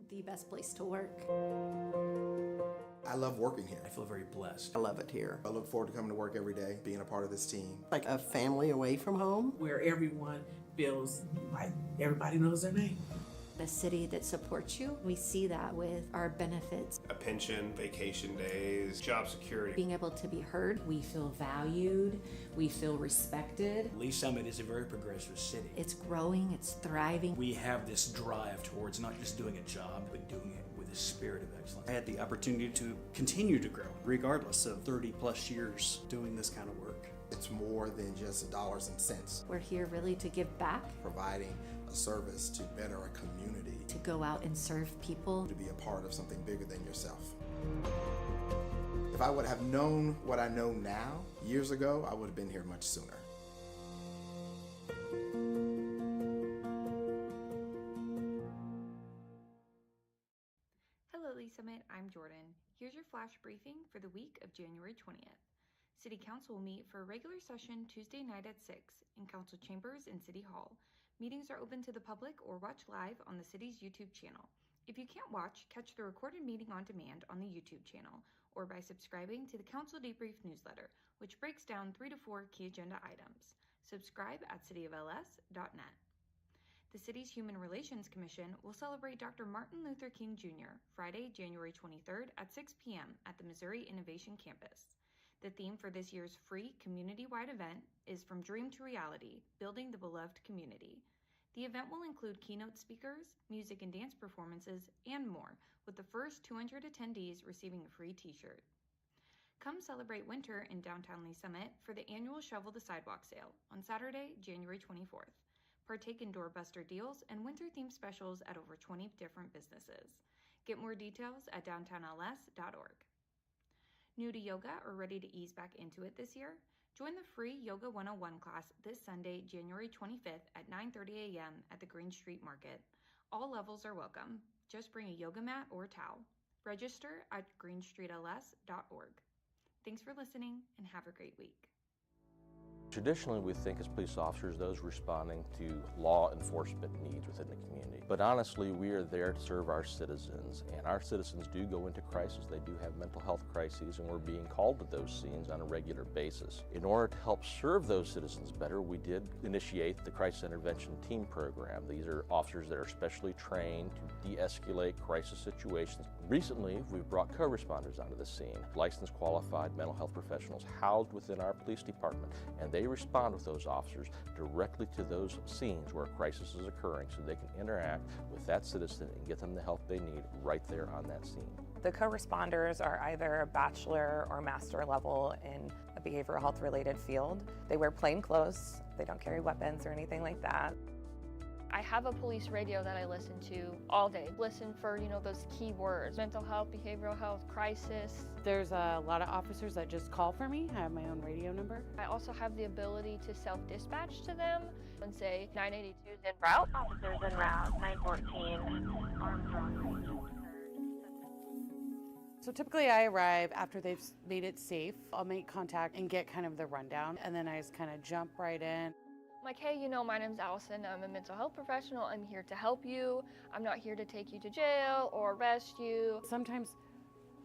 the best place to work. I love working here. I feel very blessed. I love it here. I look forward to coming to work every day, being a part of this team. Like a family away from home. Where everyone feels like everybody knows their name. A city that supports you. We see that with our benefits. A pension, vacation days, job security. Being able to be heard. We feel valued. We feel respected. Lee Summit is a very progressive city. It's growing, it's thriving. We have this drive towards not just doing a job, but doing it with a spirit of excellence. I had the opportunity to continue to grow, regardless of 30 plus years doing this kind of work. It's more than just dollars and cents. We're here really to give back. Providing a service to better a community. To go out and serve people. To be a part of something bigger than yourself. If I would have known what I know now, years ago, I would have been here much sooner. Hello, Lee Summit. I'm Jordan. Here's your flash briefing for the week of January 20th. City Council will meet for a regular session Tuesday night at 6 in Council Chambers in City Hall. Meetings are open to the public or watch live on the city's YouTube channel. If you can't watch, catch the recorded meeting on demand on the YouTube channel or by subscribing to the Council Debrief newsletter, which breaks down 3 to 4 key agenda items. Subscribe at cityofls.net. The city's Human Relations Commission will celebrate Dr. Martin Luther King Jr. Friday, January 23rd at 6 p.m. at the Missouri Innovation Campus. The theme for this year's free community-wide event is From Dream to Reality, Building the Beloved Community. The event will include keynote speakers, music and dance performances, and more, with the first 200 attendees receiving a free t-shirt. Come celebrate winter in downtown Lee Summit for the annual Shovel the Sidewalk sale on Saturday, January 24th. Partake in doorbuster deals and winter-themed specials at over 20 different businesses. Get more details at downtownls.org. New to yoga or ready to ease back into it this year? Join the free Yoga 101 class this Sunday, January 25th at 9:30 a.m. at the Green Street Market. All levels are welcome. Just bring a yoga mat or towel. Register at greenstreetls.org. Thanks for listening and have a great week. Traditionally, we think as police officers, those responding to law enforcement needs within the community. But honestly, we are there to serve our citizens, and our citizens do go into crisis. They do have mental health crises, and we're being called to those scenes on a regular basis. In order to help serve those citizens better, we did initiate the Crisis Intervention Team Program. These are officers that are specially trained to de-escalate crisis situations. Recently, we've brought co-responders onto the scene, licensed qualified mental health professionals housed within our police department, and they respond with those officers directly to those scenes where a crisis is occurring so they can interact with that citizen and get them the help they need right there on that scene. The co-responders are either a bachelor or master level in a behavioral health related field. They wear plain clothes, they don't carry weapons or anything like that. I have a police radio that I listen to all day. Listen for, those key words: mental health, behavioral health, crisis. There's a lot of officers that just call for me. I have my own radio number. I also have the ability to self-dispatch to them and say 982 is en route. Officers en route, 914, Armstrong. So typically I arrive after they've made it safe. I'll make contact and get kind of the rundown, and then I just kind of jump right in. Like, hey, my name's Allison. I'm a mental health professional. I'm here to help you. I'm not here to take you to jail or arrest you. Sometimes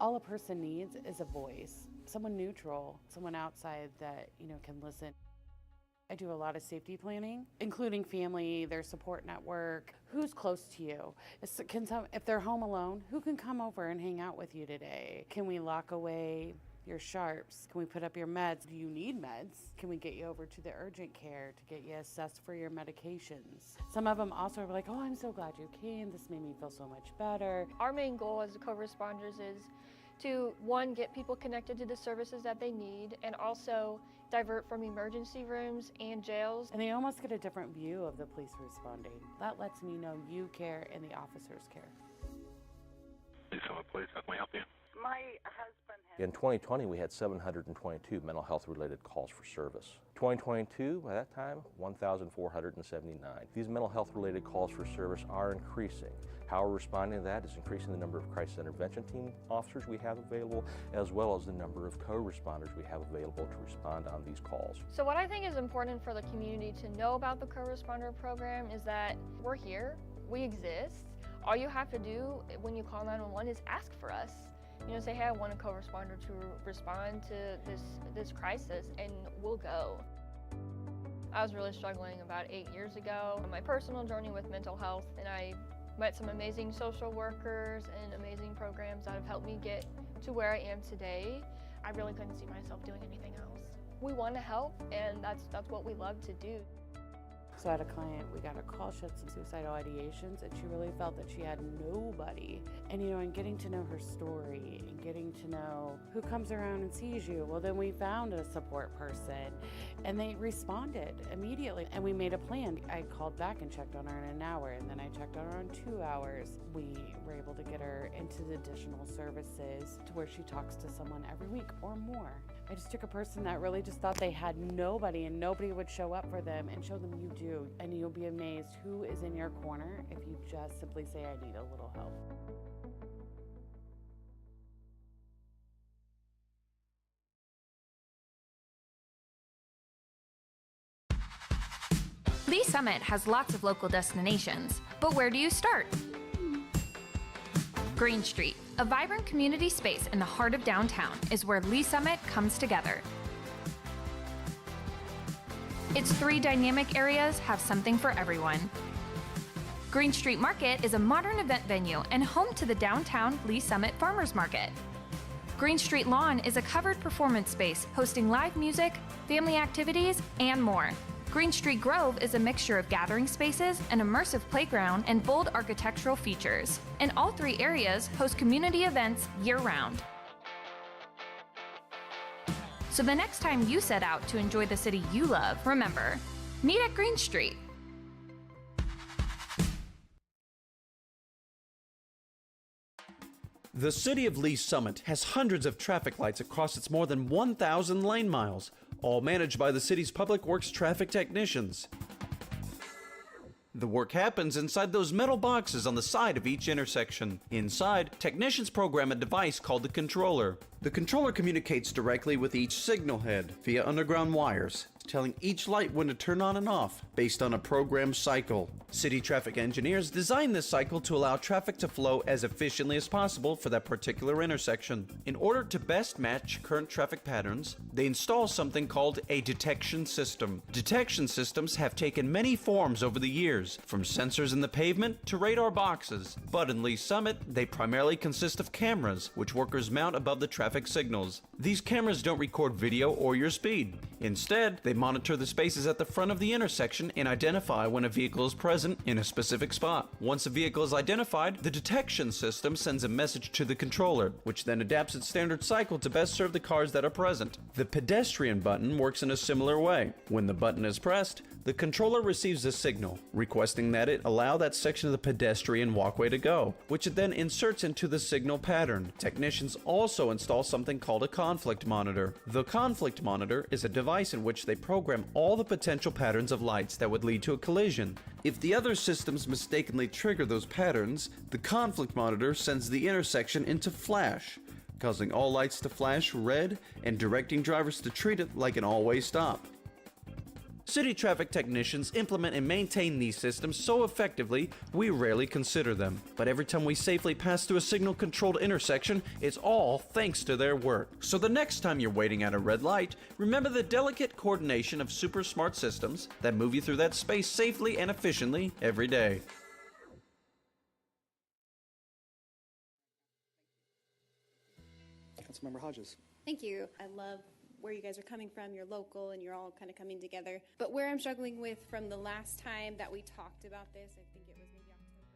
all a person needs is a voice, someone neutral, someone outside that, can listen. I do a lot of safety planning, including family, their support network, who's close to you. If they're home alone, who can come over and hang out with you today? Can we lock away your sharps? Can we put up your meds? Do you need meds? Can we get you over to the urgent care to get you assessed for your medications? Some of them also are like, oh, I'm so glad you came. This made me feel so much better. Our main goal as the co-responders is to, one, get people connected to the services that they need, and also divert from emergency rooms and jails. And they almost get a different view of the police responding. That lets me know you care and the officers care. Please, how can I help you? My husband In 2020, we had 722 mental health related calls for service. 2022, by that time, 1,479. These mental health related calls for service are increasing. How we're responding to that is increasing the number of crisis intervention team officers we have available, as well as the number of co-responders we have available to respond on these calls. So what I think is important for the community to know about the co-responder program is that we're here, we exist. All you have to do when you call 911 is ask for us. You know, say, hey, I want a co-responder to respond to this crisis, and we'll go. I was really struggling about 8 years ago on my personal journey with mental health, and I met some amazing social workers and amazing programs that have helped me get to where I am today. I really couldn't see myself doing anything else. We want to help, and that's what we love to do. So I had a client, we got a call, she had some suicidal ideations, and she really felt that she had nobody. And you know, and getting to know her story and getting to know who comes around and sees you, well then we found a support person and they responded immediately. And we made a plan. I called back and checked on her in an hour, and then I checked on her in 2 hours. We were able to get her into the additional services to where she talks to someone every week or more. I just took a person that really just thought they had nobody and nobody would show up for them, and show them you do. And you'll be amazed who is in your corner if you just simply say, I need a little help. Lee Summit has lots of local destinations, but where do you start? Green Street, a vibrant community space in the heart of downtown, is where Lee Summit comes together. Its 3 dynamic areas have something for everyone. Green Street Market is a modern event venue and home to the downtown Lee Summit Farmers Market. Green Street Lawn is a covered performance space hosting live music, family activities, and more. Green Street Grove is a mixture of gathering spaces, an immersive playground, and bold architectural features. And all 3 areas host community events year-round. So the next time you set out to enjoy the city you love, remember, meet at Green Street. The city of Lee Summit has hundreds of traffic lights across its more than 1,000 lane miles, all managed by the city's public works traffic technicians. The work happens inside those metal boxes on the side of each intersection. Inside, technicians program a device called the controller. The controller communicates directly with each signal head via underground wires, telling each light when to turn on and off based on a programmed cycle. City traffic engineers design this cycle to allow traffic to flow as efficiently as possible for that particular intersection. In order to best match current traffic patterns, they install something called a detection system. Detection systems have taken many forms over the years, from sensors in the pavement to radar boxes. But in Lee Summit, they primarily consist of cameras, which workers mount above the traffic signals. These cameras don't record video or your speed. Instead, they monitor the spaces at the front of the intersection and identify when a vehicle is present in a specific spot. Once a vehicle is identified, the detection system sends a message to the controller, which then adapts its standard cycle to best serve the cars that are present. The pedestrian button works in a similar way. When the button is pressed, the controller receives a signal, requesting that it allow that section of the pedestrian walkway to go, which it then inserts into the signal pattern. Technicians also install something called a conflict monitor. The conflict monitor is a device in which they program all the potential patterns of lights that would lead to a collision. If the other systems mistakenly trigger those patterns, the conflict monitor sends the intersection into flash, causing all lights to flash red and directing drivers to treat it like an all-way stop. City traffic technicians implement and maintain these systems so effectively, we rarely consider them. But every time we safely pass through a signal-controlled intersection, it's all thanks to their work. So the next time you're waiting at a red light, remember the delicate coordination of super smart systems that move you through that space safely and efficiently every day. Councilmember Hodges. Thank you. I love where you guys are coming from. You're local and you're all kind of coming together. But where I'm struggling with from the last time that we talked about this, I think it was maybe October.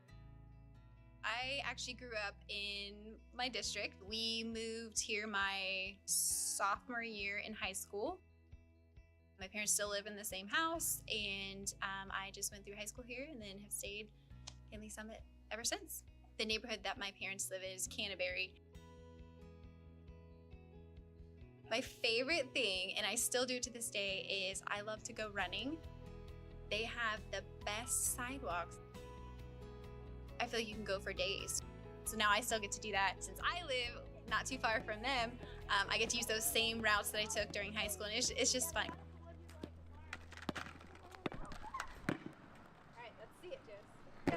I actually grew up in my district. We moved here my sophomore year in high school. My parents still live in the same house, and I just went through high school here and then have stayed in Lee Summit ever since. The neighborhood that my parents live in is Canterbury. My favorite thing, and I still do to this day, is I love to go running. They have the best sidewalks. I feel like you can go for days. So now I still get to do that. Since I live not too far from them, I get to use those same routes that I took during high school, and it's just fun. All right, let's see it, Jess. Go.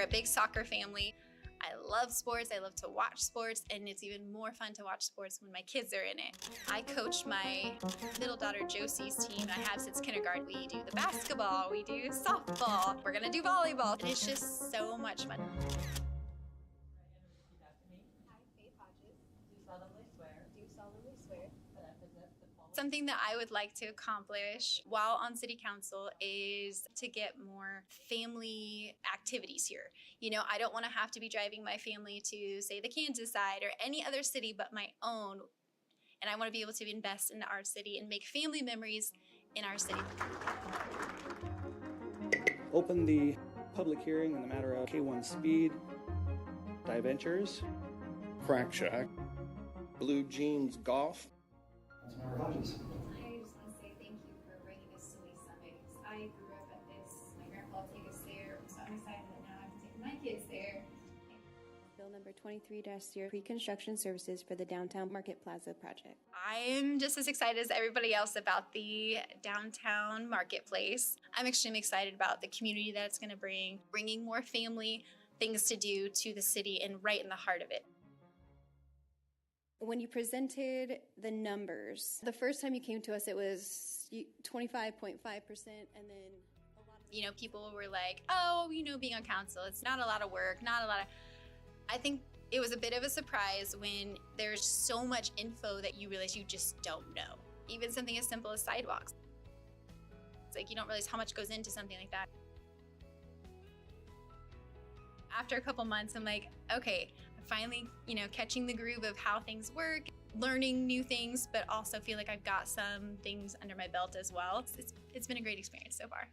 big soccer family. I love sports, I love to watch sports, and it's even more fun to watch sports when my kids are in it. I coach my middle daughter Josie's team I have since kindergarten. We do the basketball, we do softball, we're gonna do volleyball, and it's just so much fun. Something that I would like to accomplish while on city council is to get more family activities here. You know, I don't want to have to be driving my family to, say, the Kansas side or any other city but my own. And I want to be able to invest in our city and make family memories in our city. Open the public hearing in the matter of K1 Speed, Diventures, Crack Shack, Blue Jeans Golf. I just want to say thank you for bringing this to Lee Summit. I grew up at this. My grandpa would take us there, so I'm excited that now I can take my kids there. Bill number 23-0, pre-construction services for the downtown Market Plaza project. I'm just as excited as everybody else about the downtown marketplace. I'm extremely excited about the community that it's going to bringing more family things to do to the city and right in the heart of it. When you presented the numbers, the first time you came to us, it was 25.5%, and then you know, people were like, oh, you know, being on council, it's not a lot of work, I think it was a bit of a surprise when there's so much info that you realize you just don't know. Even something as simple as sidewalks. It's like you don't realize how much goes into something like that. After a couple months, I'm like, okay, I'm finally, you know, catching the groove of how things work, learning new things, but also feel like I've got some things under my belt as well. It's been a great experience so far.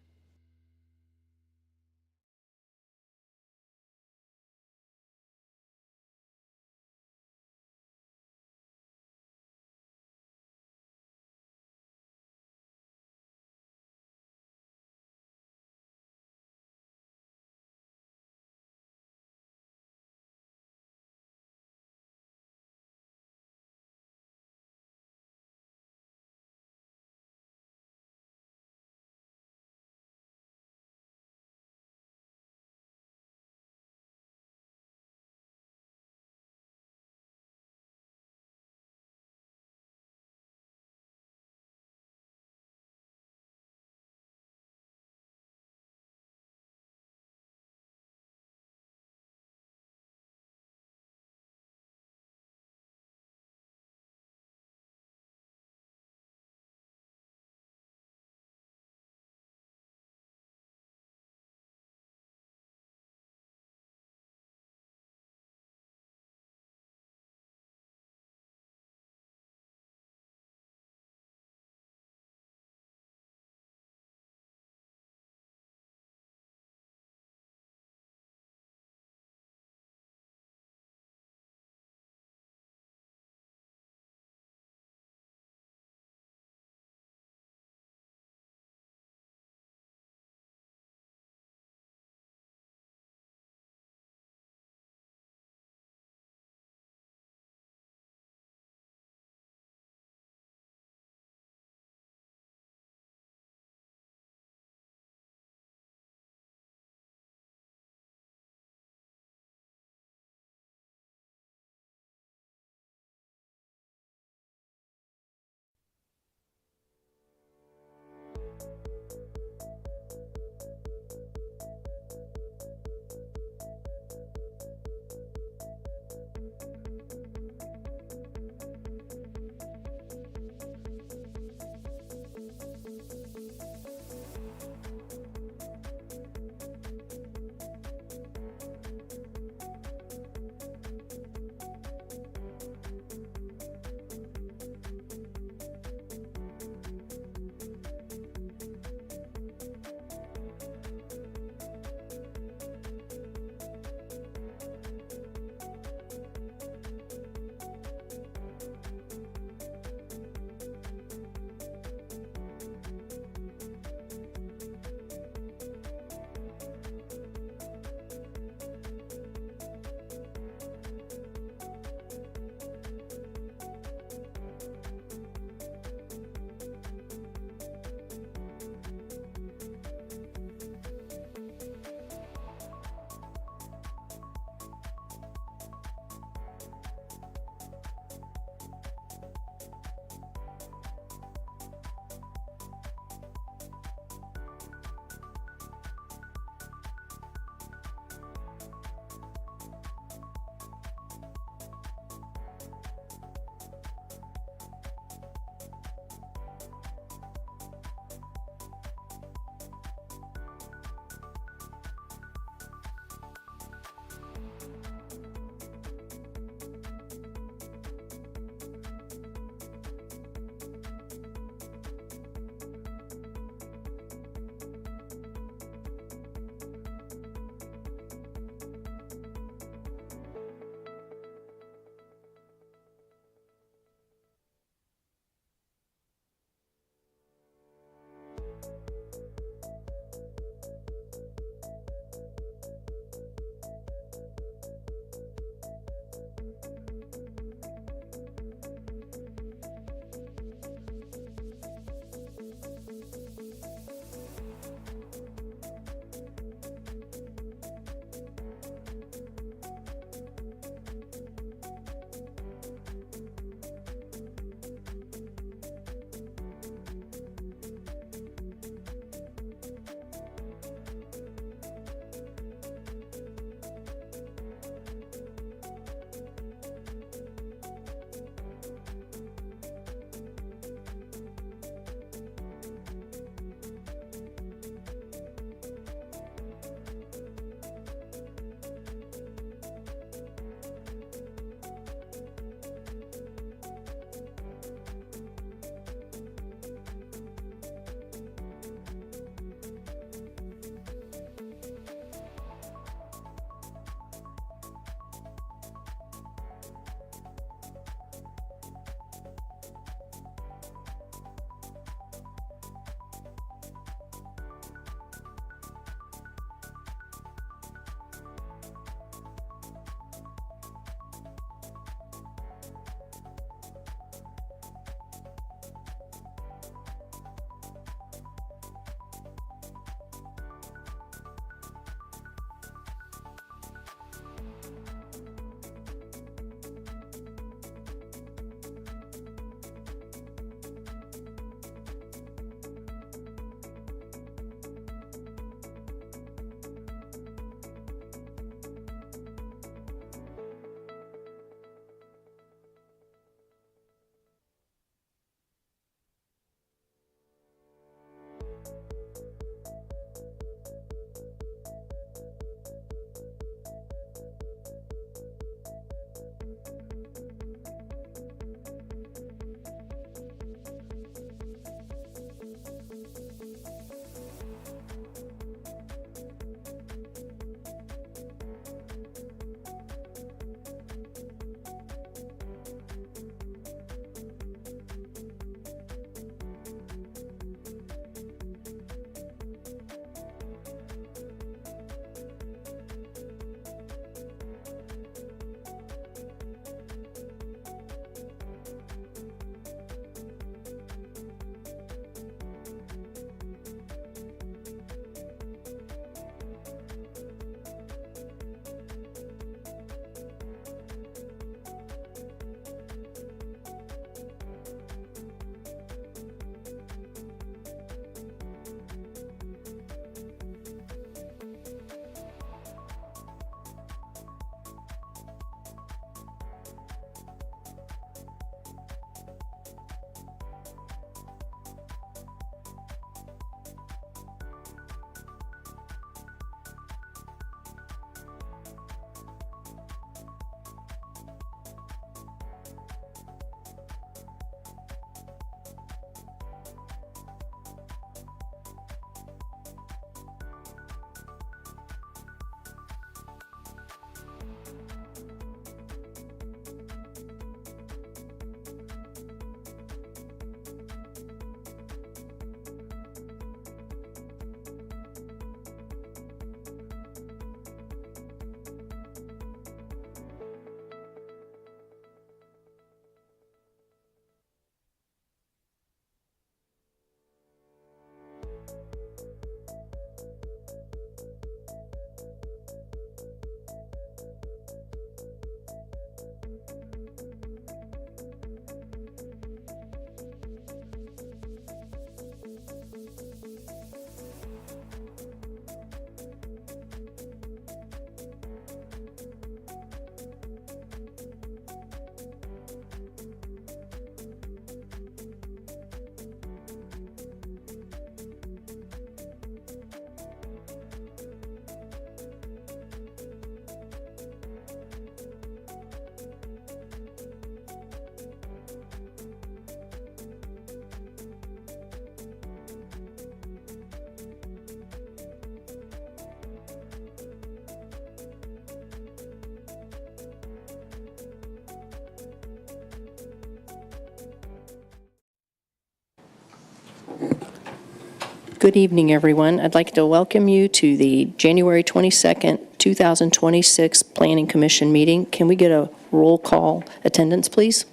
Good evening, everyone. I'd like to welcome you to the January 22nd, 2026 Planning Commission meeting. Can we get a roll call attendance, please?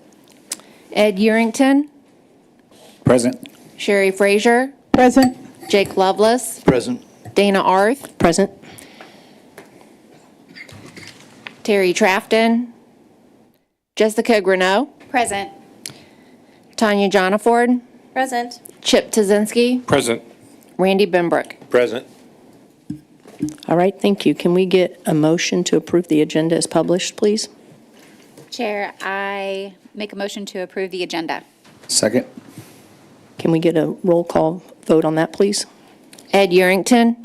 Ed Urington, Present. Sherry Frazier, Present. Jake Lovelace, Present. Dana Arth, Present. Terry Trafton, Jessica Greneau, Present. Tanya Jonaford, Present. Chip Tazinski, Present. Randy Benbrook. Present. All right, thank you. Can we get a motion to approve the agenda as published, please? Chair, I make a motion to approve the agenda. Second. Can we get a roll call vote on that, please? Ed Urington,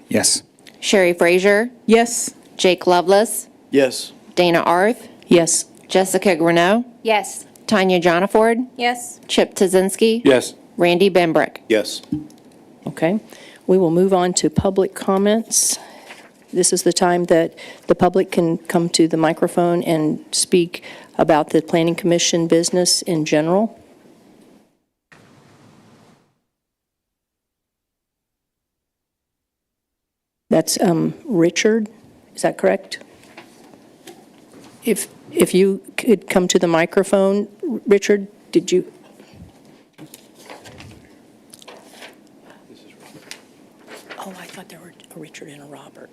Yes. Sherry Frazier, Yes. Jake Lovelace, Yes. Dana Arth, Yes. Jessica Greneau, Yes. Tanya Jonaford, Yes. Chip Tazinski, Yes. Randy Benbrook. Yes. Okay. We will move on to public comments. This is the time that the public can come to the microphone and speak about the Planning Commission business in general. That's Richard, is that correct? If you could come to the microphone, Richard, did you? Oh, I thought there were a Richard and a Robert.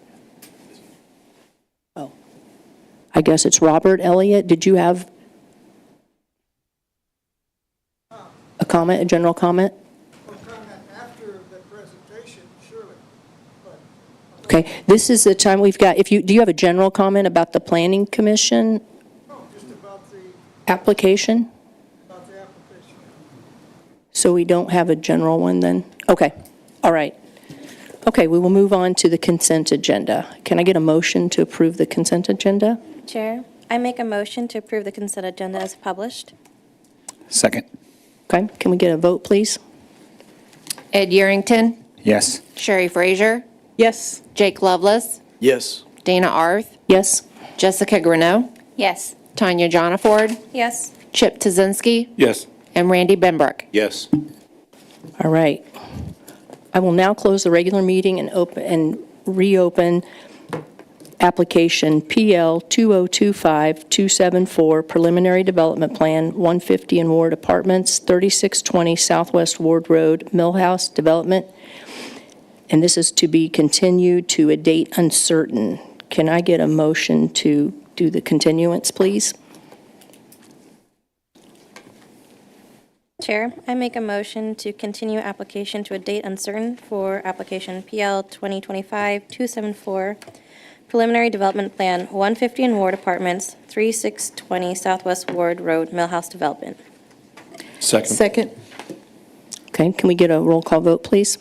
Oh, I guess it's Robert Elliott. Did you have a comment, a general comment? Okay, this is the time we've got, do you have a general comment about the Planning Commission? No, just about the application? So we don't have a general one then? Okay, all right. Okay, we will move on to the consent agenda. Can I get a motion to approve the consent agenda? Chair, I make a motion to approve the consent agenda as published. Second. Okay, can we get a vote, please? Ed Urington, Yes. Sherry Frazier, Yes. Jake Lovelace, Yes. Dana Arth, Yes. Jessica Greneau, Yes. Tanya Jonaford, Yes. Chip Tazinski, Yes. and Randy Benbrook. Yes. All right. I will now close the regular meeting and reopen application PL 2025-274 Preliminary Development Plan 150 in Ward Apartments, 3620 Southwest Ward Road, Milhaus Development. And this is to be continued to a date uncertain. Can I get a motion to do the continuance, please? Chair, I make a motion to continue application to a date uncertain for application PL 2025-274 Preliminary Development Plan 150 in Ward Apartments, 3620 Southwest Ward Road, Milhaus Development. Second. Second. Okay, can we get a roll call vote, please?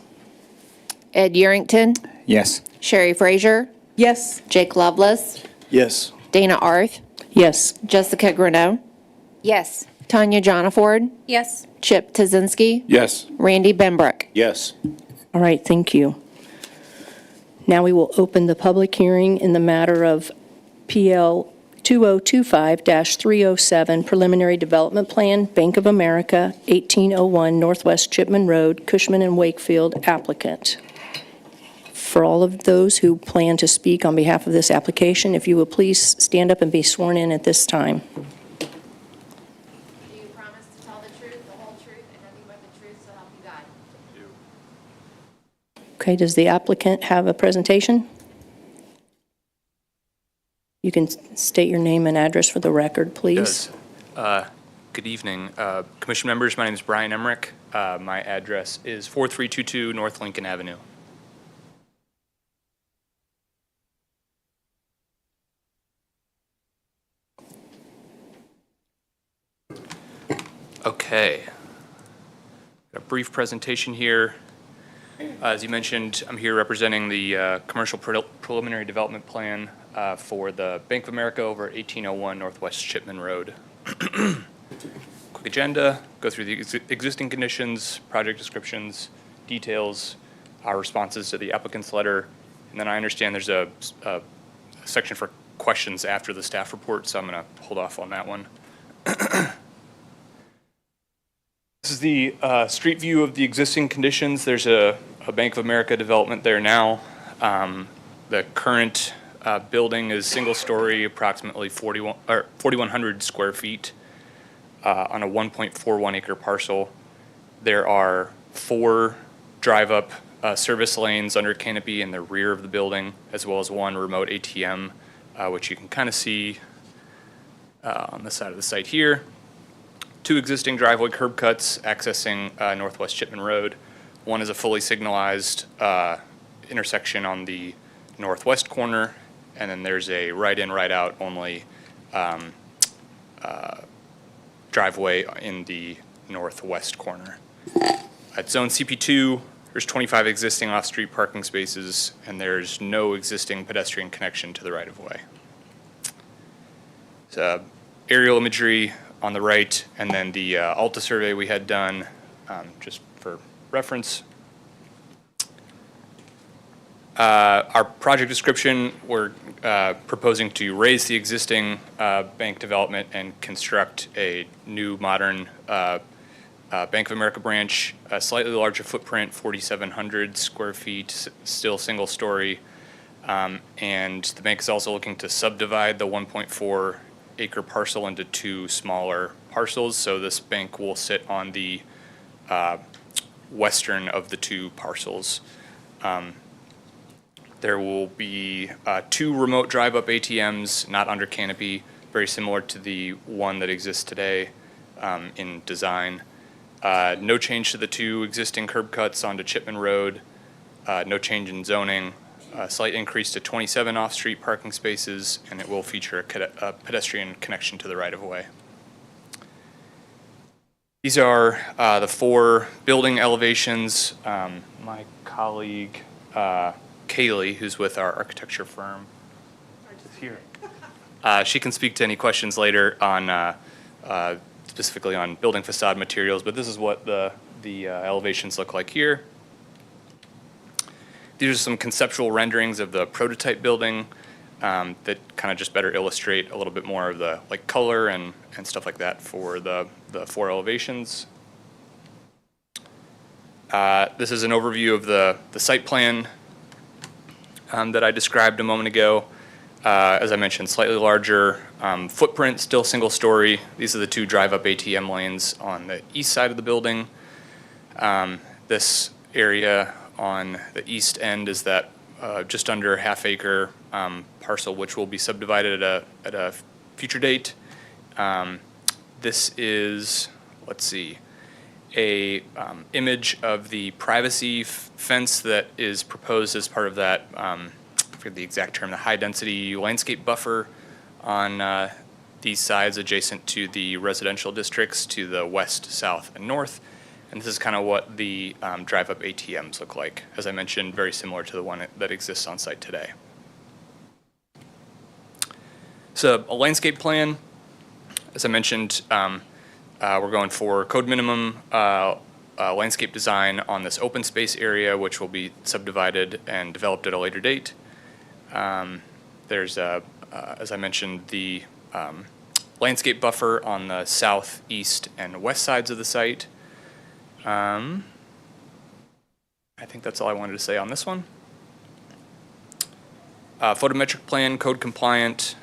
Ed Urington, Yes. Sherry Frazier, Yes. Jake Lovelace, Yes. Dana Arth, Yes. Jessica Greneau, Yes. Tanya Jonaford, Yes. Chip Tazinski, Yes. Randy Benbrook. Yes. All right, thank you. Now we will open the public hearing in the matter of PL 2025-307 Preliminary Development Plan, Bank of America, 1801 Northwest Chipman Road, Cushman and Wakefield, applicant. For all of those who plan to speak on behalf of this application, if you will please stand up and be sworn in at this time. Do you promise to tell the truth, the whole truth, and nothing but the truth, so help you God? Okay, does the applicant have a presentation? You can state your name and address for the record, please. Good evening. Commission members, my name is Brian Emmerich. My address is 4322 North Lincoln Avenue. Okay. Got a brief presentation here. As you mentioned, I'm here representing the commercial preliminary development plan for the Bank of America over 1801 Northwest Chipman Road. Quick agenda, go through the existing conditions, project descriptions, details, our responses to the applicant's letter, and then I understand there's a section for questions after the staff report, so I'm going to hold off on that one. This is the street view of the existing conditions. There's a Bank of America development there now. The current building is single-story, approximately 4,100 square feet on a 1.41 acre parcel. There are 4 drive-up service lanes under canopy in the rear of the building, as well as 1 remote ATM, which you can kind of see on the side of the site here. 2 existing driveway curb cuts accessing Northwest Chipman Road. 1 is a fully signalized intersection on the northwest corner, and then there's a right-in, right-out only driveway in the northwest corner. At Zone CP2, there's 25 existing off-street parking spaces, and there's no existing pedestrian connection to the right-of-way. So, aerial imagery on the right, and then the ALTA survey we had done, just for reference. Our project description, we're proposing to raise the existing bank development and construct a new modern Bank of America branch, a slightly larger footprint, 4,700 square feet, still single story. And the bank is also looking to subdivide the 1.4 acre parcel into 2 smaller parcels. So this bank will sit on the western of the 2 parcels. There will be 2 remote drive-up ATMs, not under canopy, very similar to the one that exists today in design. No change to the 2 existing curb cuts onto Chipman Road. No change in zoning. A slight increase to 27 off-street parking spaces, and it will feature a pedestrian connection to the right-of-way. These are the 4 building elevations. My colleague, Kaylee, who's with our architecture firm, is here. She can speak to any questions later on, specifically on building facade materials, but this is what the elevations look like here. These are some conceptual renderings of the prototype building that kind of just better illustrate a little bit more of the color and stuff like that for the 4 elevations. This is an overview of the site plan that I described a moment ago. As I mentioned, slightly larger footprint, still single story. These are the 2 drive-up ATM lanes on the east side of the building. This area on the east end is that just under half-acre parcel, which will be subdivided at a future date. This is, let's see, a image of the privacy fence that is proposed as part of that, I forget the exact term, the high-density landscape buffer on these sides adjacent to the residential districts to the west, south, and north. And this is kind of what the drive-up ATMs look like. As I mentioned, very similar to the one that exists on site today. So a landscape plan, as I mentioned, we're going for code minimum landscape design on this open space area, which will be subdivided and developed at a later date. There's, as I mentioned, the landscape buffer on the south, east, and west sides of the site. I think that's all I wanted to say on this one. Photometric plan, code compliant.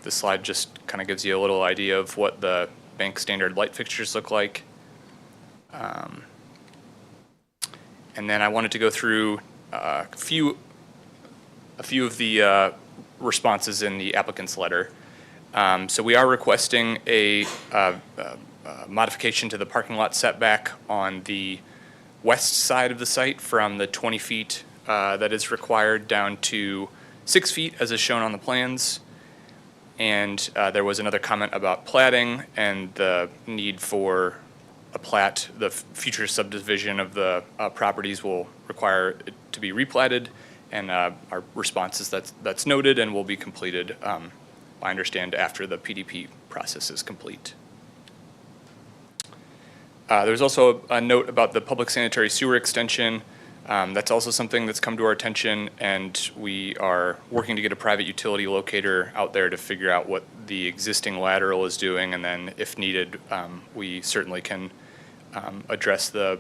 This slide just kind of gives you a little idea of what the bank standard light fixtures look like. And then I wanted to go through a few of the responses in the applicant's letter. So we are requesting a modification to the parking lot setback on the west side of the site from the 20 feet that is required down to 6 feet as is shown on the plans. And there was another comment about platting and the need for a plat. The future subdivision of the properties will require it to be replatted, and our response is that's noted and will be completed, I understand, after the PDP process is complete. There's also a note about the public sanitary sewer extension. That's also something that's come to our attention, and we are working to get a private utility locator out there to figure out what the existing lateral is doing, and then if needed, we certainly can address the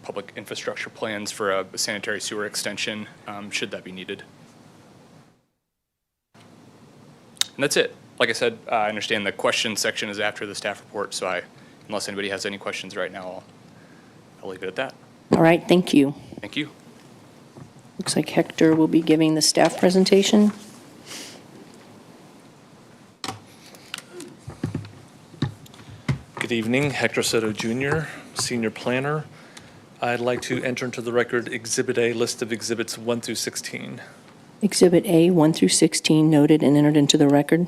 public infrastructure plans for a sanitary sewer extension, should that be needed. And that's it. Like I said, I understand the question section is after the staff report, so unless anybody has any questions right now, I'll leave it at that. All right, thank you. Thank you. Looks like Hector will be giving the staff presentation. Good evening, Hector Soto Jr., Senior Planner. I'd like to enter into the record Exhibit A, list of exhibits 1 through 16. Exhibit A, 1 through 16, noted and entered into the record.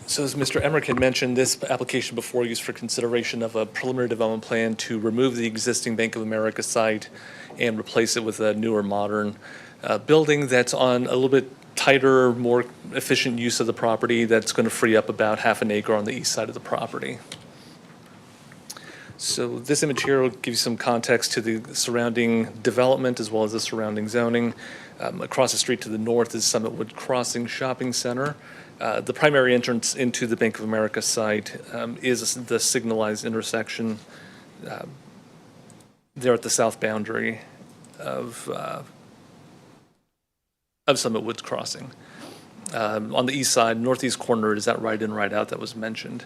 So as Mr. Emmerich had mentioned, this application before you is for consideration of a preliminary development plan to remove the existing Bank of America site and replace it with a newer, modern building that's on a little bit tighter, more efficient use of the property that's going to free up about half an acre on the east side of the property. So this image here will give you some context to the surrounding development as well as the surrounding zoning. Across the street to the north is Summitwood Crossing Shopping Center. The primary entrance into the Bank of America site is the signalized intersection there at the south boundary of Summitwood Crossing. On the east side, northeast corner is that right in, right out that was mentioned.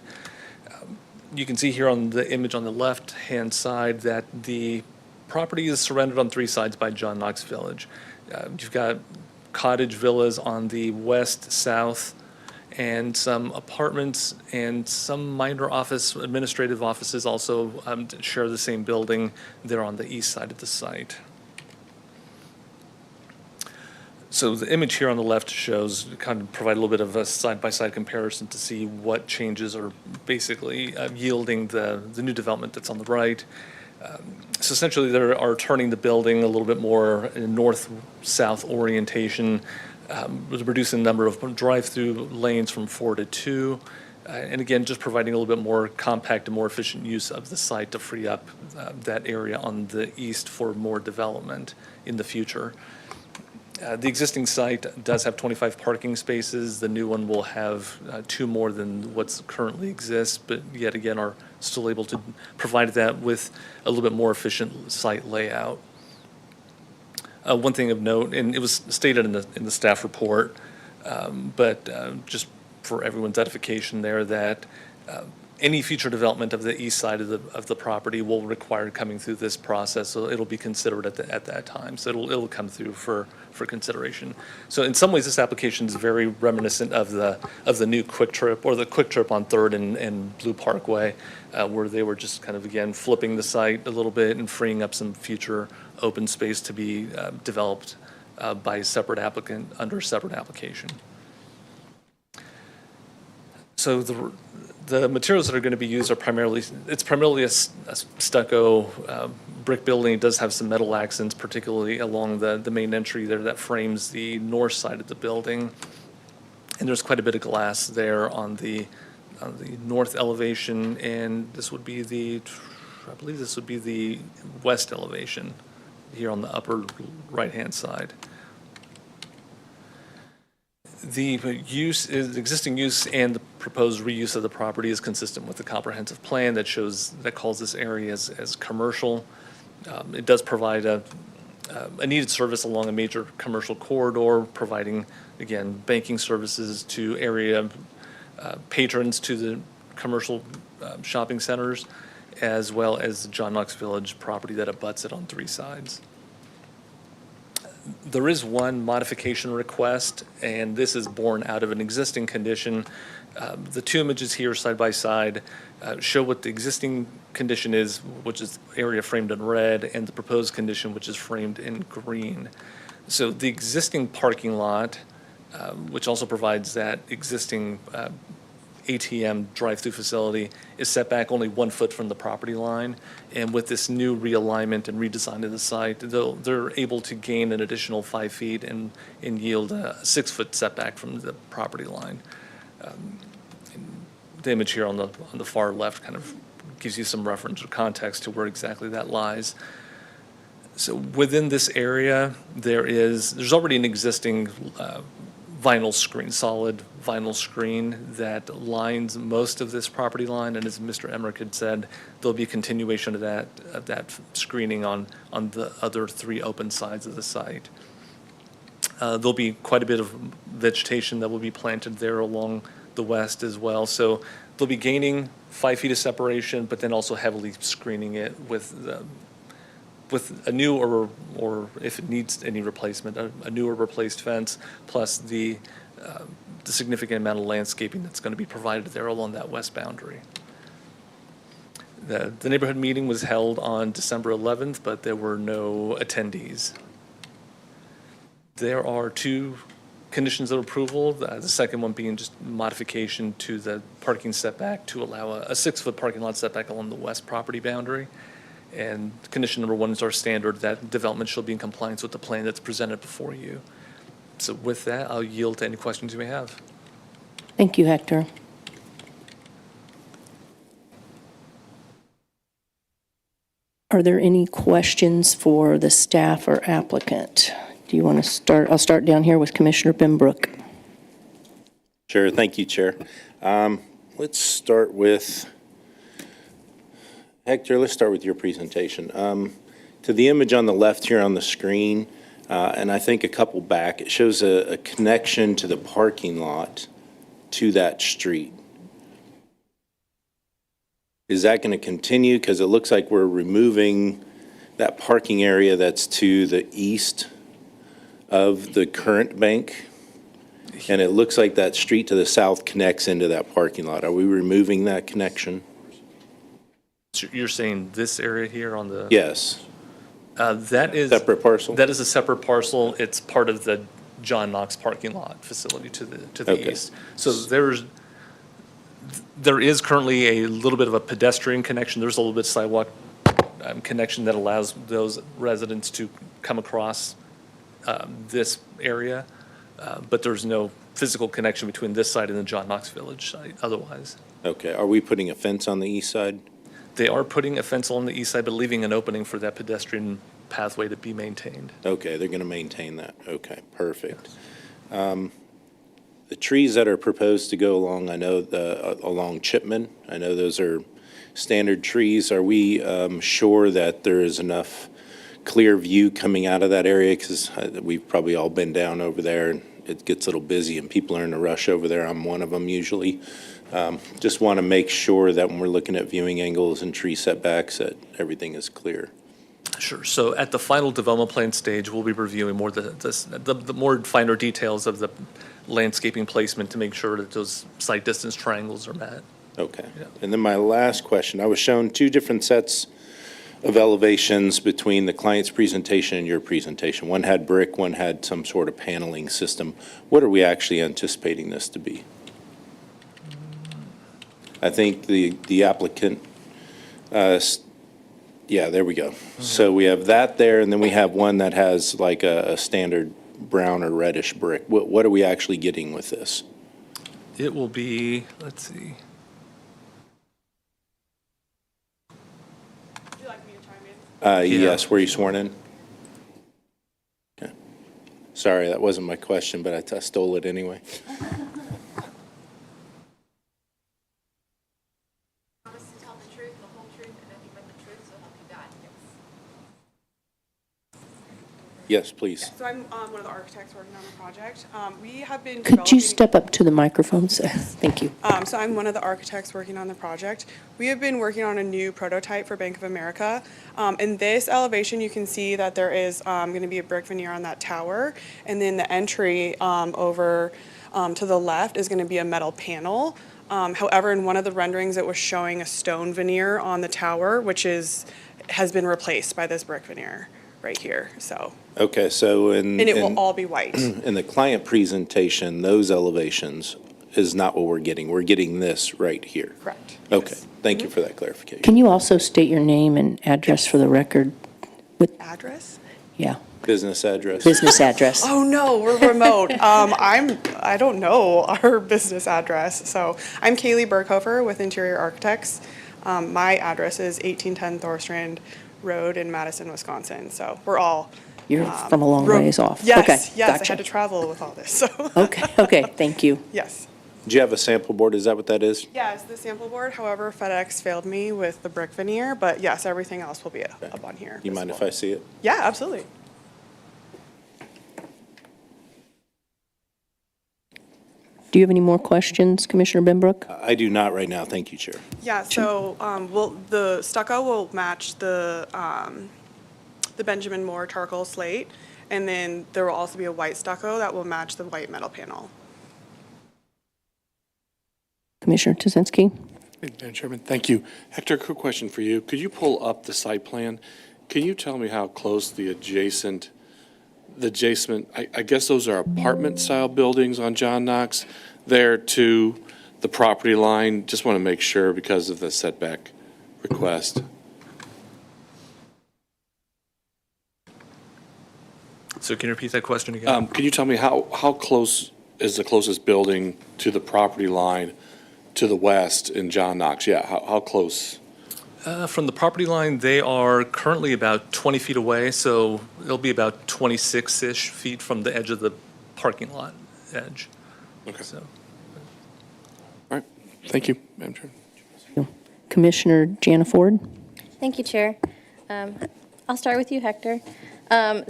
You can see here on the image on the left-hand side that the property is surrounded on 3 sides by John Knox Village. You've got cottage villas on the west, south, and some apartments and some minor administrative offices also share the same building there on the east side of the site. So the image here on the left shows, kind of provide a little bit of a side-by-side comparison to see what changes are basically yielding the new development that's on the right. So essentially they are turning the building a little bit more in north-south orientation, reducing the number of drive-through lanes from 4 to 2, and again, just providing a little bit more compact and more efficient use of the site to free up that area on the east for more development in the future. The existing site does have 25 parking spaces. The new one will have 2 more than what's currently exists, but yet again are still able to provide that with a little bit more efficient site layout. One thing of note, and it was stated in the staff report, but just for everyone's edification there, that any future development of the east side of the property will require coming through this process, so it'll be considered at that time. So it'll come through for consideration. So in some ways, this application is very reminiscent of the new Quick Trip or the Quick Trip on 3rd and Blue Parkway, where they were just kind of again flipping the site a little bit and freeing up some future open space to be developed by a separate applicant under a separate application. So the materials that are going to be used are primarily a stucco brick building. It does have some metal accents, particularly along the main entry there that frames the north side of the building. And there's quite a bit of glass there on the north elevation, and this would be I believe this would be the west elevation here on the upper right-hand side. The existing use and the proposed reuse of the property is consistent with the comprehensive plan that calls this area as commercial. It does provide a needed service along a major commercial corridor, providing again banking services to area patrons to the commercial shopping centers, as well as the John Knox Village property that abuts it on 3 sides. There is one modification request, and this is born out of an existing condition. The 2 images here side by side show what the existing condition is, which is area framed in red, and the proposed condition, which is framed in green. So the existing parking lot, which also provides that existing ATM drive-through facility, is set back only 1 foot from the property line. And with this new realignment and redesign of the site, they're able to gain an additional 5 feet and yield a 6-foot setback from the property line. The image here on the far left kind of gives you some reference or context to where exactly that lies. So within this area, there's already an existing vinyl screen, solid vinyl screen that lines most of this property line. And as Mr. Emmerich had said, there'll be a continuation of that screening on the other 3 open sides of the site. There'll be quite a bit of vegetation that will be planted there along the west as well. So they'll be gaining 5 feet of separation, but then also heavily screening it with a new or if it needs any replacement, a new or replaced fence, plus the significant amount of landscaping that's going to be provided there along that west boundary. The neighborhood meeting was held on December 11th, but there were no attendees. There are 2 conditions of approval, the second one being just modification to the parking setback to allow a 6-foot parking lot setback along the west property boundary. And condition number 1 is our standard that development shall be in compliance with the plan that's presented before you. So with that, I'll yield to any questions you may have. Thank you, Hector. Are there any questions for the staff or applicant? Do you want to start? I'll start down here with Commissioner Pembroke. Sure. Thank you, Chair. Let's start with Hector. Let's start with your presentation. To the image on the left here on the screen, and I think a couple back, it shows a connection to the parking lot to that street. Is that going to continue? Because it looks like we're removing that parking area that's to the east of the current bank, and it looks like that street to the south connects into that parking lot. Are we removing that connection? So you're saying this area here on the? Yes. That is separate parcel. That is a separate parcel. It's part of the John Knox parking lot facility to the Okay. east. So there is currently a little bit of a pedestrian connection. There's a little bit of sidewalk connection that allows those residents to come across this area, but there's no physical connection between this side and the John Knox Village site otherwise. Okay. Are we putting a fence on the east side? They are putting a fence on the east side, but leaving an opening for that pedestrian pathway to be maintained. Okay, they're going to maintain that. Okay, perfect. The trees that are proposed to go along, I know along Chipman, I know those are standard trees. Are we sure that there is enough clear view coming out of that area? Because we've probably all been down over there, and it gets a little busy, and people are in a rush over there. I'm one of them usually. Just want to make sure that when we're looking at viewing angles and tree setbacks that everything is clear. Sure. So at the final development plan stage, we'll be reviewing more the more finer details of the landscaping placement to make sure that those site distance triangles are met. Okay. Yeah. And then my last question, I was shown 2 different sets of elevations between the client's presentation and your presentation. One had brick, one had some sort of paneling system. What are we actually anticipating this to be? I think the applicant, yeah, there we go. Mm-hmm. So we have that there, and then we have one that has like a standard brown or reddish brick. What are we actually getting with this? It will be, let's see. Would you like me to chime in? Yes, were you sworn in? Okay. Sorry, that wasn't my question, but I stole it anyway. Promise to tell the truth, the whole truth, and nothing but the truth, so help you God. Yes, please. So I'm one of the architects working on the project. We have been Could you step up to the microphone, sir? Thank you. So I'm one of the architects working on the project. We have been working on a new prototype for Bank of America. In this elevation, you can see that there is going to be a brick veneer on that tower, and then the entry over to the left is going to be a metal panel. However, in one of the renderings, it was showing a stone veneer on the tower, which has been replaced by this brick veneer right here. So. Okay, so And it will all be white. In the client presentation, those elevations is not what we're getting. We're getting this right here. Correct. Okay, thank you for that clarification. Can you also state your name and address for the record? Address? Yeah. Business address. Business address. Oh no, we're remote. I don't know our business address. So I'm Kaylee Berghofer with Interior Architects. My address is 1810 Thorstrand Road in Madison, Wisconsin. So we're all You're from a long ways off. Yes, Okay, yes, I gotcha. had to travel with all this, so. Okay, thank you. Yes. Do you have a sample board? Is that what that is? Yeah, it's the sample board. However, FedEx failed me with the brick veneer, but yes, everything else will be up on here. Do you mind if I see it? Yeah, absolutely. Do you have any more questions, Commissioner Benbrook? I do not right now. Thank you, Chair. Yeah, so, the stucco will match the Benjamin Moore charcoal slate, and then there will also be a white stucco that will match the white metal panel. Commissioner Tuzinski? Madam Chairman, thank you. Hector, quick question for you. Could you pull up the site plan? Can you tell me how close the adjacent, I guess those are apartment-style buildings on John Knox there to the property line? Just want to make sure because of the setback request. So can you repeat that question again? Can you tell me how close is the closest building to the property line to the west in John Knox? Yeah, how close? From the property line, they are currently about 20 feet away, so it'll be about 26-ish feet from the edge of the parking lot edge. Okay. So. All right. Thank you, Madam Chair. Commissioner Jana Ford? Thank you, Chair. I'll start with you, Hector. Okay,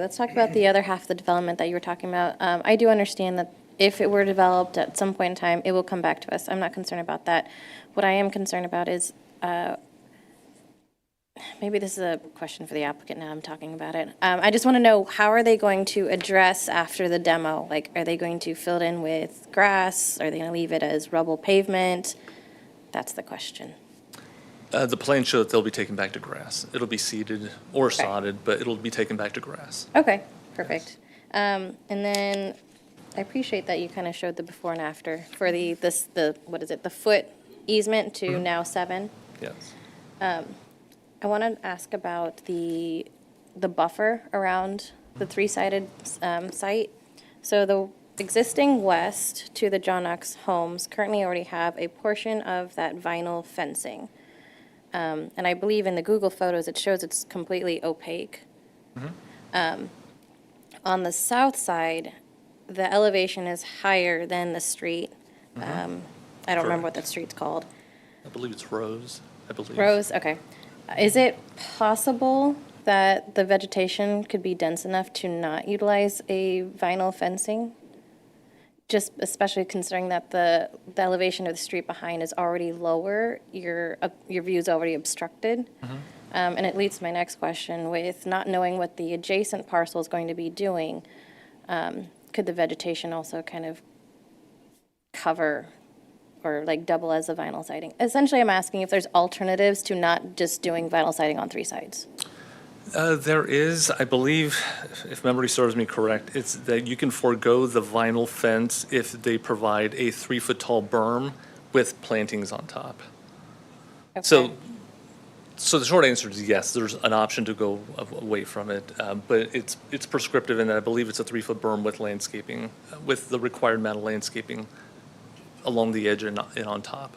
let's talk about the other half of the development that you were talking about. I do understand that if it were developed at some point in time, it will come back to us. I'm not concerned about that. What I am concerned about is, maybe this is a question for the applicant now I'm talking about it. I just want to know, how are they going to address after the demo? Like, are they going to fill it in with grass? Are they going to leave it as rubble pavement? That's the question. The plans show that they'll be taken back to grass. It'll be seeded or sodded, but it'll be taken back to grass. Okay, perfect. And then I appreciate that you kind of showed the before and after for the foot easement to now 7. Yes. I want to ask about the buffer around the 3-sided site. So the existing west to the John Knox homes currently already have a portion of that vinyl fencing. And I believe in the Google photos, it shows it's completely opaque. On the south side, the elevation is higher than the street. I don't remember what that street's called. I believe it's Rose, I believe. Rose, okay. Is it possible that the vegetation could be dense enough to not utilize a vinyl fencing? Just especially considering that the elevation of the street behind is already lower, your view is already obstructed. And it leads to my next question, with not knowing what the adjacent parcel is going to be doing, could the vegetation also kind of cover or like double as a vinyl siding? Essentially, I'm asking if there's alternatives to not just doing vinyl siding on 3 sides. There is, I believe, if memory serves me correct, it's that you can forego the vinyl fence if they provide a 3-foot-tall berm with plantings on top. Okay. So the short answer is yes, there's an option to go away from it, but it's prescriptive in that I believe it's a 3-foot berm with landscaping, with the required amount of landscaping along the edge and on top.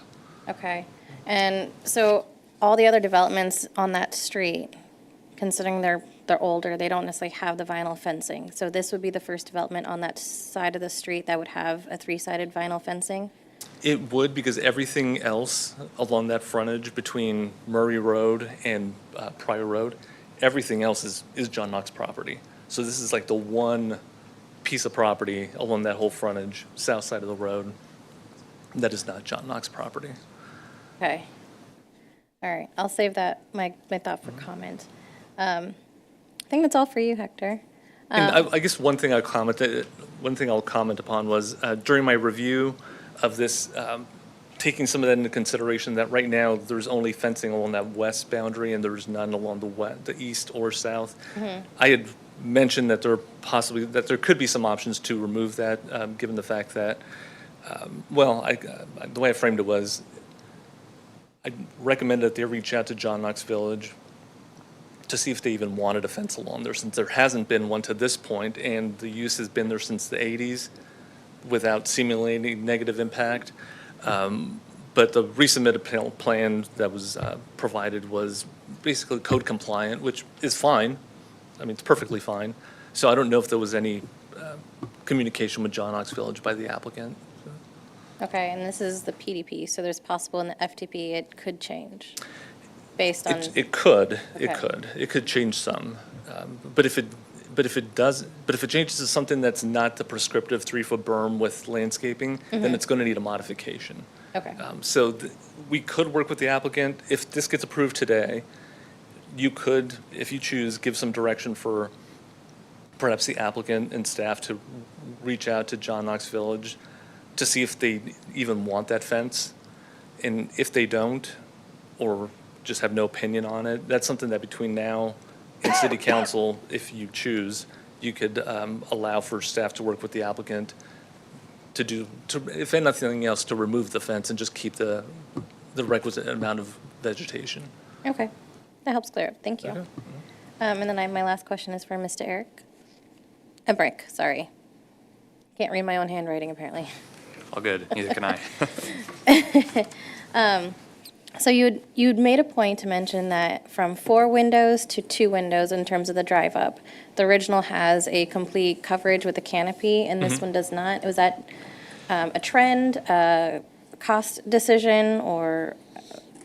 Okay. And so all the other developments on that street, considering they're older, they don't necessarily have the vinyl fencing. So this would be the first development on that side of the street that would have a 3-sided vinyl fencing? It would, because everything else along that frontage between Murray Road and Pryor Road, everything else is John Knox property. So this is like the one piece of property along that whole frontage, south side of the road, that is not John Knox property. Okay. All right. I'll save that, my thought for comment. I think that's all for you, Hector. And I guess one thing I'll comment upon was during my review of this, taking some of that into consideration, that right now there's only fencing along that west boundary and there's none along the east or south. I had mentioned that there could be some options to remove that, given the fact that, the way I framed it was, I recommended that they reach out to John Knox Village to see if they even wanted a fence along there, since there hasn't been one to this point, and the use has been there since the 80s without seemingly any negative impact. But the resubmitted plan that was provided was basically code compliant, which is fine. I mean, it's perfectly fine. So I don't know if there was any communication with John Knox Village by the applicant. Okay, and this is the PDP, so there's possible in the FTP it could change based on. It could. It Okay. could. It could change some. But if it changes to something that's not the prescriptive 3-foot berm with landscaping, then it's going to need a modification. Okay. So we could work with the applicant. If this gets approved today, you could, if you choose, give some direction for perhaps the applicant and staff to reach out to John Knox Village to see if they even want that fence. And if they don't, or just have no opinion on it, that's something that between now and city council, if you choose, you could allow for staff to work with the applicant to if nothing else, to remove the fence and just keep the requisite amount of vegetation. Okay, that helps clear up. Thank you. Okay. And then my last question is for Mr. Eric. Brick, sorry. Can't read my own handwriting, apparently. All good, neither can I. So you'd made a point to mention that from 4 windows to 2 windows in terms of the drive up, the original has a complete coverage with a canopy, and this one does not. Was that a trend, a cost decision, or?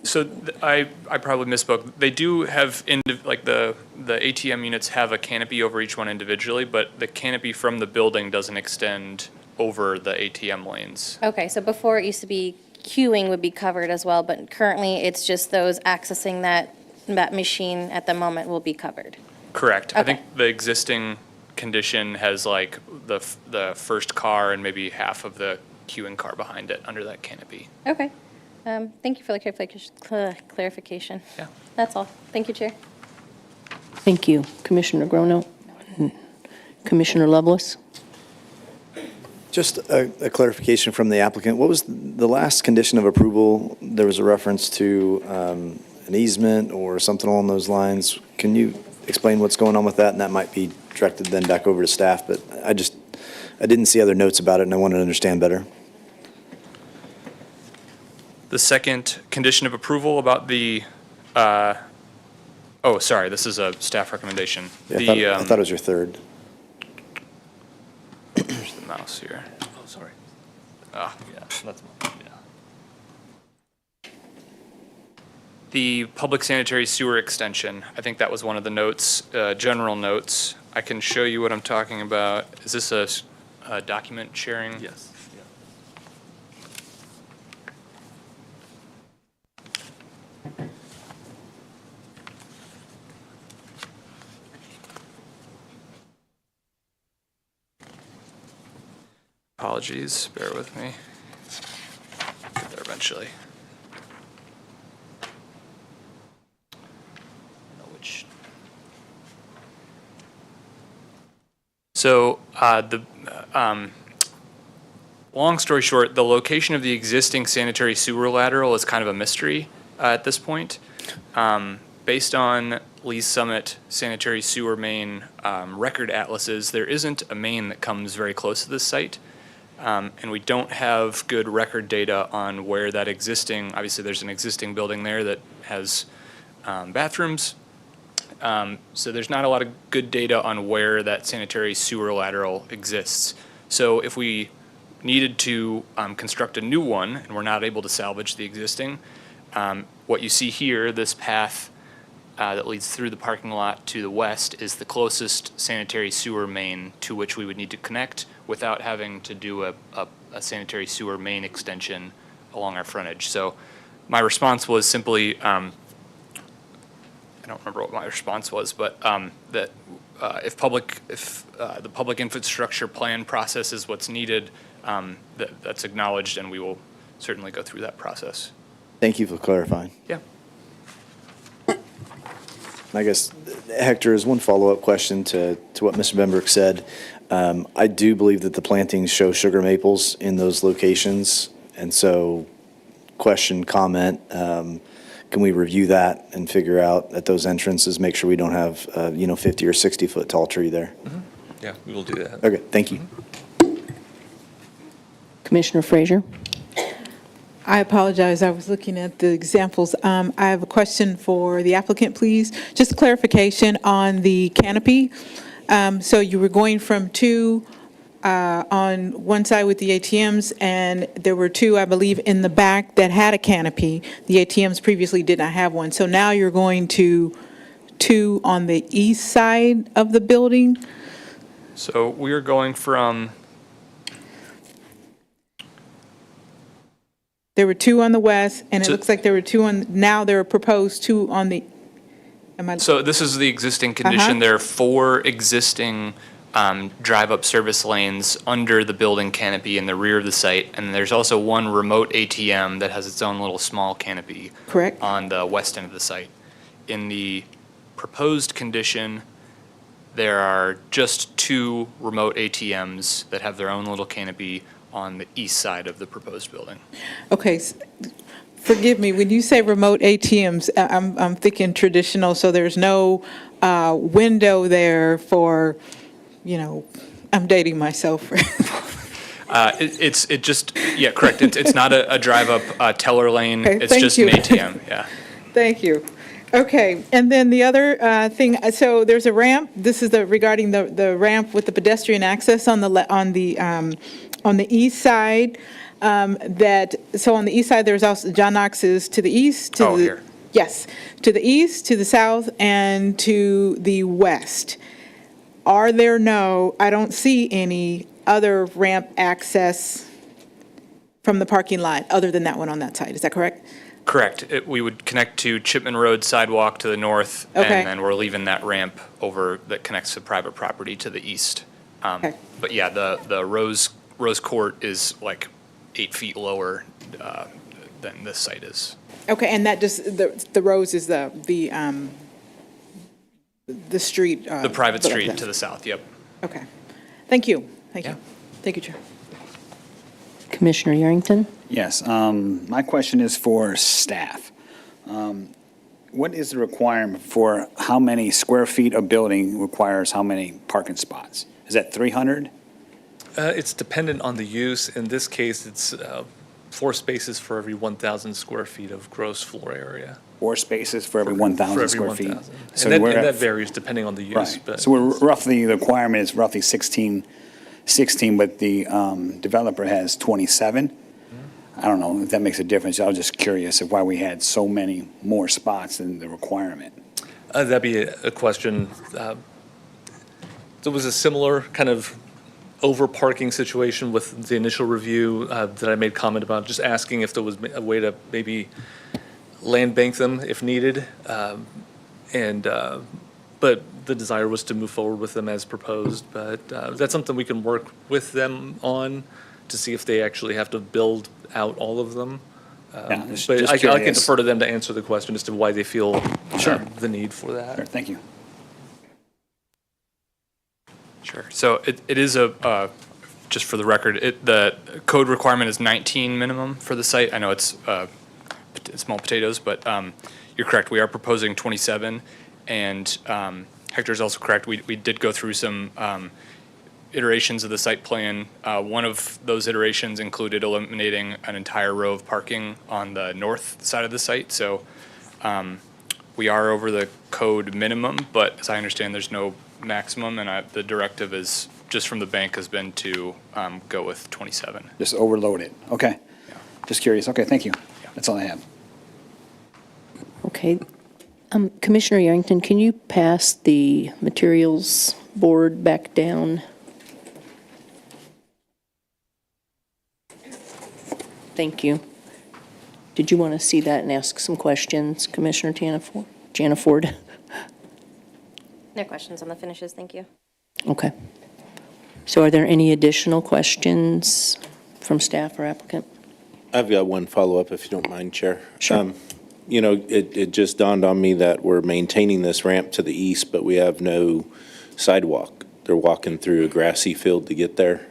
So I probably misspoke. They do have, like the ATM units have a canopy over each one individually, but the canopy from the building doesn't extend over the ATM lanes. Okay, so before it used to be queuing would be covered as well, but currently it's just those accessing that machine at the moment will be covered. Correct. Okay. I think the existing condition has like the first car and maybe half of the queuing car behind it under that canopy. Okay. Thank you for the clarification. Yeah. That's all. Thank you, Chair. Thank you. Commissioner Grono? Commissioner Lovelace? Just a clarification from the applicant. What was the last condition of approval? There was a reference to an easement or something along those lines. Can you explain what's going on with that? And that might be directed then back over to staff, but I didn't see other notes about it and I wanted to understand better. The second condition of approval about the, oh, sorry, this is a staff recommendation. Yeah, I thought it was your third. There's the mouse here. Oh, sorry. Ah. Yeah, that's, yeah. The public sanitary sewer extension, I think that was one of the notes, general notes. I can show you what I'm talking about. Is this a document sharing? Yes. Yeah. Apologies, bear with me. Get there eventually. So long story short, the location of the existing sanitary sewer lateral is kind of a mystery at this point. Based on Lee's Summit sanitary sewer main record atlases, there isn't a main that comes very close to this site. And we don't have good record data on where that existing, obviously there's an existing building there that has bathrooms. So there's not a lot of good data on where that sanitary sewer lateral exists. So if we needed to construct a new one and we're not able to salvage the existing, what you see here, this path that leads through the parking lot to the west is the closest sanitary sewer main to which we would need to connect without having to do a sanitary sewer main extension along our frontage. So my response was simply, I don't remember what my response was, but that if the public infrastructure plan process is what's needed, that's acknowledged, and we will certainly go through that process. Thank you for clarifying. Yeah. I guess, Hector, as one follow-up question to what Mr. Bembrick said, I do believe that the plantings show sugar maples in those locations, and so question, comment, can we review that and figure out at those entrances, make sure we don't have 50 or 60 foot tall tree there? Mm-hmm. Yeah, we will do that. Okay, thank you. Commissioner Frazier? I apologize. I was looking at the examples. I have a question for the applicant, please. Just clarification on the canopy. So you were going from 2 on one side with the ATMs, and there were 2, I believe, in the back that had a canopy. The ATMs previously did not have one. So now you're going to 2 on the east side of the building? So we are going from, There were 2 on the west, and it looks like there were 2 on, now there are proposed 2 on the, am I? so this is the existing condition. There are 4 existing drive-up service lanes under the building canopy in the rear of the site, and there's also 1 remote ATM that has its own little small canopy. Correct. On the west end of the site. In the proposed condition, there are just 2 remote ATMs that have their own little canopy on the east side of the proposed building. Okay, forgive me, when you say remote ATMs, I'm thinking traditional, so there's no window there for, I'm dating myself. It just, yeah, correct. It's not a drive-up teller lane. Okay, It's thank just you. an ATM, yeah. Thank you. Okay, and then the other thing, so there's a ramp, this is regarding the ramp with the pedestrian access on the east side, so on the east side, there's also John Knox's to the east. Here. Yes, to the east, to the south, and to the west. I don't see any other ramp access from the parking lot, other than that one on that side, is that correct? Correct. We would connect to Chipman Road sidewalk to the north, Okay. and then we're leaving that ramp over that connects to private property to the east. But yeah, the Rose Court is like 8 feet lower than this site is. Okay, and that just, the rose is the street? The private street to the south, yep. Okay. Thank you. Thank you. Thank you, Chair. Commissioner Yerington? Yes, my question is for staff. What is the requirement for how many square feet a building requires how many parking spots? Is that 300? It's dependent on the use. In this case, it's 4 spaces for every 1,000 square feet of gross floor area. 4 spaces for every 1,000 square feet? So and that varies depending on the use. Right. But So we're roughly, the requirement is roughly 16, but the developer has 27. I don't know if that makes a difference. I was just curious of why we had so many more spots than the requirement. that'd be a question. There was a similar kind of over-parking situation with the initial review that I made comment about, just asking if there was a way to maybe land bank them if needed. But the desire was to move forward with them as proposed. But that's something we can work with them on to see if they actually have to build out all of them. But I can defer to them to answer the question as to why they feel the need for that. Sure, thank you. Sure. So it is just for the record, the code requirement is 19 minimum for the site. I know it's small potatoes, but you're correct. We are proposing 27, and Hector is also correct. We did go through some iterations of the site plan. One of those iterations included eliminating an entire row of parking on the north side of the site. So we are over the code minimum, but as I understand, there's no maximum, and the directive is just from the bank has been to go with 27. Just overload it. Okay. Just curious. Okay, thank you. That's all I have. Okay. Commissioner Yerington, can you pass the materials board back down? Thank you. Did you want to see that and ask some questions, Commissioner Janaford? No questions on the finishes, thank you. Okay. So are there any additional questions from staff or applicant? I've got one follow-up, if you don't mind, Chair. Sure. It just dawned on me that we're maintaining this ramp to the east, but we have no sidewalk. They're walking through a grassy field to get there.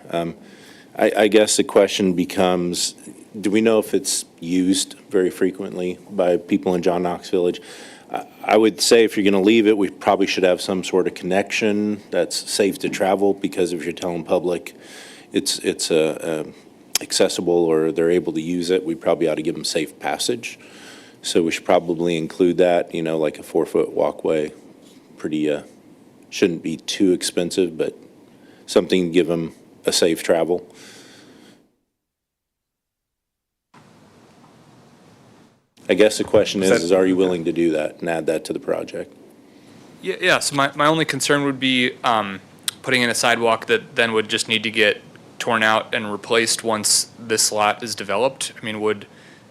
I guess the question becomes, do we know if it's used very frequently by people in John Knox Village? I would say if you're going to leave it, we probably should have some sort of connection that's safe to travel, because if you're telling public it's a accessible or they're able to use it, we probably ought to give them safe passage. So we should probably include that, you know, like a 4-foot walkway. Pretty, shouldn't be too expensive, but something to give them a safe travel. I guess the question is are you willing to do that and add that to the project? Yeah, so my only concern would be putting in a sidewalk that then would just need to get torn out and replaced once this lot is developed. I mean, would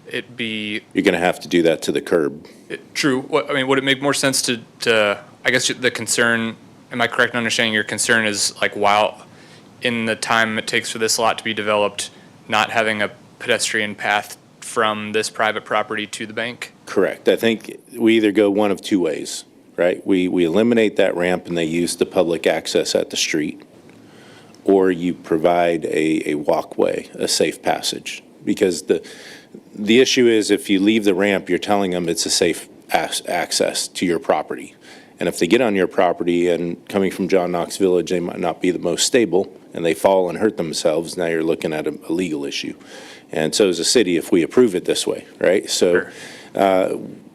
it be... You're going to have to do that to the curb. True. I mean, would it make more sense to, I guess the concern, am I correct in understanding your concern is like while in the time it takes for this lot to be developed, not having a pedestrian path from this private property to the bank? Correct. I think we either go one of two ways, right? We eliminate that ramp and they use the public access at the street, or you provide a walkway, a safe passage. Because the issue is if you leave the ramp, you're telling them it's a safe access to your property. And if they get on your property and coming from John Knox Village, they might not be the most stable and they fall and hurt themselves, now you're looking at a legal issue. And so as a city, if we approve it this way, right? So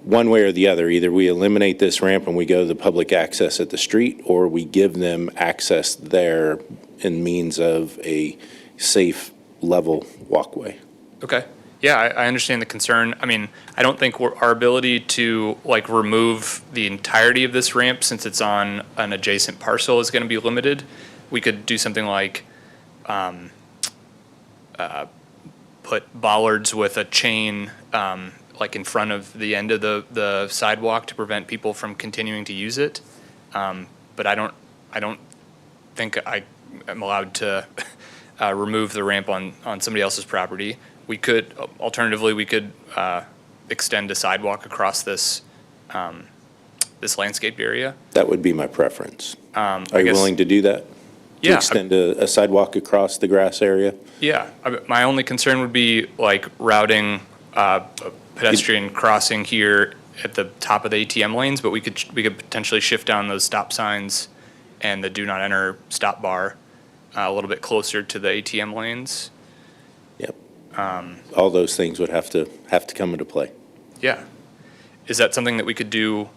one way or the other, either we eliminate this ramp and we go to the public access at the street, or we give them access there in means of a safe, level walkway. Okay. Yeah, I understand the concern. I mean, I don't think our ability to like remove the entirety of this ramp, since it's on an adjacent parcel, is going to be limited. We could do something like put bollards with a chain like in front of the end of the sidewalk to prevent people from continuing to use it. But I don't think I am allowed to remove the ramp on somebody else's property. We could, alternatively, we could extend a sidewalk across this this landscaped area. That would be my preference. Are you willing to do that? Yeah. To extend a sidewalk across the grass area? Yeah. My only concern would be like routing a pedestrian crossing here at the top of the ATM lanes, but we could potentially shift down those stop signs and the do not enter stop bar a little bit closer to the ATM lanes. Yep. All those things would have to come into play. Yeah. Is that something that we could do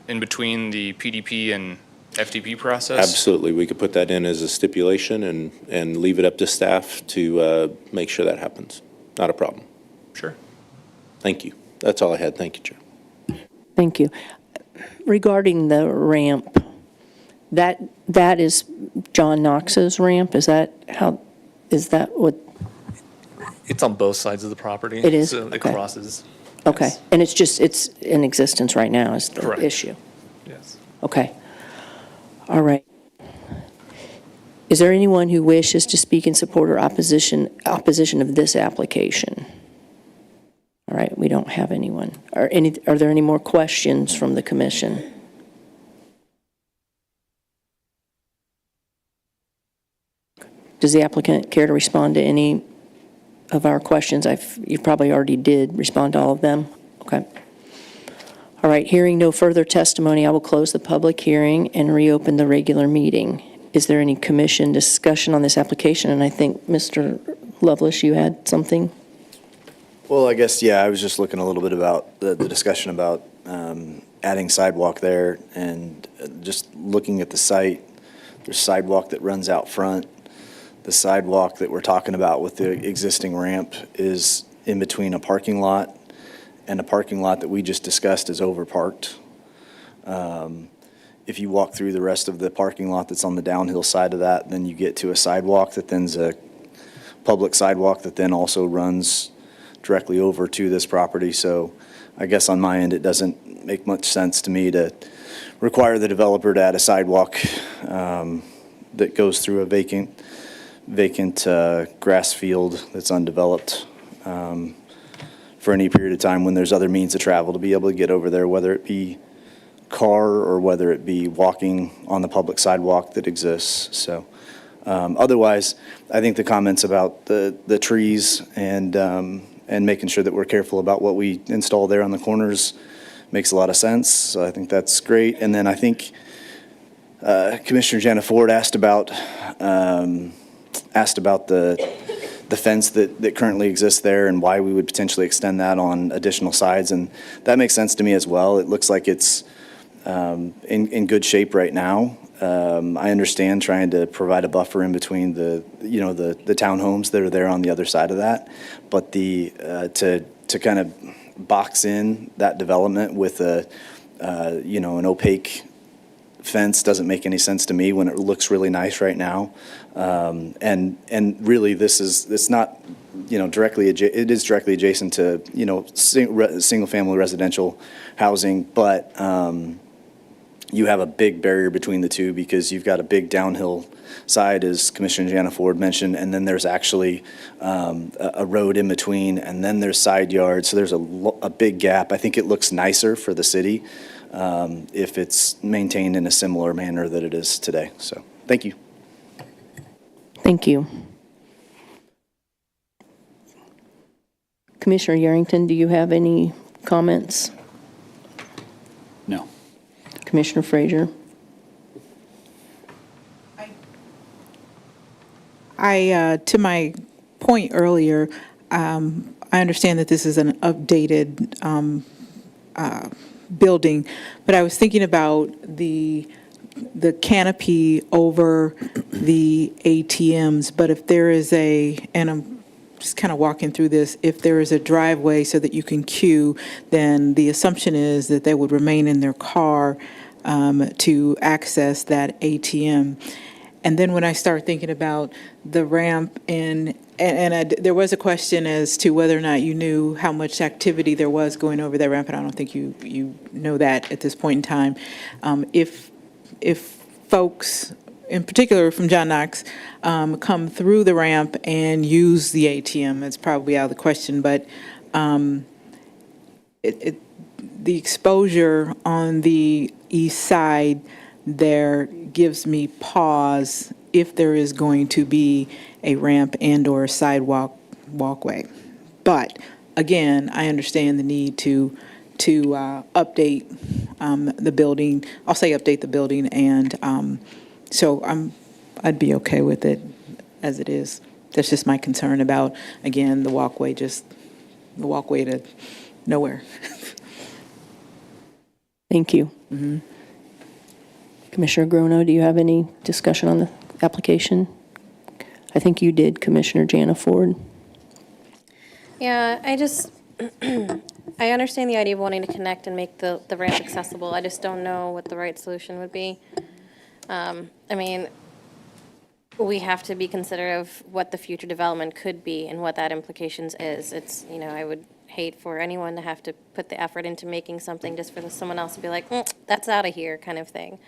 in between the PDP and FDP process? Absolutely. We could put that in as a stipulation and leave it up to staff to make sure that happens. Not a problem. Sure. Thank you. That's all I had. Thank you, Chair. Thank you. Regarding the ramp, that is John Knox's ramp? Is that what? It's on both sides of the property. It is? So it Okay. crosses. Okay. Yes. And it's in existence right now is the Correct. issue? Yes. Okay. All right. Is there anyone who wishes to speak in support or opposition of this application? All right, we don't have anyone. Are there any more questions from the commission? Does the applicant care to respond to any of our questions? You probably already did respond to all of them. Okay. All right, hearing no further testimony, I will close the public hearing and reopen the regular meeting. Is there any commission discussion on this application? And I think, Mr. Lovelace, you had something? Well, I guess, yeah, I was just looking a little bit about the discussion about adding sidewalk there and just looking at the site. There's sidewalk that runs out front. The sidewalk that we're talking about with the existing ramp is in between a parking lot and a parking lot that we just discussed is overparked. If you walk through the rest of the parking lot that's on the downhill side of that, then you get to a sidewalk that then's a public sidewalk that then also runs directly over to this property. So I guess on my end, it doesn't make much sense to me to require the developer to add a sidewalk that goes through a vacant grass field that's undeveloped for any period of time when there's other means of travel to be able to get over there, whether it be car or whether it be walking on the public sidewalk that exists. So otherwise, I think the comments about the trees and making sure that we're careful about what we install there on the corners makes a lot of sense. So I think that's great. And then I think Commissioner Jenna Ford asked about the the fence that currently exists there and why we would potentially extend that on additional sides. And that makes sense to me as well. It looks like it's in good shape right now. I understand trying to provide a buffer in between the townhomes that are there on the other side of that, but to kind of box in that development with an opaque fence doesn't make any sense to me when it looks really nice right now. And really, it's not directly it is directly adjacent to single family residential housing, but you have a big barrier between the two because you've got a big downhill side, as Commissioner Jana Ford mentioned, and then there's actually a road in between, and then there's side yards, so there's a big gap. I think it looks nicer for the city if it's maintained in a similar manner that it is today. So, thank you. Thank you. Commissioner Yerington, do you have any comments? No. Commissioner Frazier? To my point earlier, I understand that this is an updated building, but I was thinking about the canopy over the ATMs, but if there is and I'm just kind of walking through this, if there is a driveway so that you can queue, then the assumption is that they would remain in their car to access that ATM. And then when I start thinking about the ramp there was a question as to whether or not you knew how much activity there was going over that ramp, and I don't think you know that at this point in time. If folks, in particular from John Knox, come through the ramp and use the ATM, it's probably out of the question, but the exposure on the east side there gives me pause if there is going to be a ramp and or a walkway. But again, I understand the need to update the building. I'll say update the building, and so I'd be okay with it as it is. That's just my concern about, again, the walkway to nowhere. Thank you. Mm-hmm. Commissioner Grono, do you have any discussion on the application? I think you did, Commissioner Jana Ford. Yeah, I understand the idea of wanting to connect and make the ramp accessible. I just don't know what the right solution would be. I mean, we have to be considerate of what the future development could be and what that implications is. It's, I would hate for anyone to have to put the effort into making something just for someone else to be like, that's out of here kind of thing.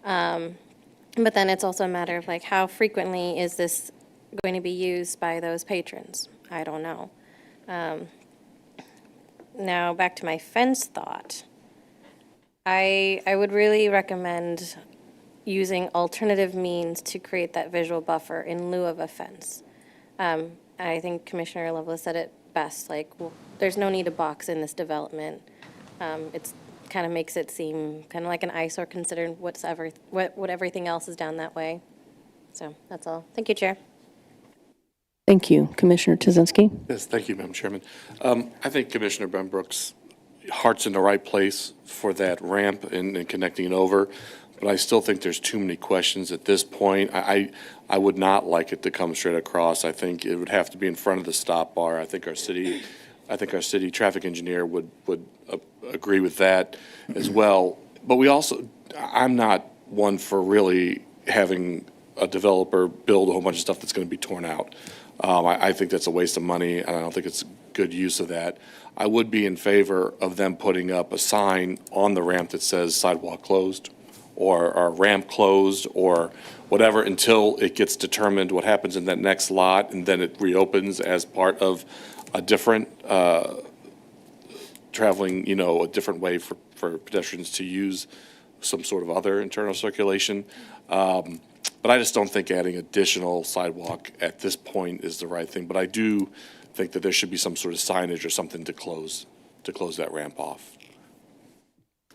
But then it's also a matter of how frequently is this going to be used by those patrons? I don't know. Now back to my fence thought. I would really recommend using alternative means to create that visual buffer in lieu of a fence. I think Commissioner Lovelace said it best, there's no need to box in this development. It's kind of makes it seem kind of like an eyesore considering what everything else is down that way. So that's all. Thank you, Chair. Thank you. Commissioner Tuzinski? Yes, thank you, Madam Chairman. I think Commissioner Benbrook's heart's in the right place for that ramp and connecting it over, but I still think there's too many questions at this point. I would not like it to come straight across. I think it would have to be in front of the stop bar. I think our city traffic engineer would agree with that as well. But I'm not one for really having a developer build a whole bunch of stuff that's going to be torn out. I think that's a waste of money, and I don't think it's a good use of that. I would be in favor of them putting up a sign on the ramp that says sidewalk closed or ramp closed or whatever until it gets determined what happens in that next lot, and then it reopens as part of a different traveling, a different way for pedestrians to use some sort of other internal circulation. But I just don't think adding additional sidewalk at this point is the right thing. But I do think that there should be some sort of signage or something to close that ramp off.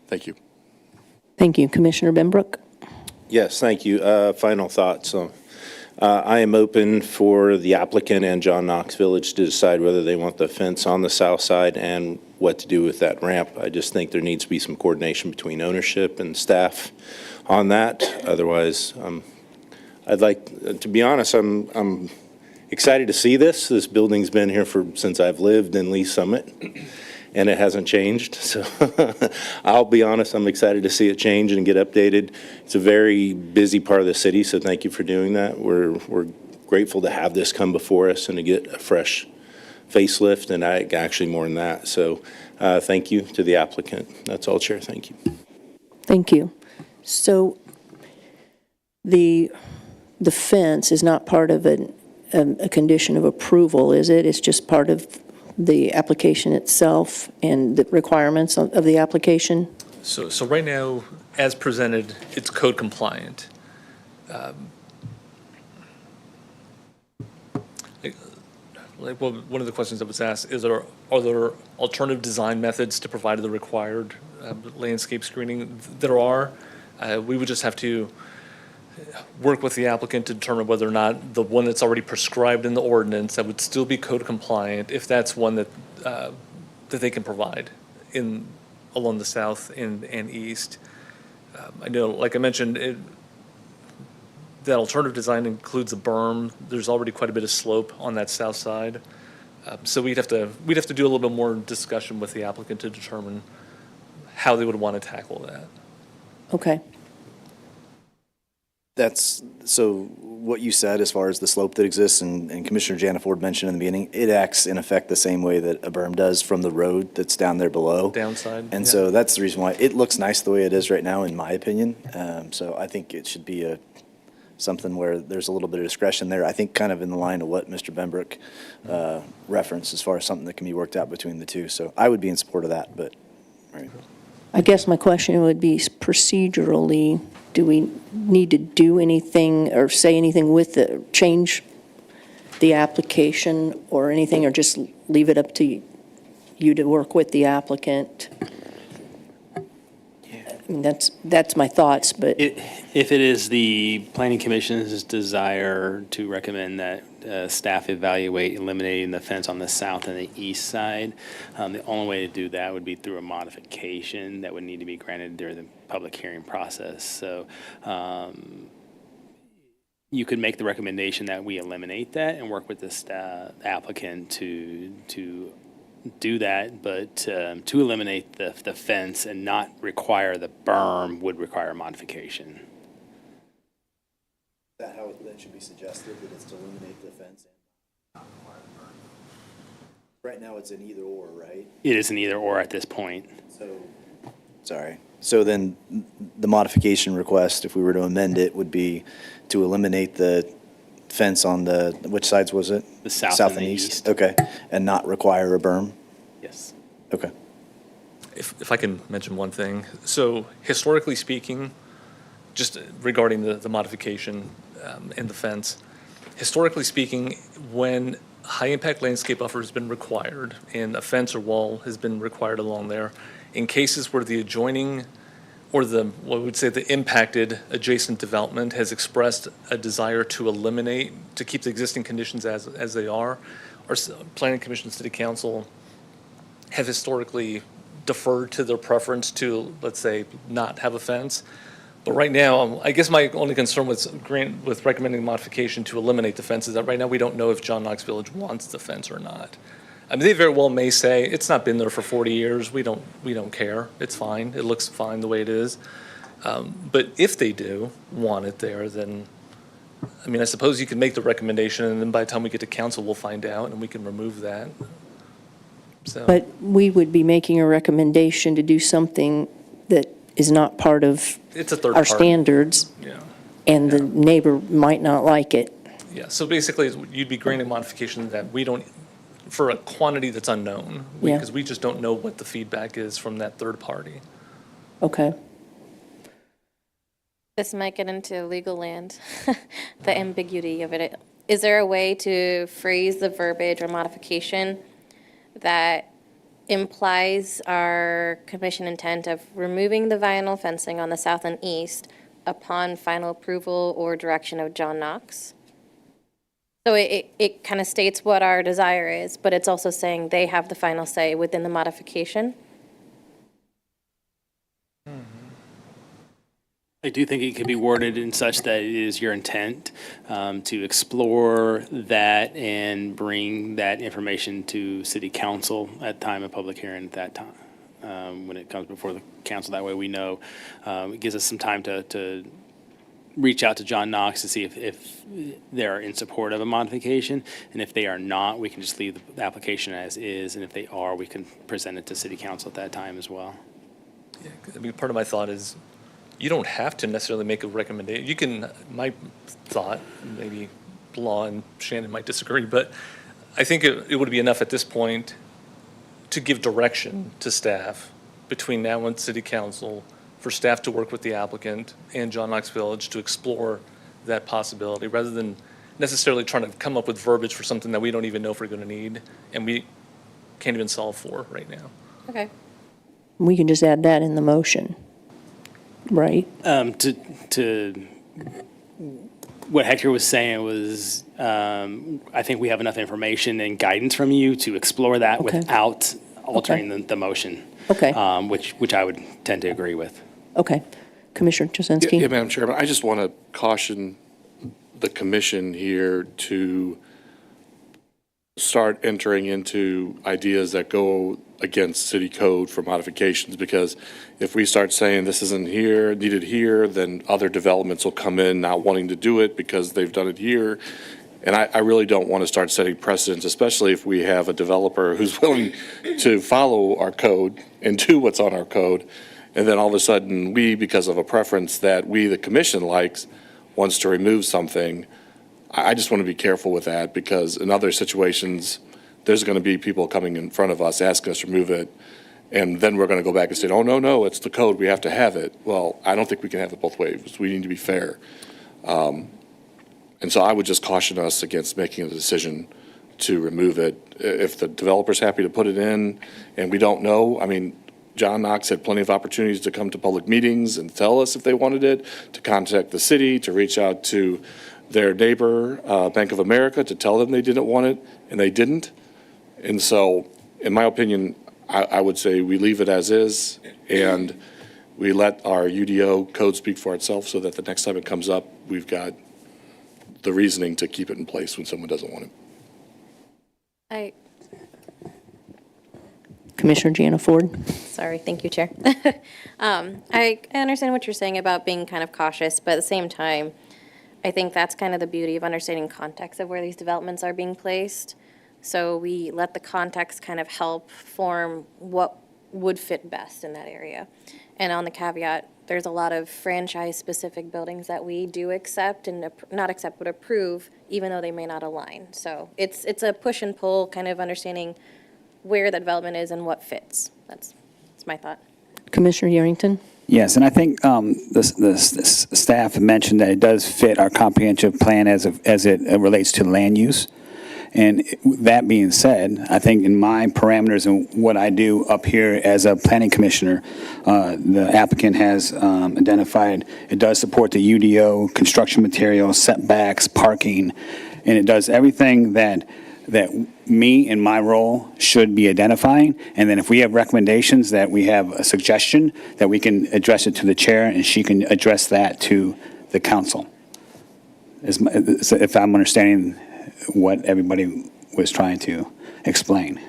Thank you. Thank you. Commissioner Benbrook? Yes, thank you. Final thoughts. I am open for the applicant and John Knox Village to decide whether they want the fence on the south side and what to do with that ramp. I just think there needs to be some coordination between ownership and staff on that. Otherwise, I'd like, to be honest, I'm excited to see this. This building's been here since I've lived in Lee Summit, and it hasn't changed. So I'll be honest, I'm excited to see it change and get updated. It's a very busy part of the city, so thank you for doing that. We're grateful to have this come before us and to get a fresh facelift, and actually more than that. So thank you to the applicant. That's all, Chair. Thank you. Thank you. So the fence is not part of a condition of approval, is it? It's just part of the application itself and the requirements of the application? So right now, as presented, it's code compliant. One of the questions that was asked is, are there alternative design methods to provide the required landscape screening? There are. We would just have to work with the applicant to determine whether or not the one that's already prescribed in the ordinance that would still be code compliant, if that's one that that they can provide along the south and east. I know, like I mentioned, that alternative design includes a berm. There's already quite a bit of slope on that south side, so we'd have to do a little bit more discussion with the applicant to determine how they would want to tackle that. Okay. So what you said as far as the slope that exists, and Commissioner Janiford mentioned in the beginning, it acts in effect the same way that a berm does from the road that's down there below. Downside. And yeah. so that's the reason why it looks nice the way it is right now, in my opinion. So I think it should be something where there's a little bit of discretion there. I think kind of in the line of what Mr. Benbrook referenced as far as something that can be worked out between the two. So I would be in support of that, but, right. I guess my question would be procedurally, do we need to do anything or say anything with change the application or anything, or just leave it up to you to work with the applicant? I mean, that's my thoughts, but. If it is the Planning Commission's desire to recommend that staff evaluate eliminating the fence on the south and the east side, the only way to do that would be through a modification that would need to be granted during the public hearing process. So you could make the recommendation that we eliminate that and work with the applicant to do that, but to eliminate the fence and not require the berm would require a modification. Is that how that should be suggested, that it's to eliminate the fence and not require the berm? Right now it's an either or, right? It is an either or at this point. So then the modification request, if we were to amend it, would be to eliminate the fence on which sides was it? The south and the east. Okay, and not require a berm? Yes. Okay. If I can mention one thing. So historically speaking, just regarding the modification and the fence, historically speaking, when high-impact landscape buffer has been required and a fence or wall has been required along there, in cases where the adjoining or what we would say the impacted adjacent development has expressed a desire to keep the existing conditions as they are, our Planning Commission, City Council have historically deferred to their preference to, let's say, not have a fence. But right now, I guess my only concern with recommending modification to eliminate the fence is that right now we don't know if John Knox Village wants the fence or not. I mean, they very well may say, it's not been there for 40 years, we don't care, it's fine, it looks fine the way it is. But if they do want it there, then, I mean, I suppose you could make the recommendation, and then by the time we get to council, we'll find out, and we can remove that. So. But we would be making a recommendation to do something that is not part of It's a third our party. standards, Yeah. and the neighbor might not like it. Yeah, so basically, you'd be granting modification that we don't, for a quantity that's unknown, Yeah. because we just don't know what the feedback is from that third party. Okay. This might get into legal land, the ambiguity of it. Is there a way to phrase the verbiage or modification that implies our commission intent of removing the vinyl fencing on the south and east upon final approval or direction of John Knox? So it kind of states what our desire is, but it's also saying they have the final say within the modification. I do think it could be worded in such that it is your intent to explore that and bring that information to city council at time of public hearing at that time, when it comes before the council. That way we know, it gives us some time to reach out to John Knox to see if they're in support of a modification. And if they are not, we can just leave the application as is. And if they are, we can present it to city council at that time as well. Yeah, I mean, part of my thought is, you don't have to necessarily make a recommendation. You can, my thought, maybe Law and Shannon might disagree, but I think it would be enough at this point to give direction to staff between now and city council for staff to work with the applicant and John Knox Village to explore that possibility, rather than necessarily trying to come up with verbiage for something that we don't even know if we're going to need and we can't even solve for right now. Okay. We can just add that in the motion, right? To what Hector was saying was, I think we have enough information and guidance from you to explore that without altering the motion. Okay. Which I would tend to agree with. Okay. Commissioner Jasinski? Yeah, Madam Chairman, I just want to caution the commission here to start entering into ideas that go against city code for modifications, because if we start saying this isn't here, needed here, then other developments will come in not wanting to do it because they've done it here. And I really don't want to start setting precedents, especially if we have a developer who's willing to follow our code and do what's on our code. And then all of a sudden, we, because of a preference that we, the commission, likes, wants to remove something. I just want to be careful with that, because in other situations, there's going to be people coming in front of us asking us to remove it. And then we're going to go back and say, oh, no, it's the code. We have to have it. Well, I don't think we can have it both ways. We need to be fair. And so I would just caution us against making a decision to remove it. If the developer's happy to put it in and we don't know, I mean, John Knox had plenty of opportunities to come to public meetings and tell us if they wanted it, to contact the city, to reach out to their neighbor, Bank of America, to tell them they didn't want it, and they didn't. And so, in my opinion, I would say we leave it as is, and we let our UDO code speak for itself, so that the next time it comes up, we've got the reasoning to keep it in place when someone doesn't want it. Commissioner Jana Ford? Sorry, thank you, Chair. I understand what you're saying about being kind of cautious, but at the same time, I think that's kind of the beauty of understanding context of where these developments are being placed. So we let the context kind of help form what would fit best in that area. And on the caveat, there's a lot of franchise-specific buildings that we do accept and not accept, but approve, even though they may not align. So it's a push and pull, kind of understanding where the development is and what fits. That's my thought. Commissioner Yerington? Yes, and I think the staff mentioned that it does fit our comprehensive plan as it relates to land use. And that being said, I think in my parameters and what I do up here as a planning commissioner, the applicant has identified it does support the UDO, construction materials, setbacks, parking, and it does everything that me in my role should be identifying. And then if we have recommendations, that we have a suggestion, that we can address it to the chair and she can address that to the council. If I'm understanding what everybody was trying to explain.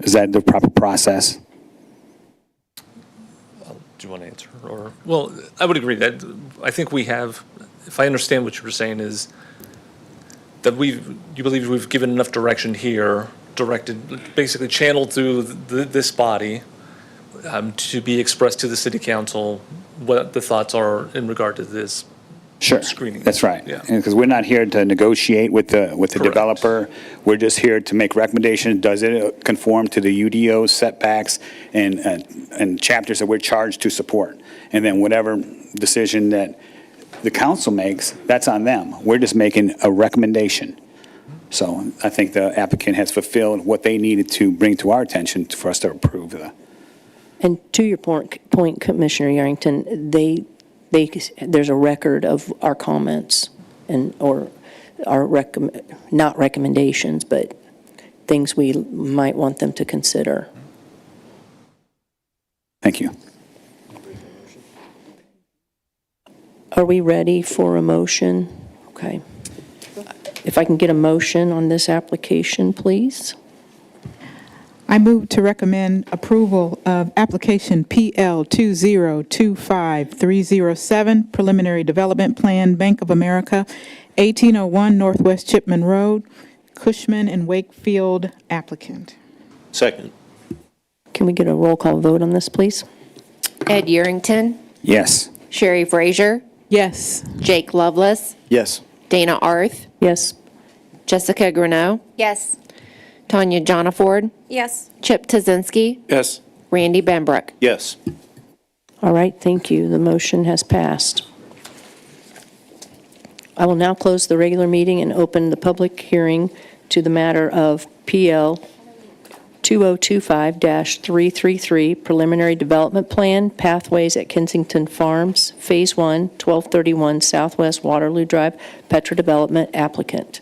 Is that the proper process? Do you want to answer? Or, well, I would agree that I think we have, if I understand what you were saying, is that you believe we've given enough direction here, directed, basically channeled through this body to be expressed to the city council what the thoughts are in regard to this screening. That's right. Yeah. Because we're not here to negotiate with the developer. We're just here to make recommendations. Does it conform to the UDO setbacks and chapters that we're charged to support? And then whatever decision that the council makes, that's on them. We're just making a recommendation. So I think the applicant has fulfilled what they needed to bring to our attention for us to approve the. And to your point, Commissioner Yerington, there's a record of our comments or our not recommendations, but things we might want them to consider. Thank you. Are we ready for a motion? Okay. If I can get a motion on this application, please. I move to recommend approval of application PL 2025307, Preliminary Development Plan, Bank of America, 1801 Northwest Chipman Road, Cushman and Wakefield applicant. Second. Can we get a roll call vote on this, please? Ed Yerington, Yes. Sherry Frazier, Yes. Jake Lovelace, Yes. Dana Arth, Yes. Jessica Greneau, Yes. Tanya Jonaford, Yes. Chip Tazinski, Yes. Randy Benbrook. Yes. All right, thank you. The motion has passed. I will now close the regular meeting and open the public hearing to the matter of PL 2025-333, Preliminary Development Plan, Pathways at Kensington Farms, Phase 1, 1231 Southwest Waterloo Drive, Petra Development, applicant.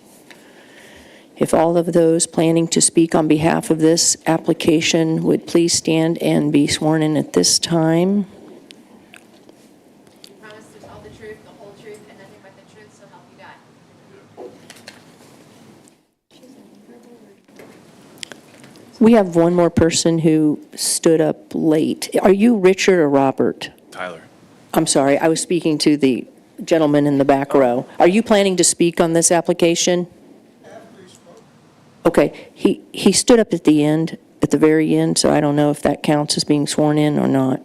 If all of those planning to speak on behalf of this application would please stand and be sworn in at this time. Promise to tell the truth, the whole truth, and nothing but the truth, so help you God. We have one more person who stood up late. Are you Richard or Robert? Tyler. I'm sorry, I was speaking to the gentleman in the back row. Are you planning to speak on this application? Okay, he stood up at the end, at the very end, so I don't know if that counts as being sworn in or not.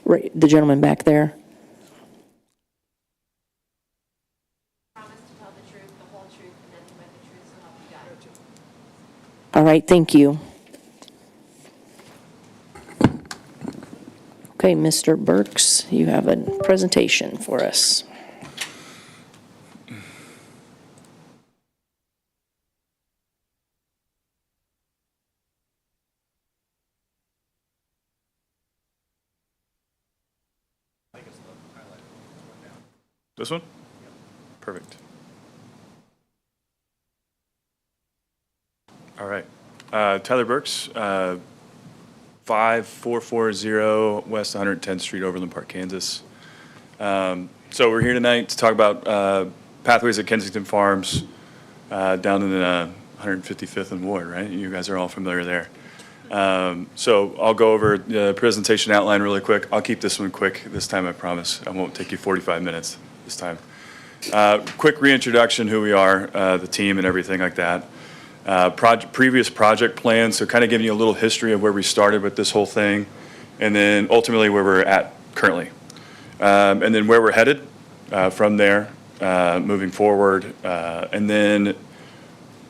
Right, the gentleman back there. Promise to tell the truth, the whole truth, and nothing but the truth, so help you God. All right, thank you. Okay, Mr. Burks, you have a presentation for us. This one? Perfect. All right. Tyler Burks, 5440 West 110th Street, Overland Park, Kansas. So we're here tonight to talk about Pathways at Kensington Farms down in the 155th and Ward, right? You guys are all familiar there. So I'll go over the presentation outline really quick. I'll keep this one quick this time, I promise. I won't take you 45 minutes this time. Quick reintroduction, who we are, the team and everything like that. Previous project plans, so kind of giving you a little history of where we started with this whole thing, and then ultimately where we're at currently. And then where we're headed from there, moving forward, and then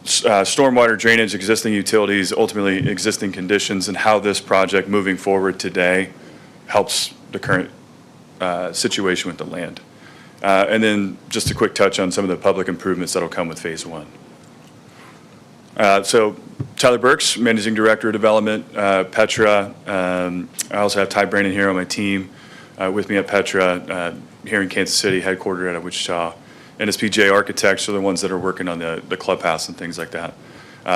stormwater drainage, existing utilities, ultimately existing conditions, and how this project moving forward today helps the current situation with the land. And then just a quick touch on some of the public improvements that'll come with Phase 1. So Tyler Burks, Managing Director of Development, Petra. I also have Ty Brandon here on my team with me at Petra, here in Kansas City, headquartered out of Wichita. NSPJ Architects are the ones that are working on the clubhouse and things like that.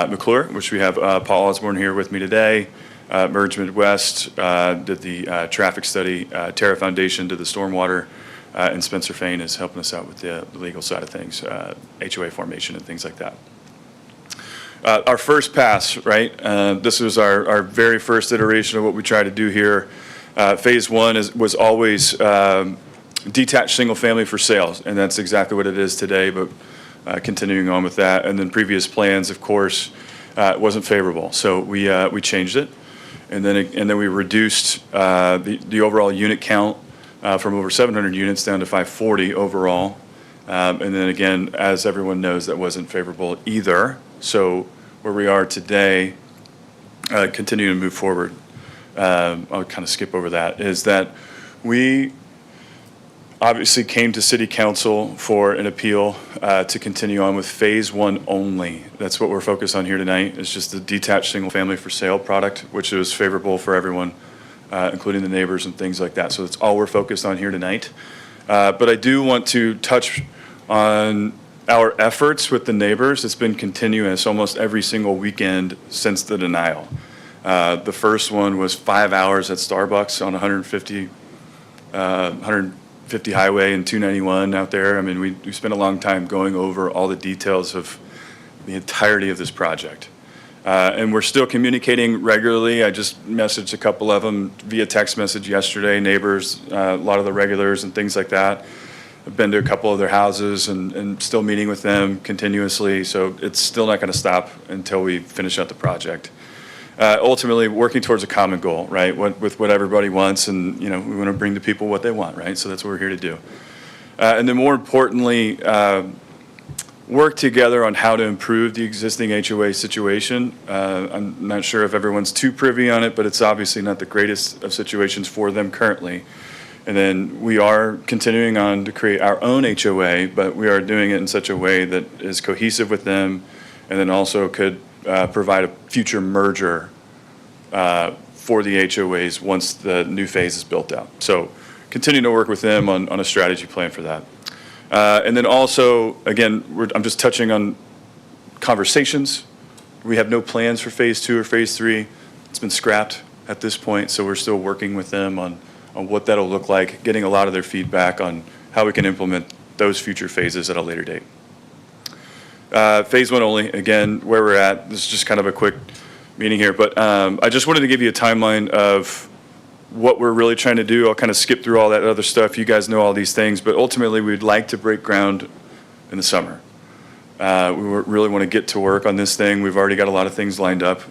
McClure, which we have Paul Osborne here with me today. Merge Midwest did the traffic study. Terra Foundation did the stormwater. And Spencer Fain is helping us out with the legal side of things, HOA formation and things like that. Our first pass, right? This was our very first iteration of what we try to do here. Phase 1 was always detached single family for sales, and that's exactly what it is today, but continuing on with that. And then previous plans, of course, wasn't favorable. So we changed it, and then we reduced the overall unit count from over 700 units down to 540 overall. And then again, as everyone knows, that wasn't favorable either. So where we are today, continuing to move forward, I'll kind of skip over that, is that we obviously came to City Council for an appeal to continue on with Phase 1 only. That's what we're focused on here tonight, is just the detached single family for sale product, which is favorable for everyone, including the neighbors and things like that. So that's all we're focused on here tonight. But I do want to touch On our efforts with the neighbors, it's been continuous almost every single weekend since the denial. The first one was 5 hours at Starbucks on 150 highway and 291 out there. I mean, we spent a long time going over all the details of the entirety of this project. And we're still communicating regularly. I just messaged a couple of them via text message yesterday, neighbors, a lot of the regulars and things like that. I've been to a couple of their houses and still meeting with them continuously. So it's still not going to stop until we finish out the project. Ultimately, working towards a common goal, right, with what everybody wants. And, you know, we want to bring the people what they want, right? So that's what we're here to do. And then more importantly, work together on how to improve the existing HOA situation. I'm not sure if everyone's too privy on it, but it's obviously not the greatest of situations for them currently. And then we are continuing on to create our own HOA, but we are doing it in such a way that is cohesive with them and then also could provide a future merger for the HOAs once the new phase is built out. So continue to work with them on a strategy plan for that. And then also, again, I'm just touching on conversations. We have no plans for phase 2 or phase 3. It's been scrapped at this point, so we're still working with them on what that'll look like, getting a lot of their feedback on how we can implement those future phases at a later date. Phase 1 only, again, where we're at. This is just kind of a quick meeting here, but I just wanted to give you a timeline of what we're really trying to do. I'll kind of skip through all that other stuff. You guys know all these things, but ultimately we'd like to break ground in the summer. We really want to get to work on this thing. We've already got a lot of things lined up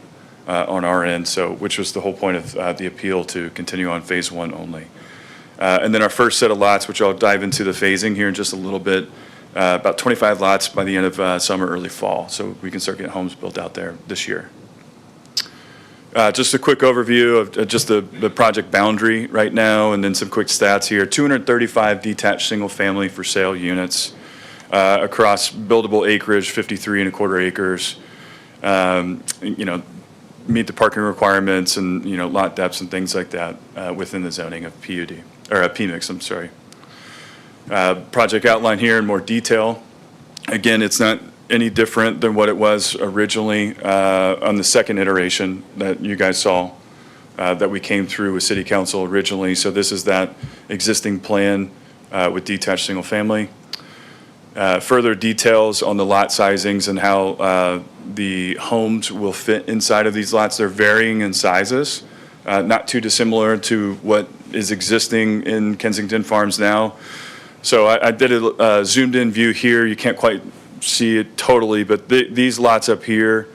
on our end, which was the whole point of the appeal, to continue on phase 1 only. And then our first set of lots, which I'll dive into the phasing here in just a little bit, about 25 lots by the end of summer, early fall, so we can start getting homes built out there this year. Just a quick overview of just the project boundary right now, and then some quick stats here. 235 detached single-family for sale units across buildable acreage, 53.25 acres. You know, meet the parking requirements and, you know, lot depths and things like that within the zoning of PUD, or PMIX, I'm sorry. Project outline here in more detail. Again, it's not any different than what it was originally on the second iteration that you guys saw that we came through with City Council originally. So this is that existing plan with detached single family. Further details on the lot sizings and how the homes will fit inside of these lots. They're varying in sizes, not too dissimilar to what is existing in Kensington Farms now. So I did a zoomed in view here. You can't quite see it totally, but these lots up here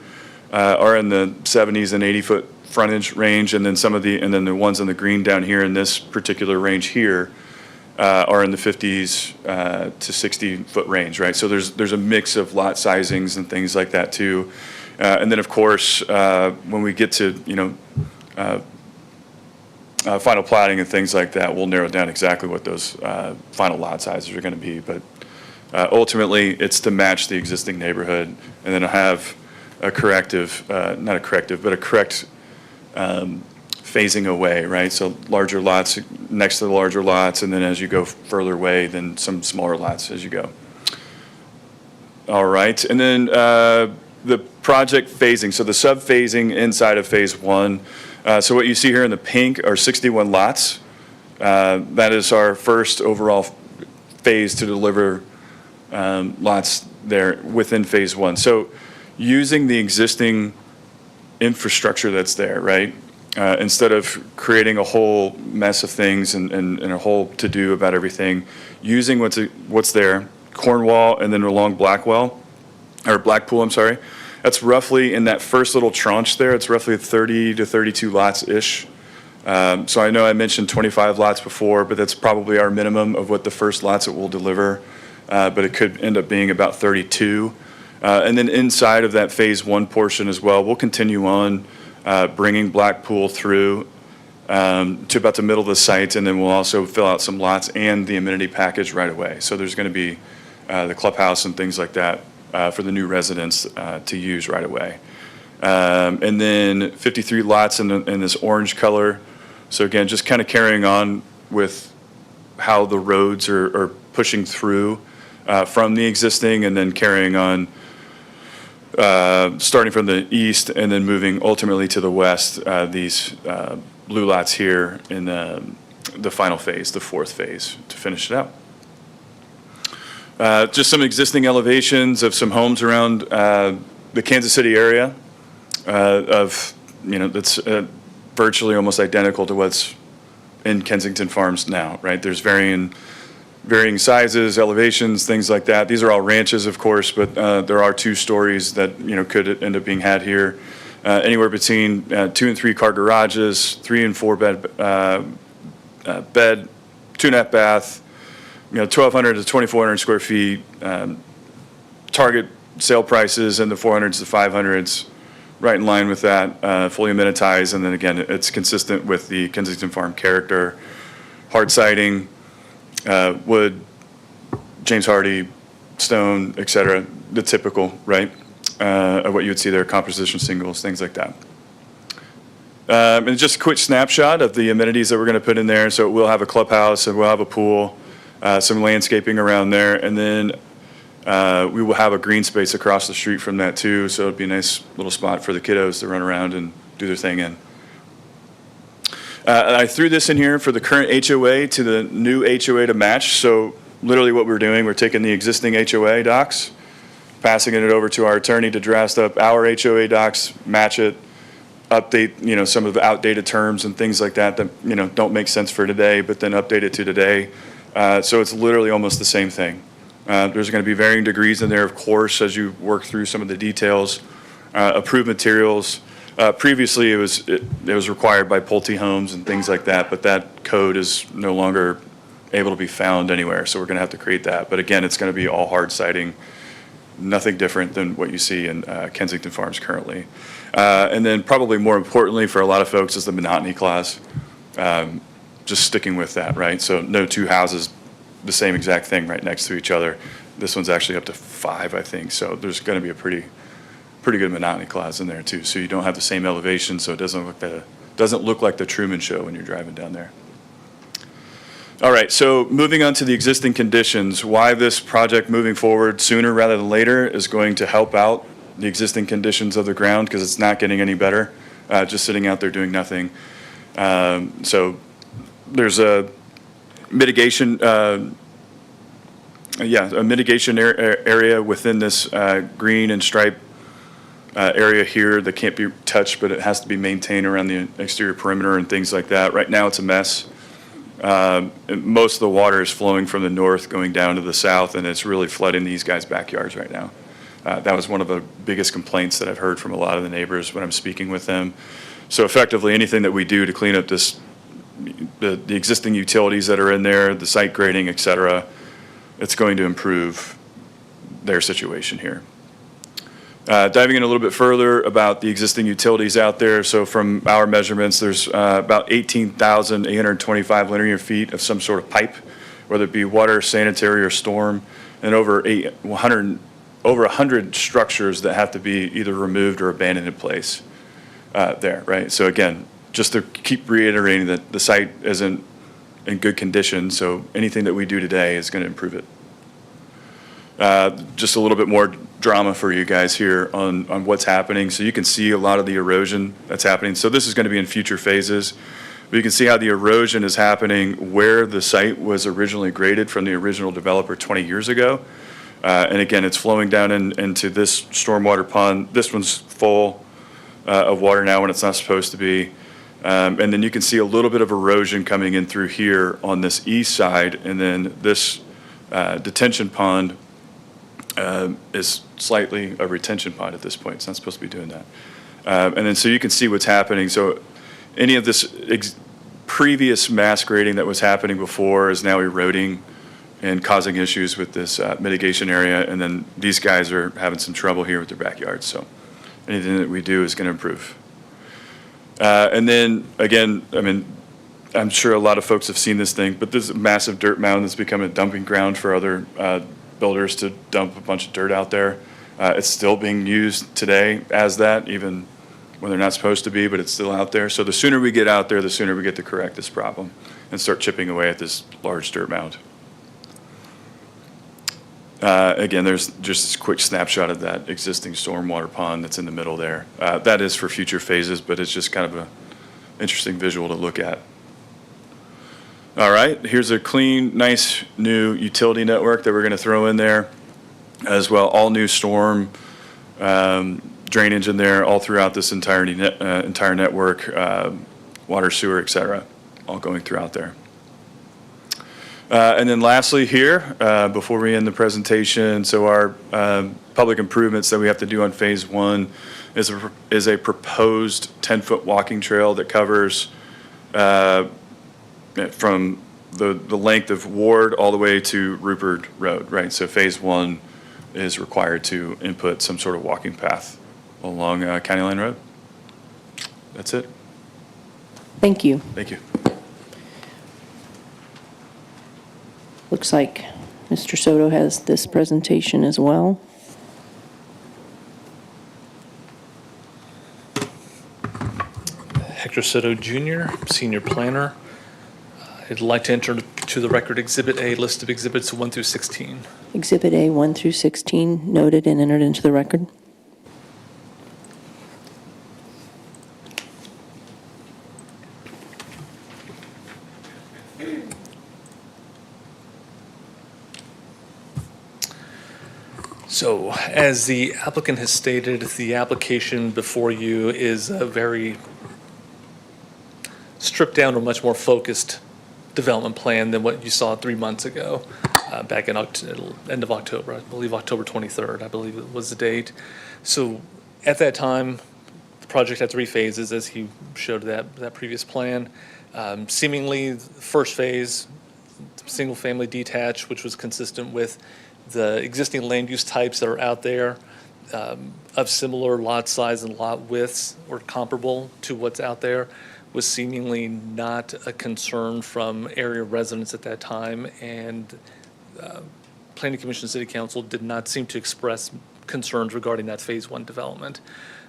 are in the 70s and 80-foot frontage range, and then and the ones in the green down here in this particular range here are in the 50s to 60-foot range, right? So there's a mix of lot sizings and things like that too, and then of course when we get to, you know, final platting and things like that, we'll narrow down exactly what those final lot sizes are going to be, but. Ultimately, it's to match the existing neighborhood, and then have a corrective, not a corrective, but a correct phasing away, right? So larger lots next to the larger lots, and then as you go further away, then some smaller lots as you go. All right, and then the project phasing, so the sub-phasing inside of phase 1. So what you see here in the pink are 61 lots. That is our first overall phase to deliver lots there within phase 1. So using the existing infrastructure that's there, right? Instead of creating a whole mess of things and a whole to-do about everything, using what's there, Cornwall and then along Blackpool, I'm sorry. That's roughly in that first little tranche there, it's roughly 30 to 32 lots-ish. So I know I mentioned 25 lots before, but that's probably our minimum of what the first lots it will deliver. But it could end up being about 32. And then inside of that phase 1 portion as well, we'll continue on bringing Blackpool through to about the middle of the site, and then we'll also fill out some lots and the amenity package right away. So there's going to be the clubhouse and things like that for the new residents to use right away. And then 53 lots in this orange color. So again, just kind of carrying on with how the roads are pushing through. from the existing and then carrying on, starting from the east and then moving ultimately to the west, these blue lots here in the final phase, the fourth phase, to finish it out. Just some existing elevations of some homes around the Kansas City area that's virtually almost identical to what's in Kensington Farms now, right? There's varying sizes, elevations, things like that. These are all ranches, of course, but there are 2 stories that, could end up being had here. Anywhere between 2 and 3 car garages, 3 and 4 bed, 2.5 bath, 1,200 to 2,400 square feet. Target sale prices in the 400s to 500s, right in line with that, fully amenitized. And then again, it's consistent with the Kensington Farm character, hard siding, wood, James Hardy, stone, et cetera, the typical, right, of what you would see there, composition singles, things like that. And just a quick snapshot of the amenities that we're going to put in there. So we'll have a clubhouse, and we'll have a pool, some landscaping around there, and then we will have a green space across the street from that too. So it'd be a nice little spot for the kiddos to run around and do their thing in. I threw this in here for the current HOA to the new HOA to match. So literally what we're doing, we're taking the existing HOA docs, passing it over to our attorney to draft up our HOA docs, match it, update, some of the outdated terms and things like that that, don't make sense for today, but then update it to today. So it's literally almost the same thing. There's going to be varying degrees in there, of course, as you work through some of the details. Approved materials. Previously, it was required by Pulte homes and things like that, but that code is no longer able to be found anywhere, so we're going to have to create that. But again, it's going to be all hard siding, nothing different than what you see in Kensington Farms currently. And then probably more importantly for a lot of folks is the monotony clause. Just sticking with that, right? So no 2 houses, the same exact thing right next to each other. This one's actually up to 5, I think. So there's going to be a pretty good monotony clause in there too. So you don't have the same elevation, so it doesn't look like the Truman Show when you're driving down there. All right, so moving on to the existing conditions, why this project moving forward sooner rather than later is going to help out the existing conditions of the ground, because it's not getting any better, just sitting out there doing nothing. So there's a mitigation, area within this green and stripe area here that can't be touched, but it has to be maintained around the exterior perimeter and things like that. Right now it's a mess. Most of the water is flowing from the north going down to the south, and it's really flooding these guys' backyards right now. That was one of the biggest complaints that I've heard from a lot of the neighbors when I'm speaking with them. So effectively, anything that we do to clean up this, the existing utilities that are in there, the site grading, et cetera, it's going to improve their situation here. Diving in a little bit further about the existing utilities out there. So from our measurements, there's about 18,825 linear feet of some sort of pipe, whether it be water, sanitary, or storm, and over 100 structures that have to be either removed or abandoned in place there, right? So again, just to keep reiterating that the site isn't in good condition, so anything that we do today is going to improve it. Just a little bit more drama for you guys here on what's happening. So you can see a lot of the erosion that's happening. So this is going to be in future phases. But you can see how the erosion is happening where the site was originally graded from the original developer 20 years ago. And again, it's flowing down into this stormwater pond. This one's full of water now when it's not supposed to be. And then you can see a little bit of erosion coming in through here on this east side. And then this detention pond is slightly a retention pond at this point. It's not supposed to be doing that. And then so you can see what's happening. So any of this previous mass grading that was happening before is now eroding and causing issues with this mitigation area. And then these guys are having some trouble here with their backyards. So anything that we do is going to improve. And then again, I mean, I'm sure a lot of folks have seen this thing, but this is a massive dirt mound that's become a dumping ground for other builders to dump a bunch of dirt out there. It's still being used today as that, even when they're not supposed to be, but it's still out there. So the sooner we get out there, the sooner we get to correct this problem and start chipping away at this large dirt mound. Again, there's just this quick snapshot of that existing stormwater pond that's in the middle there. That is for future phases, but it's just kind of a interesting visual to look at. All right, here's a clean, nice new utility network that we're going to throw in there as well. All new storm drainage in there all throughout this entire network, water, sewer, et cetera, all going throughout there. And then lastly here, before we end the presentation, so our public improvements that we have to do on phase one is a proposed 10-foot walking trail that covers from the length of Ward all the way to Rupert Road, right? So phase one is required to input some sort of walking path along County Line Road. That's it. Thank you. Thank you. Looks like Mr. Soto has this presentation as well. Hector Soto Jr., Senior Planner. I'd like to enter to the record Exhibit A, list of exhibits 1 through 16. Exhibit A 1 through 16 noted and entered into the record. So, as the applicant has stated, the application before you is a very stripped down or much more focused development plan than what you saw 3 months ago, back in end of October, I believe October 23rd, I believe it was the date. So, at that time, the project had 3 phases, as he showed that previous plan. Seemingly, the first phase, single-family detached, which was consistent with the existing land use types that are out there, of similar lot size and lot widths or comparable to what's out there, was seemingly not a concern from area residents at that time, and Planning Commission and City Council did not seem to express concerns regarding that phase one development.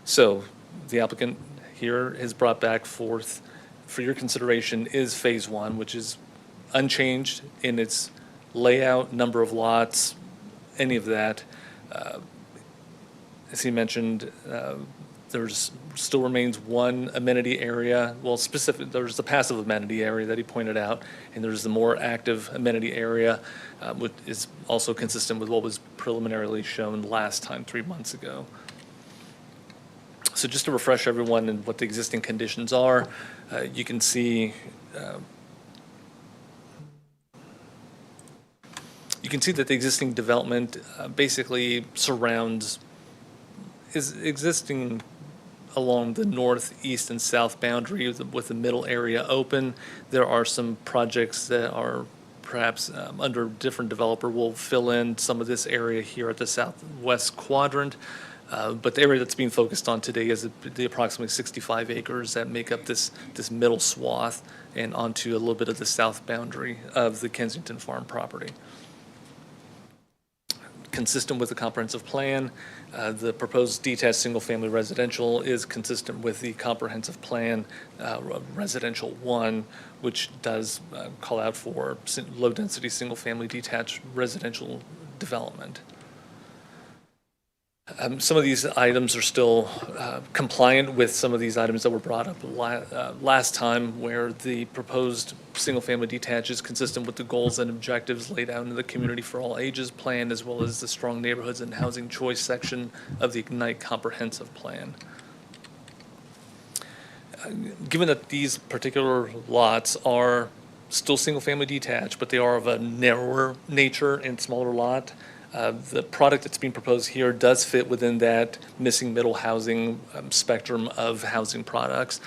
So the applicant here has brought back forth for your consideration is phase one, which is unchanged in its layout, number of lots, any of that. As he mentioned, there's still remains one amenity area. Well, there's the passive amenity area that he pointed out, and there's the more active amenity area, which is also consistent with what was preliminarily shown last time, 3 months ago. So just to refresh everyone and what the existing conditions are, you can see that the existing development basically is existing along the north, east, and south boundary with the middle area open. There are some projects that are perhaps under a different developer will fill in some of this area here at the southwest quadrant. But the area that's being focused on today is the approximately 65 acres that make up this middle swath and onto a little bit of the south boundary of the Kensington Farm property. Consistent with the comprehensive plan, the proposed detached single-family residential is consistent with the comprehensive plan residential 1, which does call out for low-density single-family detached residential development. Some of these items are still compliant with some of these items that were brought up last time, where the proposed single-family detached is consistent with the goals and objectives laid out in the Community for All Ages plan, as well as the Strong Neighborhoods and Housing Choice section of the Ignite Comprehensive Plan. Given that these particular lots are still single-family detached, but they are of a narrower nature and smaller lot, the product that's being proposed here does fit within that missing middle housing spectrum of housing products.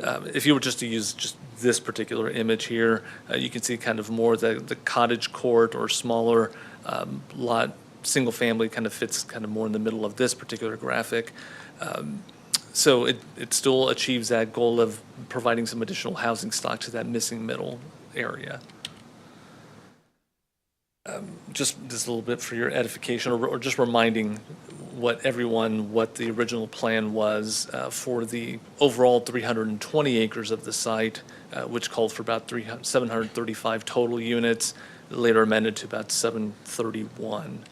If you were just to use just this particular image here, you can see kind of more the cottage court or smaller lot, single family kind of fits kind of more in the middle of this particular graphic. So it still achieves that goal of providing some additional housing stock to that missing middle area. Just a little bit for your edification, or just reminding what the original plan was for the overall 320 acres of the site, which called for about 735 total units, later amended to about 731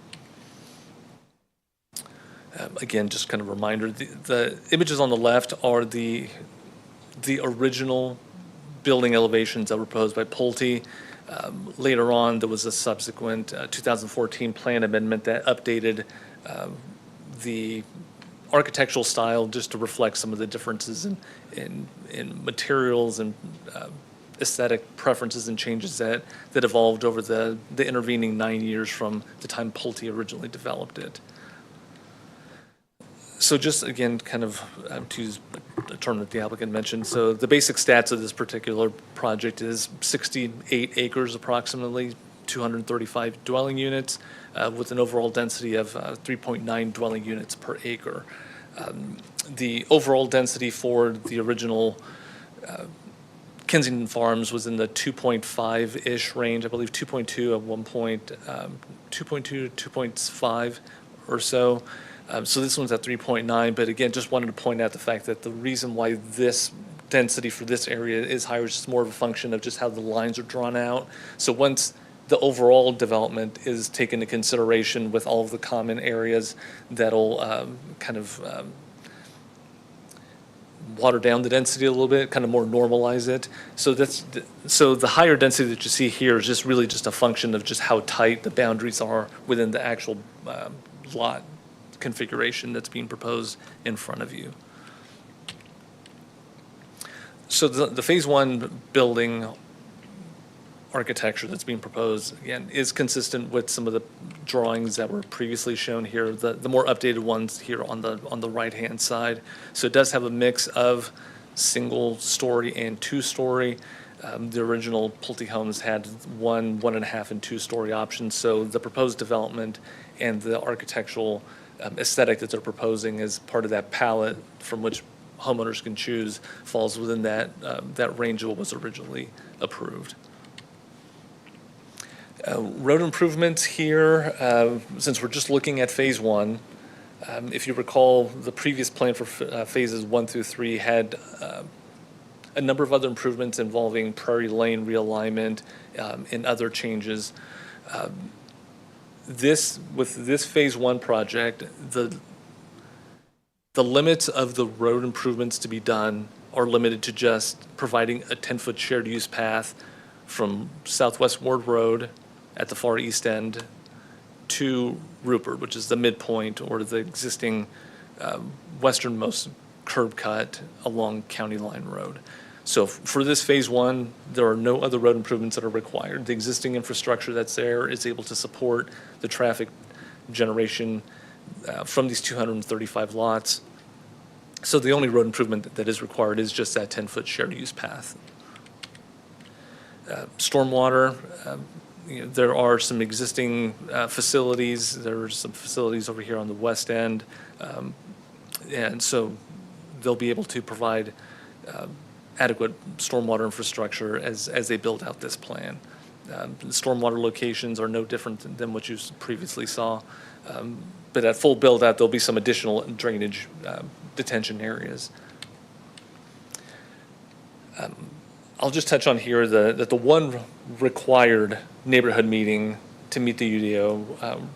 Again, just kind of a reminder, the images on the left are the original building elevations that were proposed by Pulte. Later on, there was a subsequent 2014 plan amendment that updated the architectural style just to reflect some of the differences in materials and aesthetic preferences and changes that evolved over the intervening 9 years from the time Pulte originally developed it. So just again, kind of to use a term that the applicant mentioned, so the basic stats of this particular project is 68 acres approximately, 235 dwelling units, with an overall density of 3.9 dwelling units per acre. The overall density for the original Kensington Farms was in the 2.5-ish range, I believe 2.2 at one point, 2.2 to 2.5 or so. So this one's at 3.9, but again, just wanted to point out the fact that the reason why this density for this area is higher is just more of a function of just how the lines are drawn out. So once the overall development is taken into consideration with all of the common areas, that'll kind of water down the density a little bit, kind of more normalize it. So so the higher density that you see here is just really just a function of just how tight the boundaries are within the actual lot configuration that's being proposed in front of you. So the phase one building architecture that's being proposed, again, is consistent with some of the drawings that were previously shown here, the more updated ones here on the right-hand side. So it does have a mix of single-story and two-story. The original Pulte homes had 1, 1.5, and 2-story options. So the proposed development and the architectural aesthetic that they're proposing as part of that palette from which homeowners can choose falls within that range of what was originally approved. Road improvements here, since we're just looking at phase one, if you recall, the previous plan for phases 1 through 3 had a number of other improvements involving Prairie Lane realignment and other changes. With this phase one project, the limits of the road improvements to be done are limited to just providing a 10-foot shared use path from Southwest Ward Road at the far east end to Rupert, which is the midpoint or the existing westernmost curb cut along County Line Road. So for this phase one, there are no other road improvements that are required. The existing infrastructure that's there is able to support the traffic generation from these 235 lots. So the only road improvement that is required is just that 10-foot shared use path. Stormwater, there are some existing facilities. There are some facilities over here on the west end. And so they'll be able to provide adequate stormwater infrastructure as they build out this plan. The stormwater locations are no different than what you previously saw. But at full build out, there'll be some additional drainage detention areas. I'll just touch on here that the one required neighborhood meeting to meet the UDO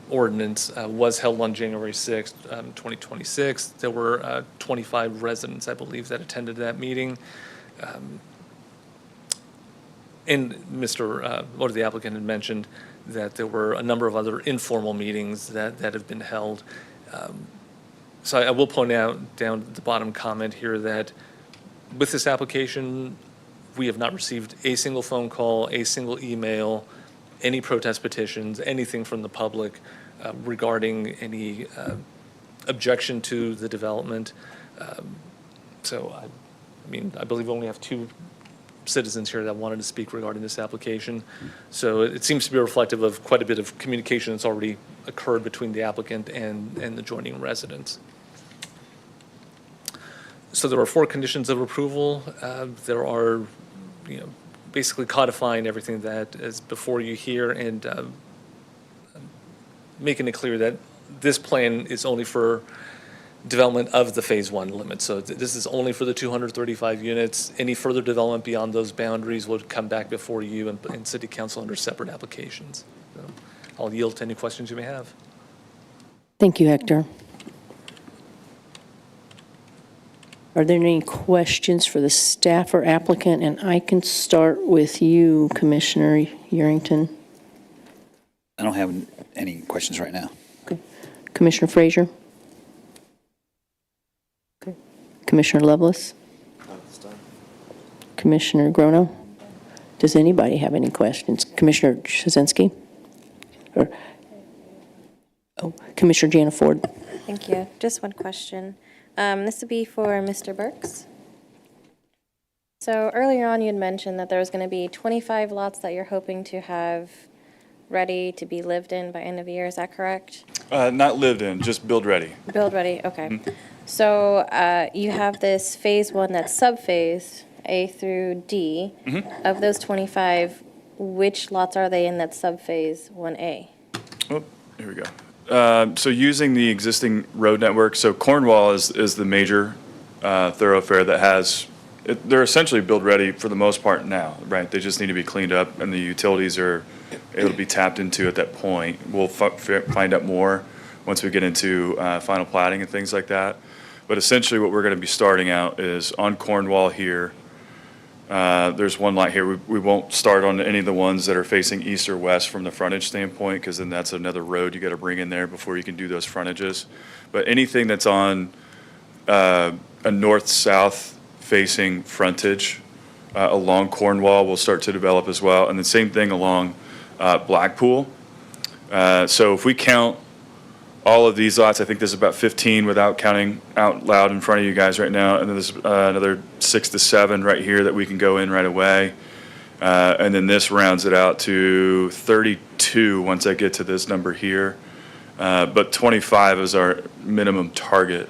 ordinance was held on January 6th, 2026. There were 25 residents, I believe, that attended that meeting. And the applicant had mentioned that there were a number of other informal meetings that have been held. So I will point out down at the bottom comment here that with this application, we have not received a single phone call, a single email, any protest petitions, anything from the public regarding any objection to the development. So, I believe we only have 2 citizens here that wanted to speak regarding this application. So it seems to be reflective of quite a bit of communication that's already occurred between the applicant and the adjoining residents. So there are 4 conditions of approval. There are, basically codifying everything that is before you here and making it clear that this plan is only for development of the phase one limit. So this is only for the 235 units. Any further development beyond those boundaries would come back before you and City Council under separate applications. So I'll yield to any questions you may have. Thank you, Hector. Are there any questions for the staff or applicant? And I can start with you, Commissioner Yerington. I don't have any questions right now. Commissioner Frazier? Okay. Commissioner Lovelace? Commissioner Grono? Does anybody have any questions? Commissioner Shazinski? Or, Commissioner Jana Ford? Thank you. Just one question. This would be for Mr. Burks. So earlier on, you had mentioned that there was going to be 25 lots that you're hoping to have ready to be lived in by end of year. Is that correct? Not lived in, just build ready. Build ready, okay. So you have this phase one that's sub-phase, A through D. Of those 25, which lots are they in that sub-phase 1A? Oh, here we go. So using the existing road network, so Cornwall is the major thoroughfare that has, they're essentially build ready for the most part now, right? They just need to be cleaned up and the utilities are able to be tapped into at that point. We'll find out more once we get into final plating and things like that. But essentially what we're going to be starting out is on Cornwall here. There's one lot here. We won't start on any of the ones that are facing east or west from the frontage standpoint, because then that's another road you got to bring in there before you can do those frontages. But anything that's on a north-south facing frontage along Cornwall will start to develop as well. And the same thing along Blackpool. So if we count all of these lots, I think there's about 15 without counting out loud in front of you guys right now. And then there's another 6 to 7 right here that we can go in right away. And then this rounds it out to 32 once I get to this number here. But 25 is our minimum target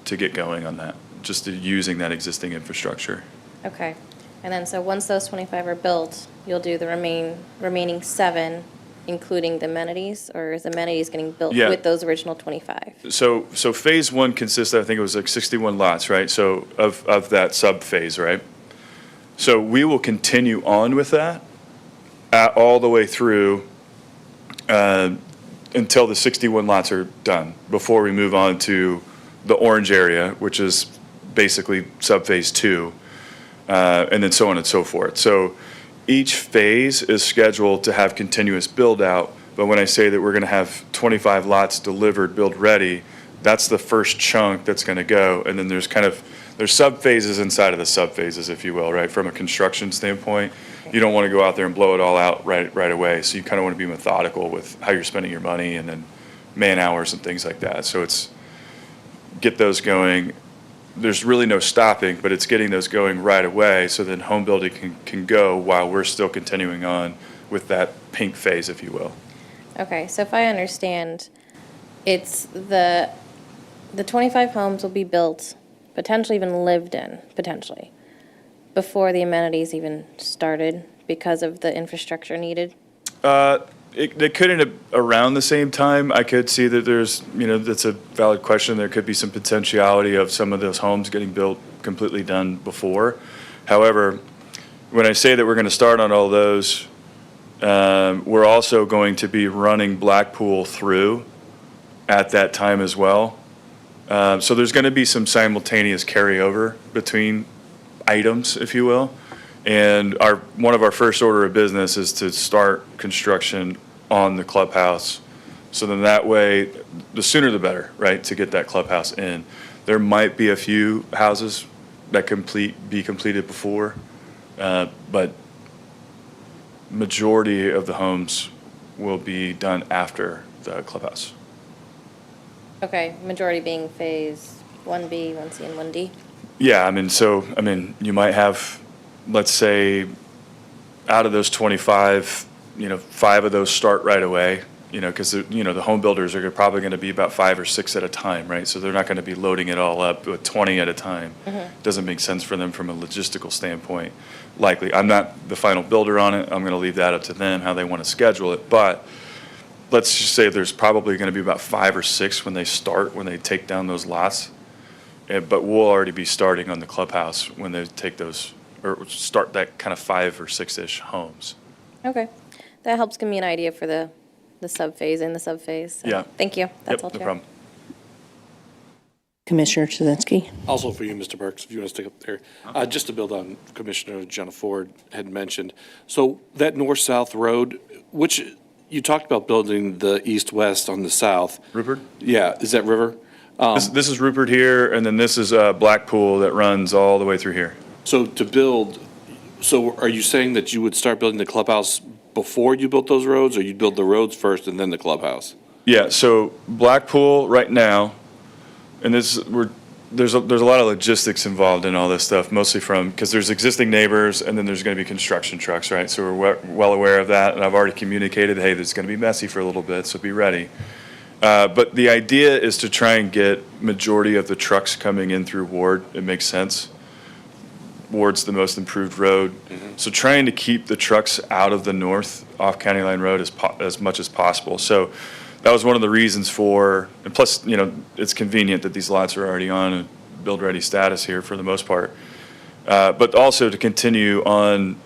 to get going on that, just using that existing infrastructure. Okay. And then so once those 25 are built, you'll do the remaining 7, including the amenities, or is amenities getting built with those original 25? So phase one consists of, I think it was like 61 lots, right? So of that sub-phase, right? So we will continue on with that all the way through until the 61 lots are done, before we move on to the orange area, which is basically sub-phase 2, and then so on and so forth. So each phase is scheduled to have continuous build out, but when I say that we're going to have 25 lots delivered, build ready, that's the first chunk that's going to go. And then there's sub-phases inside of the sub-phases, if you will, right? From a construction standpoint, you don't want to go out there and blow it all out right away. So you kind of want to be methodical with how you're spending your money and then man hours and things like that. So it's get those going. There's really no stopping, but it's getting those going right away so then home building can go while we're still continuing on with that pink phase, if you will. Okay, so if I understand, it's the 25 homes will be built, potentially even lived in, potentially, before the amenities even started because of the infrastructure needed? It could end up around the same time. I could see that there's, that's a valid question. There could be some potentiality of some of those homes getting built completely done before. However, when I say that we're going to start on all those, we're also going to be running Blackpool through at that time as well. So there's going to be some simultaneous carryover between items, if you will. And one of our first order of business is to start construction on the clubhouse. So then that way, the sooner the better, right, to get that clubhouse in. There might be a few houses that be completed before, but majority of the homes will be done after the clubhouse. Okay, majority being phase 1B, 1C, and 1D? Yeah, you might have, let's say, out of those 25, 5 of those start right away, because, the home builders are probably going to be about 5 or 6 at a time, right? So they're not going to be loading it all up with 20 at a time. Doesn't make sense for them from a logistical standpoint, likely. I'm not the final builder on it. I'm going to leave that up to them, how they want to schedule it. But let's just say there's probably going to be about 5 or 6 when they take down those lots. But we'll already be starting on the clubhouse when they take those, or start that kind of 5 or 6-ish homes. Okay. That helps give me an idea for the sub-phase and the sub-phase. So Yeah. Thank you. That's all. No Chair. problem. Commissioner Chizinski. Also for you, Mr. Burks, if you want to stick up there. Just to build on Commissioner Jenna Ford had mentioned. So that north-south road, which you talked about building the east-west on the south. Rupert? Yeah, is that River? This is Rupert here, and then this is Blackpool that runs all the way through here. So to build, so are you saying that you would start building the clubhouse before you built those roads, or you'd build the roads first and then the clubhouse? Yeah, so Blackpool right now, and there's a lot of logistics involved in all this stuff, mostly because there's existing neighbors and then there's going to be construction trucks, right? So we're well aware of that, and I've already communicated, hey, this is going to be messy for a little bit, so be ready. But the idea is to try and get majority of the trucks coming in through Ward. It makes sense. Ward's the most improved road. So trying to keep the trucks out of the north off County Line Road as much as possible. So that was one of the reasons for, and plus, it's convenient that these lots are already on a build-ready status here for the most part. But also to continue on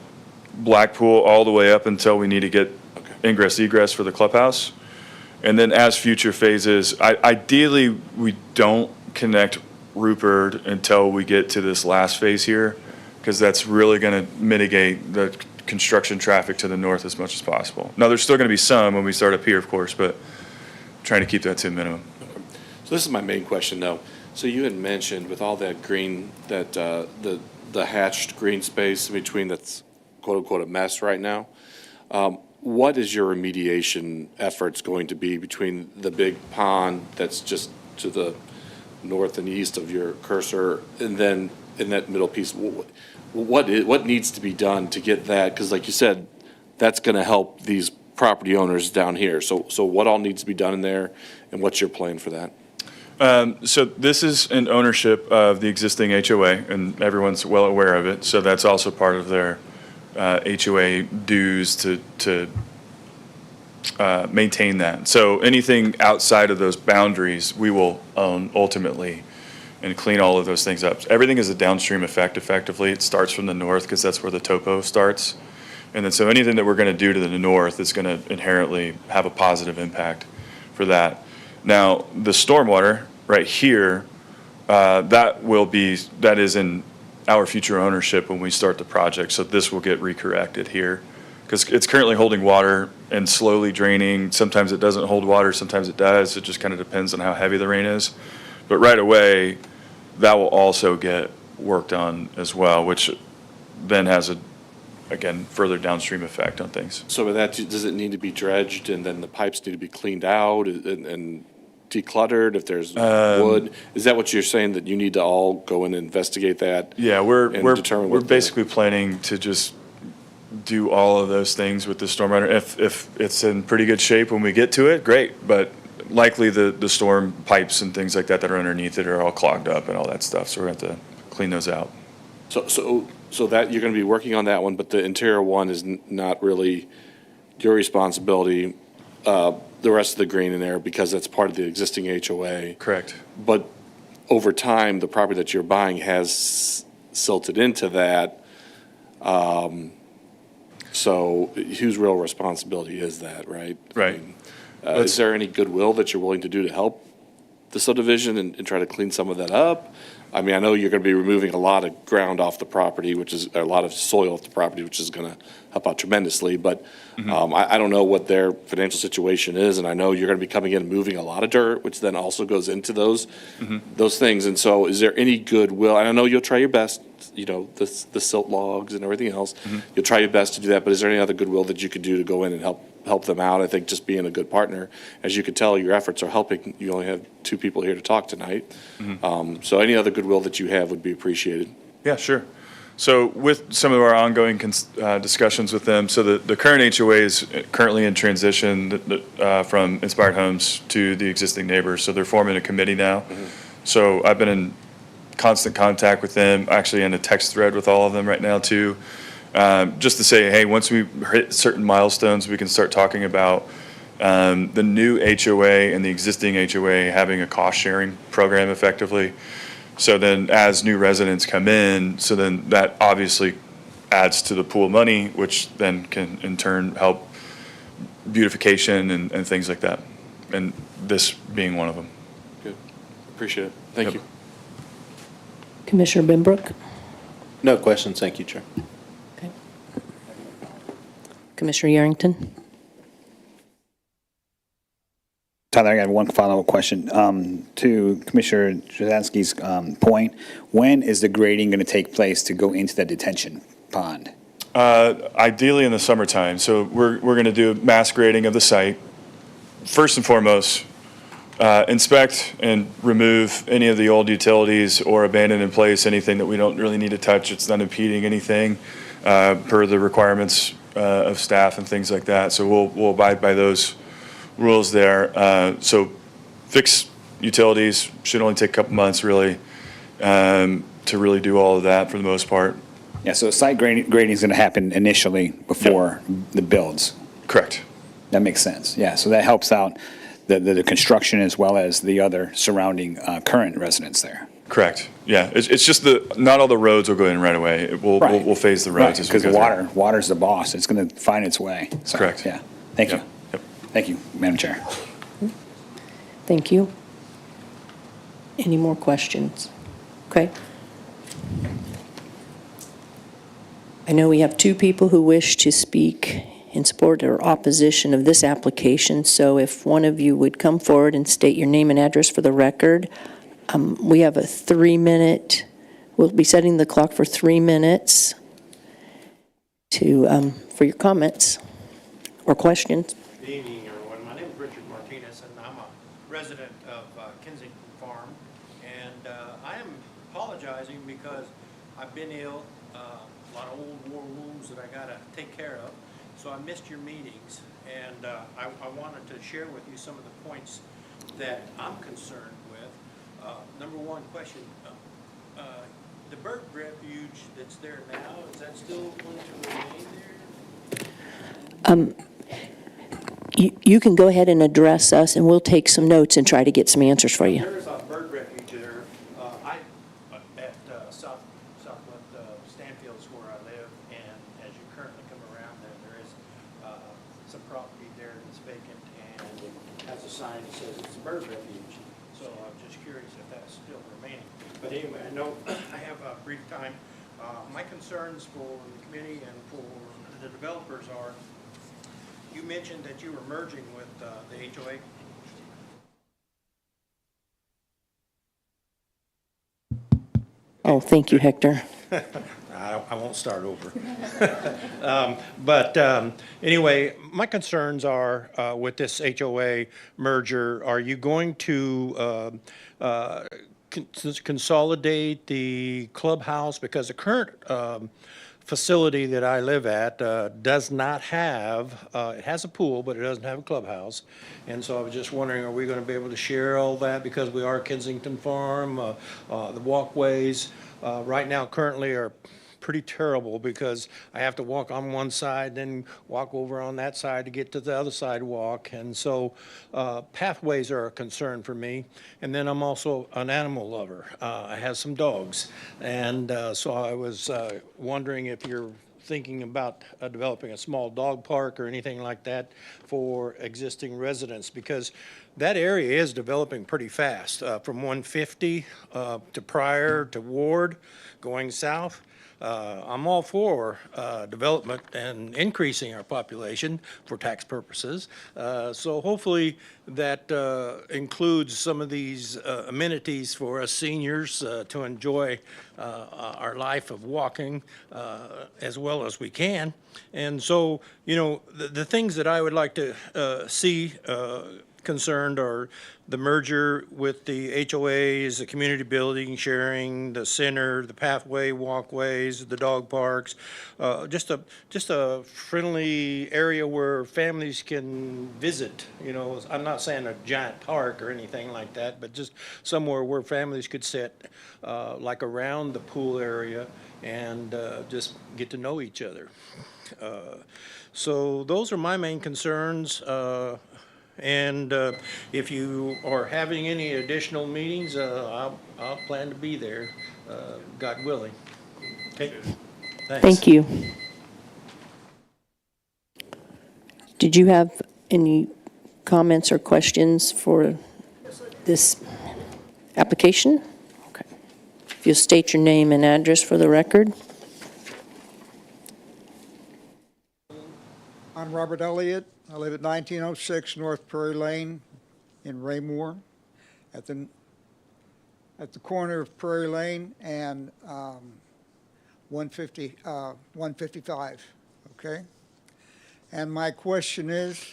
Blackpool all the way up until we need to get ingress egress for the clubhouse. And then as future phases, ideally, we don't connect Rupert until we get to this last phase here, because that's really going to mitigate the construction traffic to the north as much as possible. Now, there's still going to be some when we start up here, of course, but trying to keep that to a minimum. So this is my main question, though. So you had mentioned with all that green, that the hatched green space in between that's quote-unquote a mess right now. What is your remediation efforts going to be between the big pond that's just to the north and east of your cursor, and then in that middle piece? What needs to be done to get that? Because like you said, that's going to help these property owners down here. So what all needs to be done in there, and what's your plan for that? So this is an ownership of the existing HOA, and everyone's well aware of it. So that's also part of their HOA dues to maintain that. So anything outside of those boundaries, we will own ultimately and clean all of those things up. Everything is a downstream effect, effectively. It starts from the north because that's where the topo starts. And then so anything that we're going to do to the north is going to inherently have a positive impact for that. Now, the stormwater right here, that is in our future ownership when we start the project. So this will get recorrected here because it's currently holding water and slowly draining. Sometimes it doesn't hold water, sometimes it does. It just kind of depends on how heavy the rain is. But right away, that will also get worked on as well, which then has again, further downstream effect on things. So with that, does it need to be dredged, and then the pipes need to be cleaned out and decluttered if there's wood? Is that what you're saying, that you need to all go in and investigate that? Yeah, we're basically planning to just do all of those things with the stormwater. If it's in pretty good shape when we get to it, great, but likely the storm pipes and things like that are underneath it are all clogged up and all that stuff, so we're going to have to clean those out. So that you're going to be working on that one, but the interior one is not really your responsibility. The rest of the green in there, because that's part of the existing HOA. Correct. But over time, the property that you're buying has silted into that. So whose real responsibility is that, right? Right. Is there any goodwill that you're willing to do to help the subdivision and try to clean some of that up? I mean, I know you're going to be removing a lot of ground off the property, which is a lot of soil off the property, which is going to help out tremendously. But I don't know what their financial situation is, and I know you're going to be coming in and moving a lot of dirt, which then also goes into those things. And so, is there any goodwill? And I know you'll try your best. The silt logs and everything else. You'll try your best to do that. But is there any other goodwill that you could do to go in and help them out? I think just being a good partner, as you can tell, your efforts are helping. You only have two people here to talk tonight. So any other goodwill that you have would be appreciated. Yeah, sure. So with some of our ongoing discussions with them, so the current HOA is currently in transition from Inspired Homes to the existing neighbors. So they're forming a committee now. So I've been in constant contact with them, actually in a text thread with all of them right now too, just to say, hey, once we hit certain milestones, we can start talking about the new HOA and the existing HOA having a cost sharing program effectively. So then as new residents come in, so then that obviously adds to the pool of money, which then can in turn help beautification and things like that. And this being one of them. Good. Appreciate it. Thank you. Commissioner Benbrook? No questions, thank you, Chair. Commissioner Yerington? Tyler, I got one follow-up question. To Commissioner Jazinski's point, when is the grading going to take place to go into the detention pond? Ideally in the summertime. So we're going to do mass grading of the site. First and foremost, inspect and remove any of the old utilities or abandon in place anything that we don't really need to touch. It's not impeding anything per the requirements of staff and things like that. So we'll abide by those rules there. So fix utilities should only take a couple months really to really do all of that for the most part. Yeah, so site grading is going to happen initially before the builds. Correct. That makes sense. Yeah, so that helps out the construction as well as the other surrounding current residents there. Correct. Yeah, it's just not all the roads will go in right away. We'll phase the roads as we because go through. water's the boss. It's going to find its way. So, Correct. Yeah. Thank you. Yep. Thank you, Madam Chair. Thank you. Any more questions? Okay. I know we have two people who wish to speak in support or opposition of this application, so if one of you would come forward and state your name and address for the record. We have a 3-minute, we'll be setting the clock for 3 minutes for your comments or questions. Good evening, everyone. My name is Richard Martinez, and I'm a resident of Kensington Farm. And I am apologizing because I've been ill, a lot of old war wounds that I got to take care of. So I missed your meetings, and I wanted to share with you some of the points that I'm concerned with. Number one question, the bird refuge that's there now, is that still going to remain there? You can go ahead and address us, and we'll take some notes and try to get some answers for you. There's a bird refuge there. At Southwest Stanfield's where I live, and as you currently come around there is some property there that's vacant, and it has a sign that says it's a bird refuge. So I'm just curious if that's still remaining. But anyway, I know I have a brief time. My concerns for the committee and for the developers are, you mentioned that you were merging with the HOA. Oh, thank you, Hector. I won't start over. Anyway, my concerns are with this HOA merger, are you going to consolidate the clubhouse? Because the current facility that I live at does not have, it has a pool, but it doesn't have a clubhouse. And so I was just wondering, are we going to be able to share all that because we are Kensington Farm? The walkways right now currently are pretty terrible because I have to walk on one side, then walk over on that side to get to the other sidewalk. And so pathways are a concern for me. And then I'm also an animal lover. I have some dogs. And so I was wondering if you're thinking about developing a small dog park or anything like that for existing residents, because that area is developing pretty fast from 150 to Pryor to Ward going south. I'm all for development and increasing our population for tax purposes. So hopefully that includes some of these amenities for us seniors to enjoy our life of walking as well as we can. And so, you know, the things that I would like to see concerned are the merger with the HOAs, the community building sharing, the center, the pathway, walkways, the dog parks, just a friendly area where families can visit. You know, I'm not saying a giant park or anything like that, but just somewhere where families could sit, like around the pool area, and just get to know each other. So those are my main concerns. And if you are having any additional meetings, I'll plan to be there, God willing. Okay, thanks. Thank you. Did you have any comments or questions for this application? Okay. If you'll state your name and address for the record. I'm Robert Elliott. I live at 1906 North Prairie Lane in Raymore, at the corner of Prairie Lane and 155, okay? And my question is,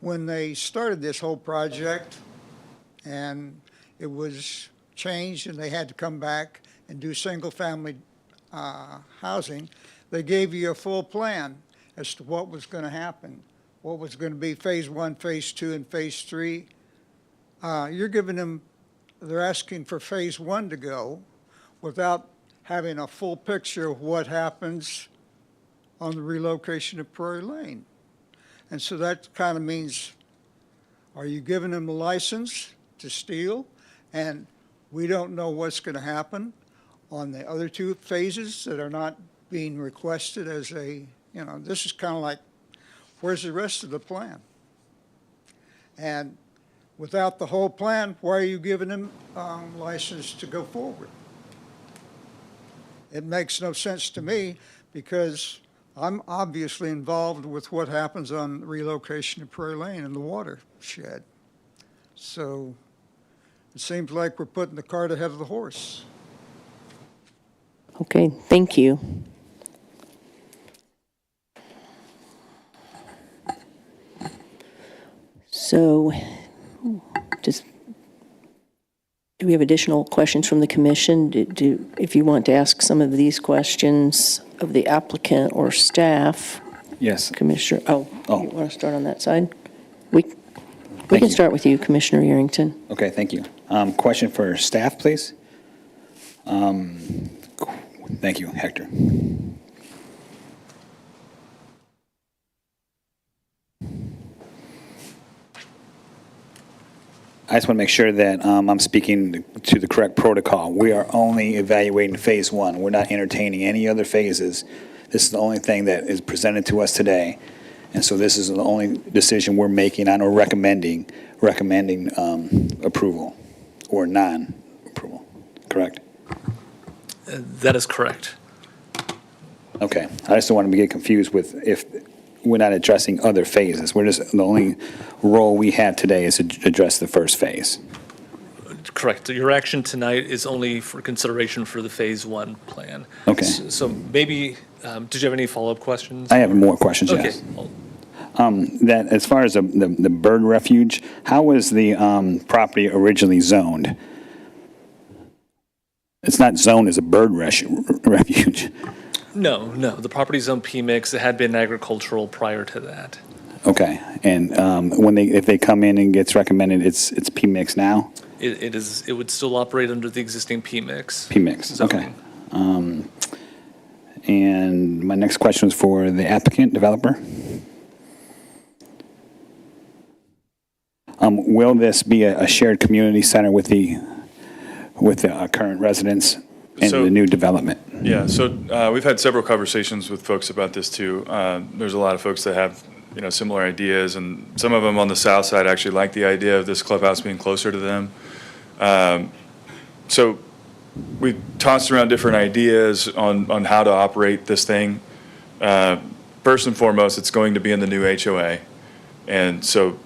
when they started this whole project and it was changed and they had to come back and do single-family housing, they gave you a full plan as to what was going to happen, what was going to be phase 1, phase 2, and phase 3. You're giving them, they're asking for phase 1 to go without having a full picture of what happens on the relocation of Prairie Lane. And so that kind of means, are you giving them a license to steal? And we don't know what's going to happen on the other 2 phases that are not being requested as a, you know, this is kind of like, where's the rest of the plan? And without the whole plan, why are you giving them license to go forward? It makes no sense to me because I'm obviously involved with what happens on relocation of Prairie Lane and the watershed. So it seems like we're putting the cart ahead of the horse. Okay, thank you. So, do we have additional questions from the commission? If you want to ask some of these questions of the applicant or staff? Yes. Commissioner, you want to start on that side? We can you. start with you, Commissioner Yerington. Okay, thank you. Question for staff, please. Thank you, Hector. I just want to make sure that I'm speaking to the correct protocol. We are only evaluating phase 1. We're not entertaining any other phases. This is the only thing that is presented to us today. And so this is the only decision we're making on or recommending approval or non-approval, correct? That is correct. Okay. I just don't want to get confused with if we're not addressing other phases. We're just, the only role we have today is to address the first phase. Correct. Your action tonight is only for consideration for the phase 1 plan. Okay. So maybe, did you have any follow-up questions? I have more questions, Okay. yes. That as far as the bird refuge, how was the property originally zoned? It's not zoned as a bird refuge. No. The property zone P-mix, it had been agricultural prior to that. Okay. And if they come in and gets recommended, it's P-mix now? It would still operate under the existing P-mix. P-mix, okay. And my next question is for the applicant, developer. Will this be a shared community center with the current residents and the new development? Yeah, so we've had several conversations with folks about this too. There's a lot of folks that have, similar ideas, and some of them on the south side actually like the idea of this clubhouse being closer to them. So we tossed around different ideas on how to operate this thing. First and foremost, it's going to be in the new HOA. And so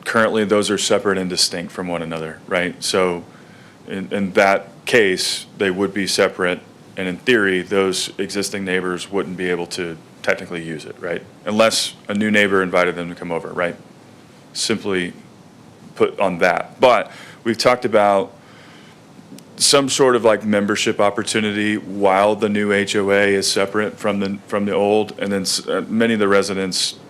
currently those are separate and distinct from one another, right? So in that case, they would be separate. And in theory, those existing neighbors wouldn't be able to technically use it, right? Unless a new neighbor invited them to come over, right? Simply put on that. But we've talked about some sort of like membership opportunity while the new HOA is separate from the old. And then many of the residents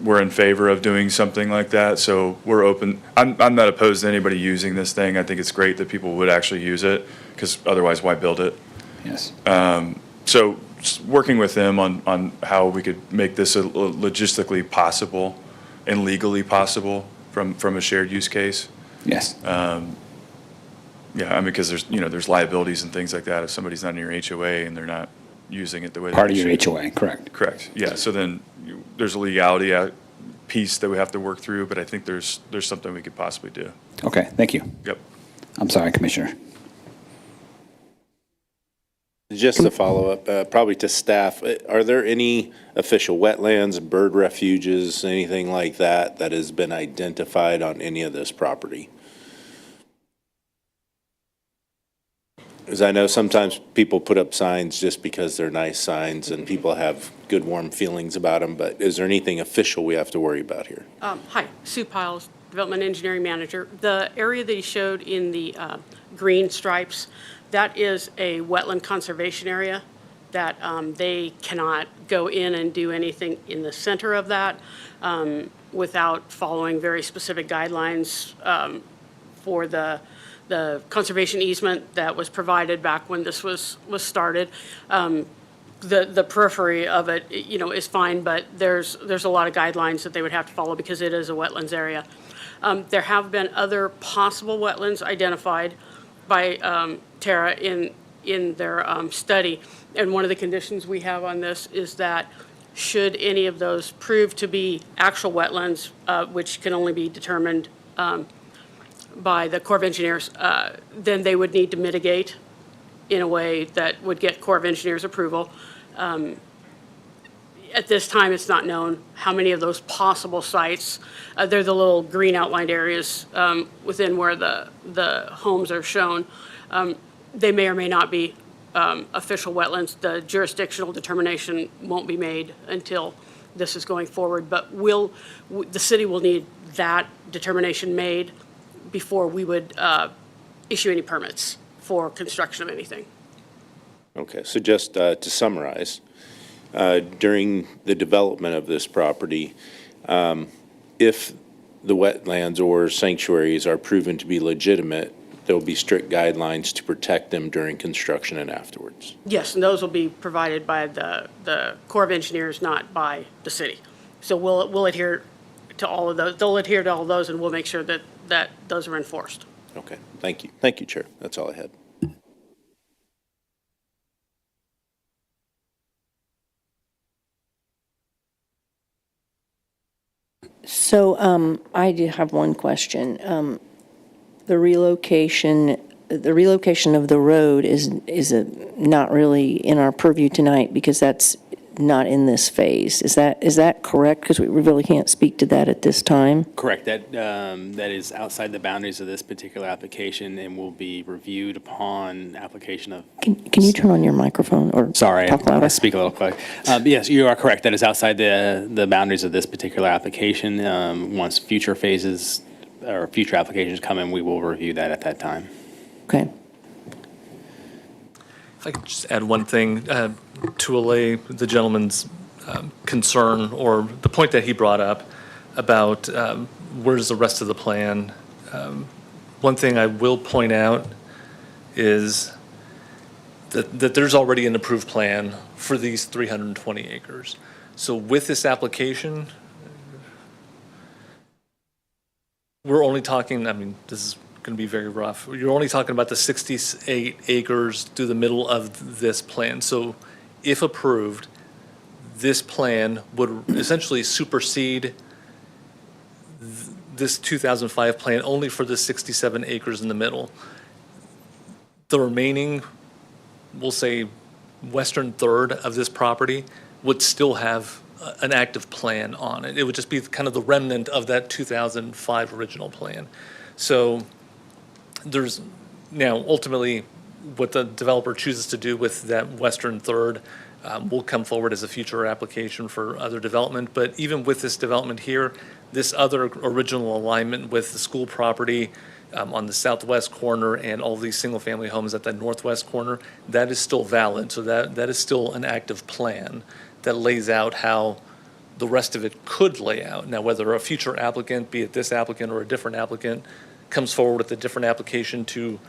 were in favor of doing something like that. So we're open. I'm not opposed to anybody using this thing. I think it's great that people would actually use it, because otherwise why build it? Yes. So working with them on how we could make this logistically possible and legally possible from a shared use case. Yes. Yeah, I mean, because there's liabilities and things like that if somebody's not in your HOA and they're not using it the way Part they of your should. HOA, correct. Correct, yeah. So then there's a legality piece that we have to work through, but I think there's something we could possibly do. Okay, thank you. Yep. I'm sorry, Commissioner. Just a follow-up, probably to staff, are there any official wetlands, bird refuges, anything like that that has been identified on any of this property? Because I know sometimes people put up signs just because they're nice signs and people have good, warm feelings about them, but is there anything official we have to worry about here? Hi, Sue Piles, Development Engineering Manager. The area that you showed in the green stripes, that is a wetland conservation area that they cannot go in and do anything in the center of that without following very specific guidelines for the conservation easement that was provided back when this was started. The periphery of it, you know, is fine, but there's a lot of guidelines that they would have to follow because it is a wetlands area. There have been other possible wetlands identified by Tara in their study, and one of the conditions we have on this is that should any of those prove to be actual wetlands, which can only be determined by the Corps of Engineers, then they would need to mitigate in a way that would get Corps of Engineers approval. At this time, it's not known how many of those possible sites, they're the little green outlined areas within where the homes are shown. They may or may not be official wetlands. The jurisdictional determination won't be made until this is going forward, but the city will need that determination made before we would issue any permits for construction of anything. Okay, so just to summarize, during the development of this property, if the wetlands or sanctuaries are proven to be legitimate, there will be strict guidelines to protect them during construction and afterwards. Yes, and those will be provided by the Corps of Engineers, not by the city. So we'll adhere to all of those. They'll adhere to all of those, and we'll make sure that those are enforced. Okay, thank you. Thank you, Chair. That's all I had. So I do have one question. The relocation of the road is not really in our purview tonight because that's not in this phase. Is that correct? Because we really can't speak to that at this time. Correct. That is outside the boundaries of this particular application and will be reviewed upon application of. Can you turn on your microphone or Sorry, talk louder? I speak a little quick. Yes, you are correct. That is outside the boundaries of this particular application. Once future phases or future applications come in, we will review that at that time. Okay. If I could just add one thing to allay the gentleman's concern or the point that he brought up about where's the rest of the plan. One thing I will point out is that there's already an approved plan for these 320 acres. So with this application, we're only talking, I mean, this is going to be very rough. You're only talking about the 68 acres through the middle of this plan. So if approved, this plan would essentially supersede this 2005 plan only for the 67 acres in the middle. The remaining, we'll say, western third of this property would still have an active plan on it. It would just be kind of the remnant of that 2005 original plan. So there's now ultimately what the developer chooses to do with that western third will come forward as a future application for other development. But even with this development here, this other original alignment with the school property on the southwest corner and all these single-family homes at the northwest corner, that is still valid. So that is still an active plan that lays out how the rest of it could lay out. Now, whether a future applicant, be it this applicant or a different applicant, comes forward with a different application to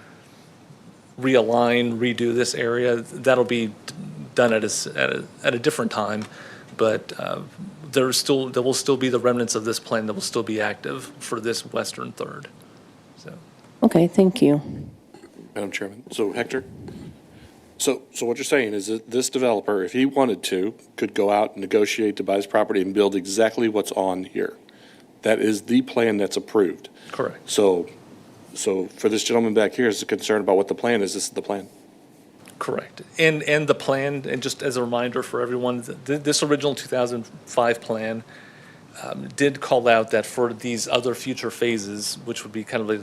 realign, redo this area, that'll be done at a different time. But there will still be the remnants of this plan that will still be active for this western third. So. Okay, thank you. Madam Chairman, so Hector? So what you're saying is that this developer, if he wanted to, could go out and negotiate to buy his property and build exactly what's on here. That is the plan that's approved. Correct. So for this gentleman back here is concerned about what the plan is, this is the plan. Correct. And the plan, and just as a reminder for everyone, this original 2005 plan did call out that for these other future phases, which would be kind of like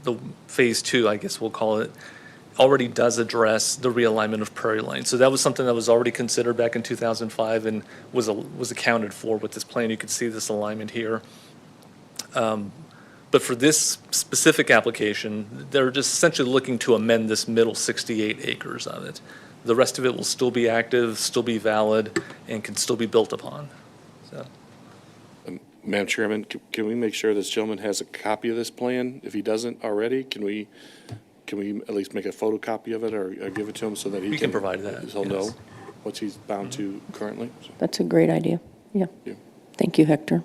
the phase 2, I guess we'll call it, already does address the realignment of Prairie Lane. So that was something that was already considered back in 2005 and was accounted for with this plan. You can see this alignment here. But for this specific application, they're just essentially looking to amend this middle 68 acres of it. The rest of it will still be active, still be valid, and can still be built upon. So. Madam Chairman, can we make sure this gentleman has a copy of this plan? If he doesn't already, can we at least make a photocopy of it or give it to him so that he can provide that? He'll know what he's bound to currently? So. That's a great idea. Yeah. Thank you, Hector.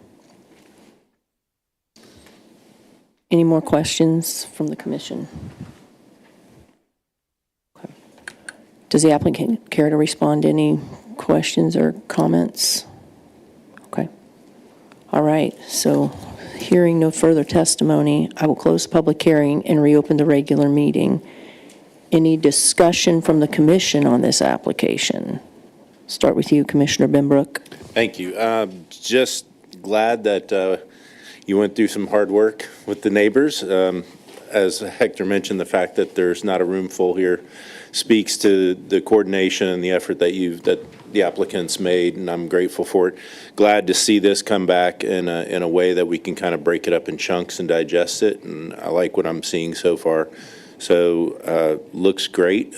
Any more questions from the commission? Okay. Does the applicant care to respond to any questions or comments? Okay. All right. So hearing no further testimony, I will close the public hearing and reopen the regular meeting. Any discussion from the commission on this application? Start with you, Commissioner Benbrook. Thank you. Just glad that you went through some hard work with the neighbors. As Hector mentioned, the fact that there's not a room full here speaks to the coordination and the effort that the applicants made, and I'm grateful for it. Glad to see this come back in a way that we can kind of break it up in chunks and digest it, and I like what I'm seeing so far. So looks great,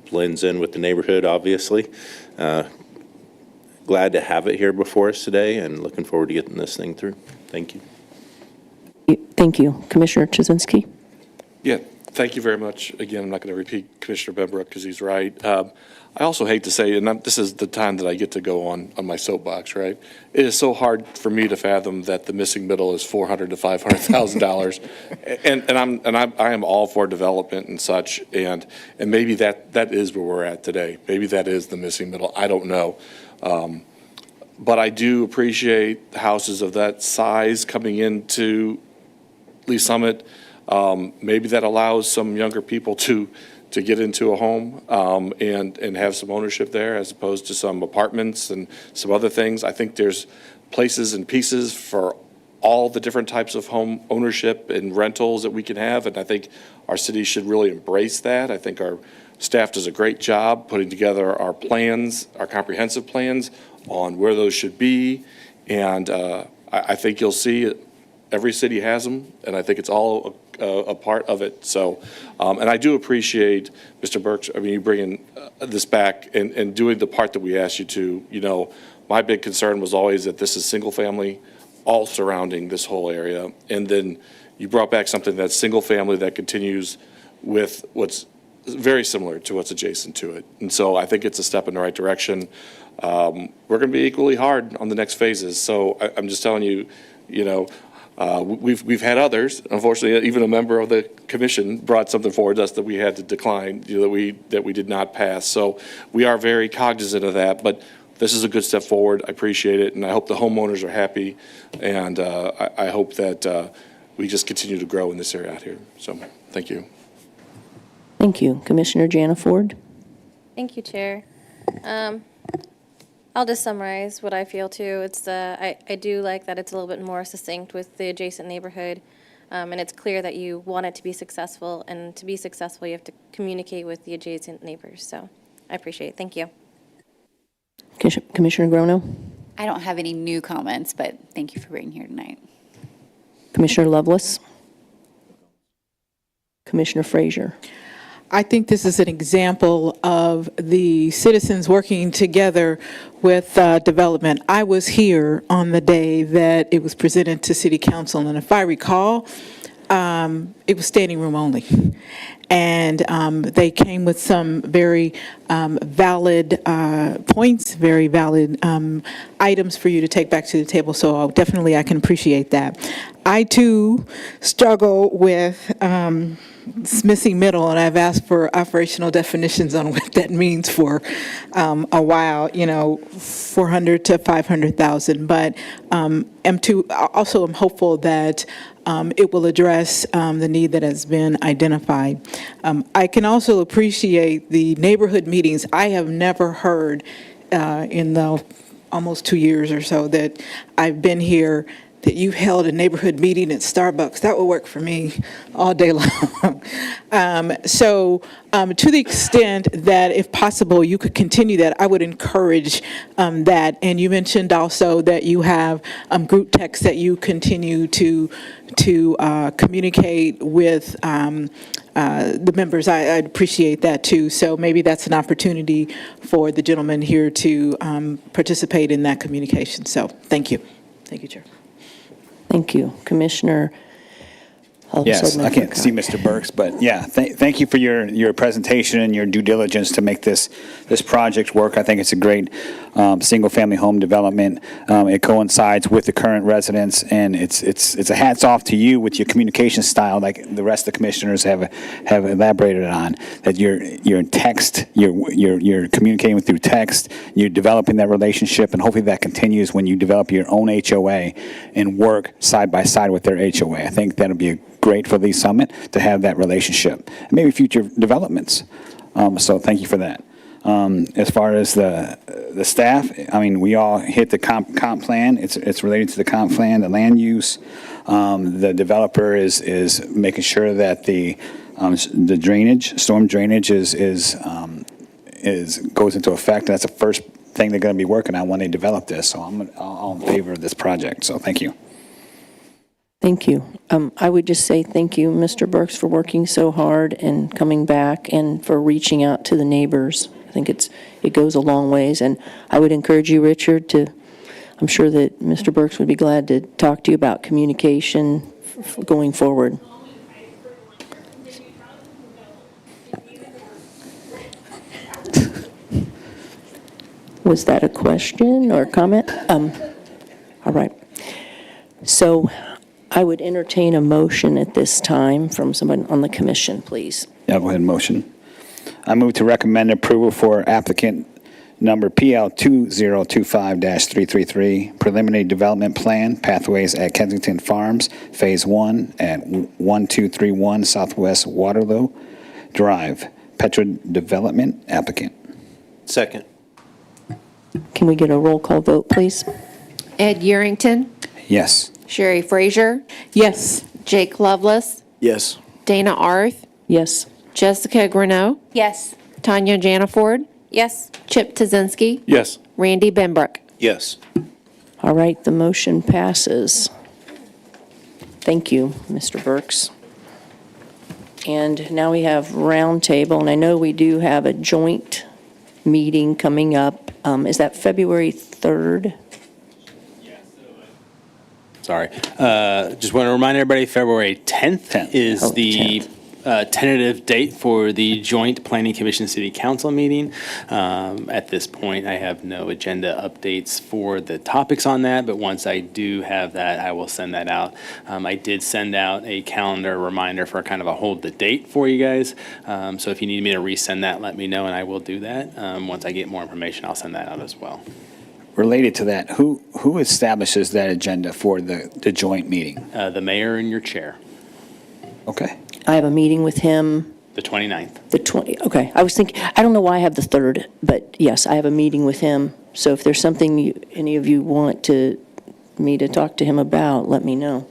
blends in with the neighborhood, obviously. Glad to have it here before us today, and looking forward to getting this thing through. Thank you. Thank you. Commissioner Chizinski? Yeah, thank you very much. Again, I'm not going to repeat Commissioner Benbrook because he's right. I also hate to say, and this is the time that I get to go on my soapbox, right? It is so hard for me to fathom that the missing middle is $400,000 to $500,000, and I am all for development and such, and maybe that is where we're at today. Maybe that is the missing middle. I don't know. But I do appreciate houses of that size coming into Lee Summit. Maybe that allows some younger people to get into a home and have some ownership there as opposed to some apartments and some other things. I think there's places and pieces for all the different types of home ownership and rentals that we can have, and I think our city should really embrace that. I think our staff does a great job putting together our plans, our comprehensive plans on where those should be, and I think you'll see every city has them, and I think it's all a part of it. So, and I do appreciate, Mr. Burks, I mean, you bringing this back and doing the part that we asked you to. You know, my big concern was always that this is single family, all surrounding this whole area, and then you brought back something that's single family that continues with what's very similar to what's adjacent to it. And so I think it's a step in the right direction. We're going to be equally hard on the next phases. So I'm just telling you, you know, we've had others. Unfortunately, even a member of the commission brought something forward to us that we had to decline, you know, that we did not pass. So we are very cognizant of that. But this is a good step forward. I appreciate it, and I hope the homeowners are happy. And I hope that we just continue to grow in this area out here. So thank you. Thank you. Commissioner Jana Ford? Thank you, Chair. I'll just summarize what I feel too. It's I do like that it's a little bit more succinct with the adjacent neighborhood, and it's clear that you want it to be successful, and to be successful you have to communicate with the adjacent neighbors. So I appreciate it. Thank you. Commissioner Grono? I don't have any new comments, but thank you for being here tonight. Commissioner Lovelace? Commissioner Frazier? I think this is an example of the citizens working together with development. I was here on the day that it was presented to City Council, and if I recall, it was standing room only. And they came with some very valid points, very valid items for you to take back to the table. So definitely I can appreciate that. I too struggle with it's missing middle, and I've asked for operational definitions on what that means for a while, 400 to 500,000. But I'm hopeful that it will address the need that has been identified. I can also appreciate the neighborhood meetings. I have never heard in the almost 2 years or so that I've been here that you've held a neighborhood meeting at Starbucks. That would work for me all day long. To the extent that, if possible, you could continue that, I would encourage that. And you mentioned also that you have group texts that you continue to communicate with the members. I'd appreciate that too. So maybe that's an opportunity for the gentleman here to participate in that communication. So thank you. Thank you, Chair. Thank you, Commissioner. Yes, I can't see Mr. Burks, but yeah, thank you for your presentation and your due diligence to make this project work. I think it's a great single-family home development. It coincides with the current residents, and it's a hats off to you with your communication style, like the rest of the commissioners have elaborated on. That you're text, you're communicating through text, you're developing that relationship, and hopefully that continues when you develop your own HOA and work side by side with their HOA. I think that'll be great for the summit to have that relationship, and maybe future developments. So thank you for that. As far as the staff, I mean, we all hit the comp plan. It's related to the comp plan, the land use. The developer is making sure that the drainage, storm drainage, goes into effect. That's the first thing they're going to be working on when they develop this. So I'm all in favor of this project. So thank you. Thank you. I would just say thank you, Mr. Burks, for working so hard and coming back and for reaching out to the neighbors. I think it goes a long ways, and I would encourage you, Richard, I'm sure that Mr. Burks would be glad to talk to you about communication going forward. Was that a question or a comment? All right. So I would entertain a motion at this time from someone on the commission, please. Yeah, go ahead and motion. I move to recommend approval for applicant number PL 2025-333, preliminary development plan, pathways at Kensington Farms Phase 1 at 1231 Southwest Waterloo Drive, Petra Development, applicant. Second. Can we get a roll call vote, please? Ed Yerington, Yes. Sherry Frazier, Yes. Jake Lovelace, Yes. Dana Arth, Yes. Jessica Greneau, Yes. Tanya Janaford, Yes. Chip Tazinski, Yes. Randy Benbrook. Yes. All right, the motion passes. Thank you, Mr. Burks. And now we have roundtable, and I know we do have a joint meeting coming up. Is that February 3rd? Sorry. Just want to remind everybody, February 10th is the tentative date for the joint Planning Commission City Council meeting. At this point, I have no agenda updates for the topics on that, but once I do have that, I will send that out. I did send out a calendar reminder for kind of a hold the date for you guys. So if you need me to resend that, let me know, and I will do that. Once I get more information, I'll send that out as well. Related to that, who establishes that agenda for the joint meeting? The mayor and your chair, Okay. I have a meeting with him. the 29th. The 20, okay. I was thinking, I don't know why I have the 3rd, but yes, I have a meeting with him. So if there's something any of you want me to talk to him about, let me know.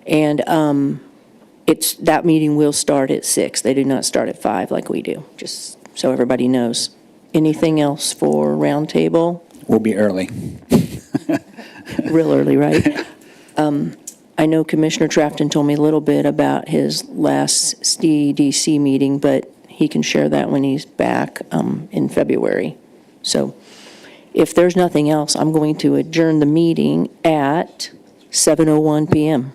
And that meeting will start at 6. They do not start at 5 like we do, just so everybody knows. Anything else for roundtable? We'll be early. Real early, right? I know Commissioner Trafton told me a little bit about his last SDDC meeting, but he can share that when he's back in February. So if there's nothing else, I'm going to adjourn the meeting at 7:01 p.m.